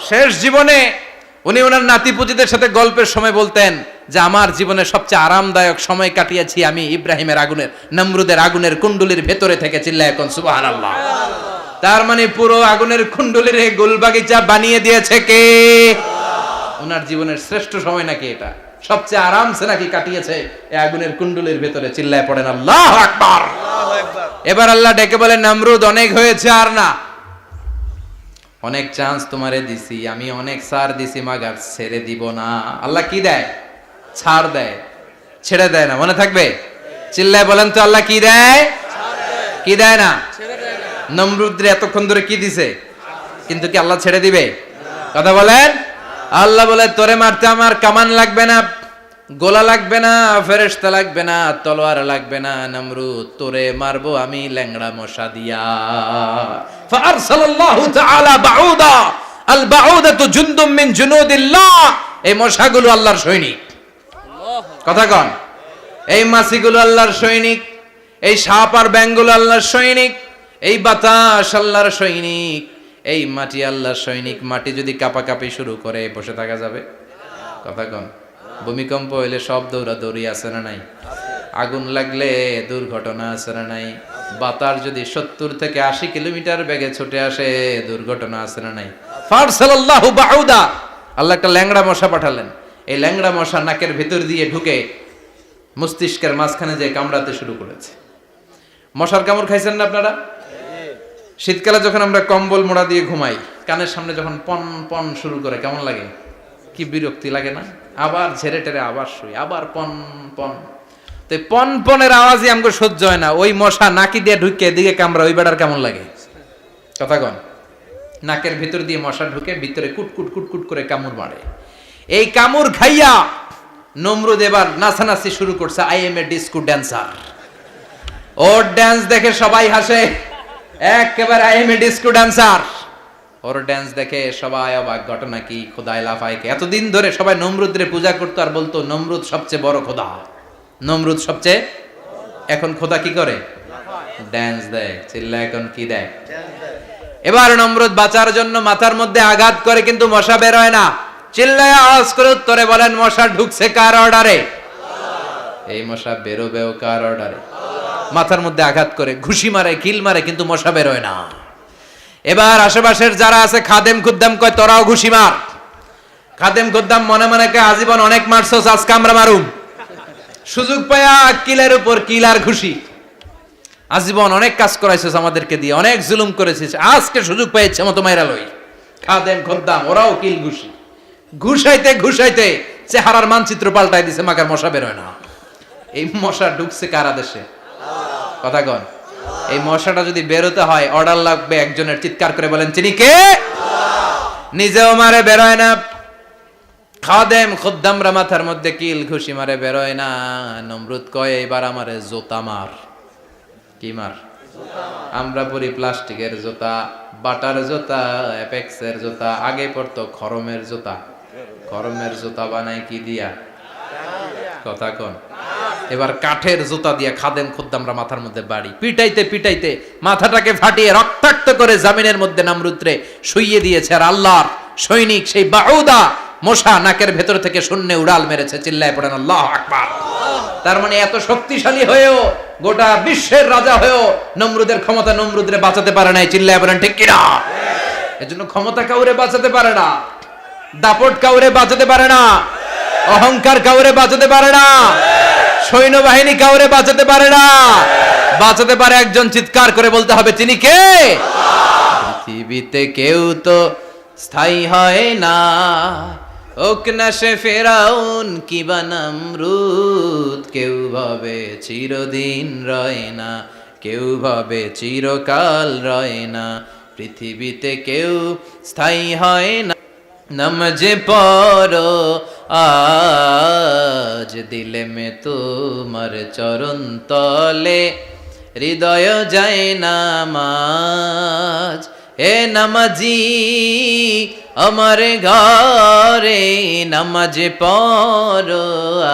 শেষ জীবনে উনি ওনার নাতিপুতিদের সাথে গল্পের সময় বলতেন যে আমার জীবনে সবচেয়ে আরামদায়ক সময় কাটিয়েছি আমি ইব্রাহিমের আগুনের, নমরুদের আগুনের কুণ্ডলির ভেতরে থেকে। চিল্লায় এখন সুবহানাল্লাহ। তার মানে পুরো আগুনের কুণ্ডলীর গোলবাগিচা বানিয়ে দিয়েছে কে? ওনার জীবনের শ্রেষ্ঠ সময় নাকি এটা, সবচেয়ে আরামসে নাকি কাটিয়েছে এই আগুনের কুণ্ডলীর ভেতরে। চিল্লায় পড়েন আল্লাহু আকবার। এবার আল্লাহ ডেকে বলেন, নমরুদ অনেক হয়েছে আর না, অনেক চান্স তোমারে দিছি আমি, অনেক ছাড় দিছি, মাগার ছেড়ে দিব না। আল্লাহ কি দেয়? ছাড় দেয়, ছেড়ে দেয় না। মনে থাকবে? চিল্লায় বলেন তো, আল্লাহ কি দেয়? কি দেয় না? নমরুদরে এতক্ষণ ধরে কি দিছে, কিন্তু কি আল্লাহ ছেড়ে দিবে? কথা বলেন। আল্লাহ বলে, তোরে মারতে আমার কামান লাগবে না, গোলা লাগবে না, ফেরেশতা লাগবে না, তলোয়ার লাগবে না, নমরুদ তোরে মারবো আমি ল্যাংড়া মশা দিয়া। ফাআরসালাল্লাহু তাআলা বাউদা, আল বাউদাতু জুনদুম মিন জুনুদিল্লাহ। এই মশাগুলো আল্লাহর সৈনিক। কথা কন। এই মাছিগুলো আল্লাহর সৈনিক, এই সাপ আর ব্যাঙগুলো আল্লাহর সৈনিক, এই বাতাস আল্লাহর সৈনিক, এই মাটি আল্লাহর সৈনিক। মাটি যদি কাঁপাকাঁপি শুরু করে বসে থাকা যাবে? কথা কন। ভূমিকম্প হইলে সব দৌড়াদৌড়ি আছে না নাই? আগুন লাগলে দুর্ঘটনা আছে না নাই? বাতাস যদি 70 থেকে 80 কিলোমিটার বেগে ছুটে আসে দুর্ঘটনা আছে না নাই? ফারসালাল্লাহু বাউদা, আল্লাহ একটা ল্যাংড়া মশা পাঠালেন। এই ল্যাংড়া মশা নাকের ভিতর দিয়ে ঢুকে মস্তিষ্কের মাঝখানে যে কামড়াতে শুরু করেছে। মশার কামড় খাইছেন না আপনারা? শীতকালে যখন আমরা কম্বল মোড়া দিয়ে ঘুমাই, কানের সামনে যখন পন পন শুরু করে কেমন লাগে? কি বিরক্তি লাগে না? আবার ঝেড়ে টেরে আবার শুই, আবার পন পন। তো পন পনের আওয়াজই আমাকে সহ্য হয় না। ওই মশা নাকি দিয়ে ঢুকে এদিকে কামড়া, ওই বেড়ার কেমন লাগে? কথা কন। নাকের ভিতর দিয়ে মশা ঢুকে ভিতরে কুটকুট কুটকুট করে কামড় মারে। এই কামড় খাইয়া নমরুদ এবার নাচানাচি শুরু করছে। I M A disco dancer. Or dance দেখে সবাই হাসে, একেবারে I M A disco dancer. Or dance দেখে সবাই অবাক। ঘটনা কি? খোদায় লাফাইকে। এতদিন ধরে সবাই নমরুদরে পূজা করতো আর বলতো নমরুদ সবচেয়ে বড় খোদা, নমরুদ সবচেয়ে। এখন খোদা কি করে? ড্যান্স দেয়। চিল্লা এখন কি দেয়? এবার নমরুদ বাঁচার জন্য মাথার মধ্যে আঘাত করে, কিন্তু মশা বের হয় না। চিল্লায় আওয়াজ করে উত্তরে বলেন, মশা ঢুকছে কার অর্ডারে? এই মশা বেরোবেও কার অর্ডারে? মাথার মধ্যে আঘাত করে ঘুষি মারে, কিল মারে, কিন্তু মশা বের হয় না। এবার আশেপাশের যারা আছে খাদেম খুদ্দাম কয়, তোরাও ঘুষি মার। খাদেম খুদ্দাম মনে মনে কয়, আজীবন অনেক মারছস, আজকে আমরা মারুম। সুযোগ পায়া কিলের উপর কিল আর ঘুষি। আজীবন অনেক কাজ করাইছিস আমাদেরকে দিয়ে, অনেক জুলুম করেছিস, আজকে সুযোগ পেয়েছে মতো মাইরা লই। খাদেম খুদ্দাম ওরাও কিল ঘুষি। ঘুষাইতে ঘুষাইতে চেহারার মানচিত্র পাল্টাই দিছে, মাকার মশা বের হয় না। এই মশা ঢুকছে কার আদেশে? কথা কন। এই মশাটা যদি বেরোতে হয় অর্ডার লাগবে একজনের। চিৎকার করে বলেন, তিনি কে? নিজেও মারে, বেরোয় না। খাদেম খুদ্দামরা মাথার মধ্যে কিল ঘুষি মারে, বেরোয় না। নমরুদ কয়, এবার আমারে জোতা মার। কি মার? আমরা পরি প্লাস্টিকের জুতা, বাটার জুতা, অ্যাপেক্সের জুতা। আগে পড়তো খরমের জুতা। খরমের জুতা বানায় কি দিয়া? কথা কন। এবার কাঠের জুতা দিয়া খাদেম খুদ্দামরা মাথার মধ্যে বাড়ি। পিটাইতে পিটাইতে মাথাটাকে ফাটিয়ে রক্তাক্ত করে জামিনের মধ্যে নমরুদরে শুইয়ে দিয়েছে। আর আল্লাহর সৈনিক সেই বাউদা মশা নাকের ভেতর থেকে শূন্যে উড়াল মেরেছে। চিল্লায় পড়েন আল্লাহু আকবার। তার মানে এত শক্তিশালী হয়েও, গোটা বিশ্বের রাজা হয়েও নমরুদের ক্ষমতা নমরুদরে বাঁচাতে পারে নাই। চিল্লায় পড়েন ঠিক কিনা? এজন্য ক্ষমতা কাউরে বাঁচাতে পারে না, দাপট কাউরে বাঁচাতে পারে না, অহংকার কাউরে বাঁচাতে পারে না, সৈন্যবাহিনী কাউরে বাঁচাতে পারে না। বাঁচাতে পারে একজন। চিৎকার করে বলতে হবে, তিনি কে? পৃথিবীতে কেউ তো স্থায়ী হয় না, হোক না সে ফেরাউন কিবা নমরুদ। কেউ ভাবে চিরদিন রয় না, কেউ ভাবে চিরকাল রয় না। পৃথিবীতে কেউ স্থায়ী হয় না। নমজে পড়ো আজ দিলে মে তোমার চরণ তলে, হৃদয় যায় নামাজ। হে নামাজি আমার ঘরে, নামাজে পড়ো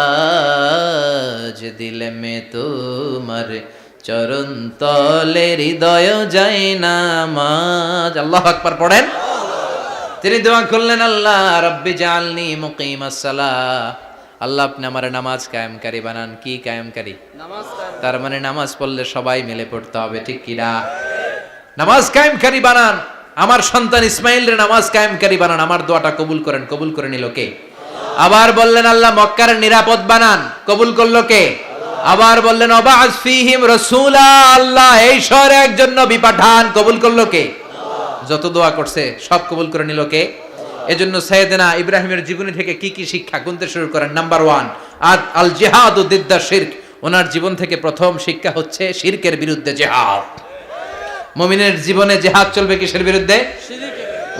আজ দিলে মে তোমার চরণ তলে, হৃদয় যায় নামাজ। আল্লাহু আকবার পড়েন। তিনি দোয়া করলেন, আল্লাহ রব্বি জাআলনি মুকিমাস সালাহ। আল্লাহ আপনি আমার নামাজ কায়েমকারী বানান। কি কায়েমকারী? নামাজ। তার মানে নামাজ পড়লে সবাই মিলে পড়তে হবে, ঠিক কি না? নামাজ কায়েমকারী বানান, আমার সন্তান ইসমাইলরে নামাজ কায়েমকারী বানান, আমার দোয়াটা কবুল করেন। কবুল করে নিল কে? আবার বললেন আল্লাহ মক্কার নিরাপদ বানান, কবুল করলো কে? আবার বললেন ওয়াবা'আস ফীহিম রাসূলা, আল্লাহ এই শহরে একজন নবী পাঠান, কবুল করলো কে? যত দোয়া করছে সব কবুল করে নিল কে? এজন্য সাইয়েদনা ইব্রাহিমের জীবনী থেকে কি কি শিক্ষা গুনতে শুরু করেন। নাম্বার 1, আল জিহাদু দিদ্দা শিরক। ওনার জীবন থেকে প্রথম শিক্ষা হচ্ছে শিরকের বিরুদ্ধে জিহাদ। মুমিনের জীবনে জিহাদ চলবে কিসের বিরুদ্ধে?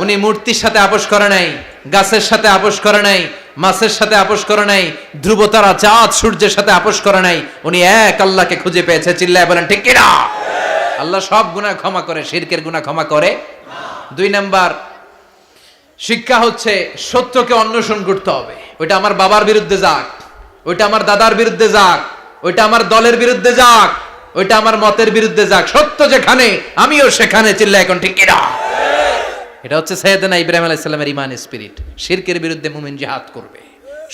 উনি মূর্তির সাথে আপোষ করে নাই, গাছের সাথে আপোষ করে নাই, মাছের সাথে আপোষ করে নাই, ধ্রুব তারা চাঁদ সূর্যের সাথে আপোষ করে নাই। উনি এক আল্লাহকে খুঁজে পেয়েছে। চিল্লায় বলেন ঠিক কিনা? আল্লাহ সব গুনাহ ক্ষমা করে, শিরকের গুনাহ ক্ষমা করে। 2 নাম্বার শিক্ষা হচ্ছে সত্যকে অন্বেষণ করতে হবে। ওইটা আমার বাবার বিরুদ্ধে যাক, ওইটা আমার দাদার বিরুদ্ধে যাক, ওইটা আমার দলের বিরুদ্ধে যাক, ওইটা আমার মতের বিরুদ্ধে যাক, সত্য যেখানে আমিও সেখানে। চিল্লায় এখন ঠিক কিনা? এটা হচ্ছে সাইয়েদনা ইব্রাহিম আলাইহিস সালামের ঈমান স্পিরিট। শিরকের বিরুদ্ধে মুমিন জিহাদ করবে।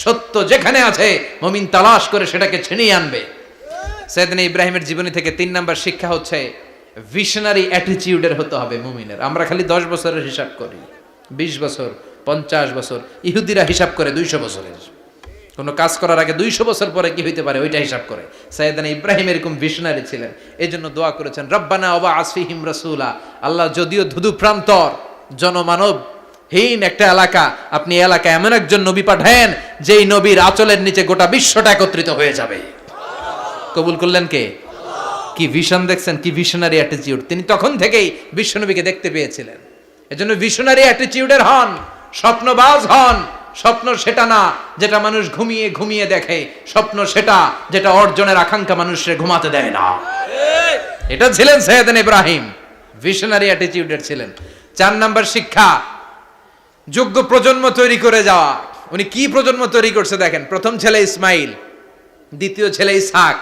সত্য যেখানে আছে মুমিন তালাশ করে সেটাকে ছিনিয়ে আনবে। সাইয়েদনা ইব্রাহিমের জীবনী থেকে 3 নাম্বার শিক্ষা হচ্ছে ভিশনারি অ্যাটিটিউডের হতে হবে মুমিনের। আমরা খালি 10 বছরের হিসাব করি, 20 বছর, 50 বছর। ইহুদিরা হিসাব করে 200 বছরের। কোনো কাজ করার আগে 200 বছর পরে কি হইতে পারে ওইটা হিসাব করে। সাইয়েদনা ইব্রাহিম এরকম ভিশনারি ছিলেন। এজন্য দোয়া করেছেন রব্বানা ওয়াবা'আস ফীহিম রাসূলা। আল্লাহ যদিও ধুধু প্রান্তর জনমানব হীন একটা এলাকা, আপনি এলাকায় এমন একজন নবী পাঠায়েন যেই নবীর আঁচলের নিচে গোটা বিশ্বটা একত্রিত হয়ে যাবে। কবুল করলেন কে? কি ভিশন দেখছেন, কি ভিশনারি অ্যাটিটিউড। তিনি তখন থেকেই বিশ্বনবীকে দেখতে পেয়েছিলেন। এজন্য ভিশনারি অ্যাটিটিউডের হন, স্বপ্নবাজ হন। স্বপ্ন সেটা না যেটা মানুষ ঘুমিয়ে ঘুমিয়ে দেখে, স্বপ্ন সেটা যেটা অর্জনের আকাঙ্ক্ষা মানুষের ঘুমাতে দেয় না। এটা ছিলেন সাইয়েদনা ইব্রাহিম, ভিশনারি অ্যাটিটিউডের ছিলেন। 4 নাম্বার শিক্ষা যোগ্য প্রজন্ম তৈরি করে যাওয়া। উনি কি প্রজন্ম তৈরি করছে দেখেন। প্রথম ছেলে ইসমাইল, দ্বিতীয় ছেলে ইসহাক।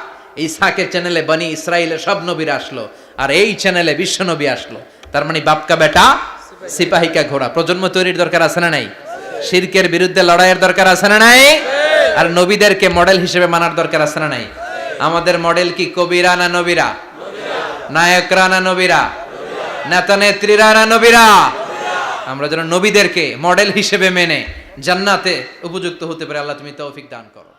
ইসহাকের চ্যানেলে বনি ইসরাইলের সব নবীরা আসলো, আর এই চ্যানেলে বিশ্ব নবী আসলো। তার মানে বাপকা বেটা সিপাহিকা ঘোড়া। প্রজন্ম তৈরির দরকার আছে না নাই? শিরকের বিরুদ্ধে লড়াইয়ের দরকার আছে না নাই? আর নবীদেরকে মডেল হিসেবে মানার দরকার আছে না নাই? আমাদের মডেল কি কবিরা না নবীরা? নায়করা না নবীরা? নেতা নেত্রীরা না নবীরা? আমরা যেন নবীদেরকে মডেল হিসেবে মেনে জান্নাতে উপযুক্ত হতে পারে। আল্লাহ তুমি তৌফিক দান করো।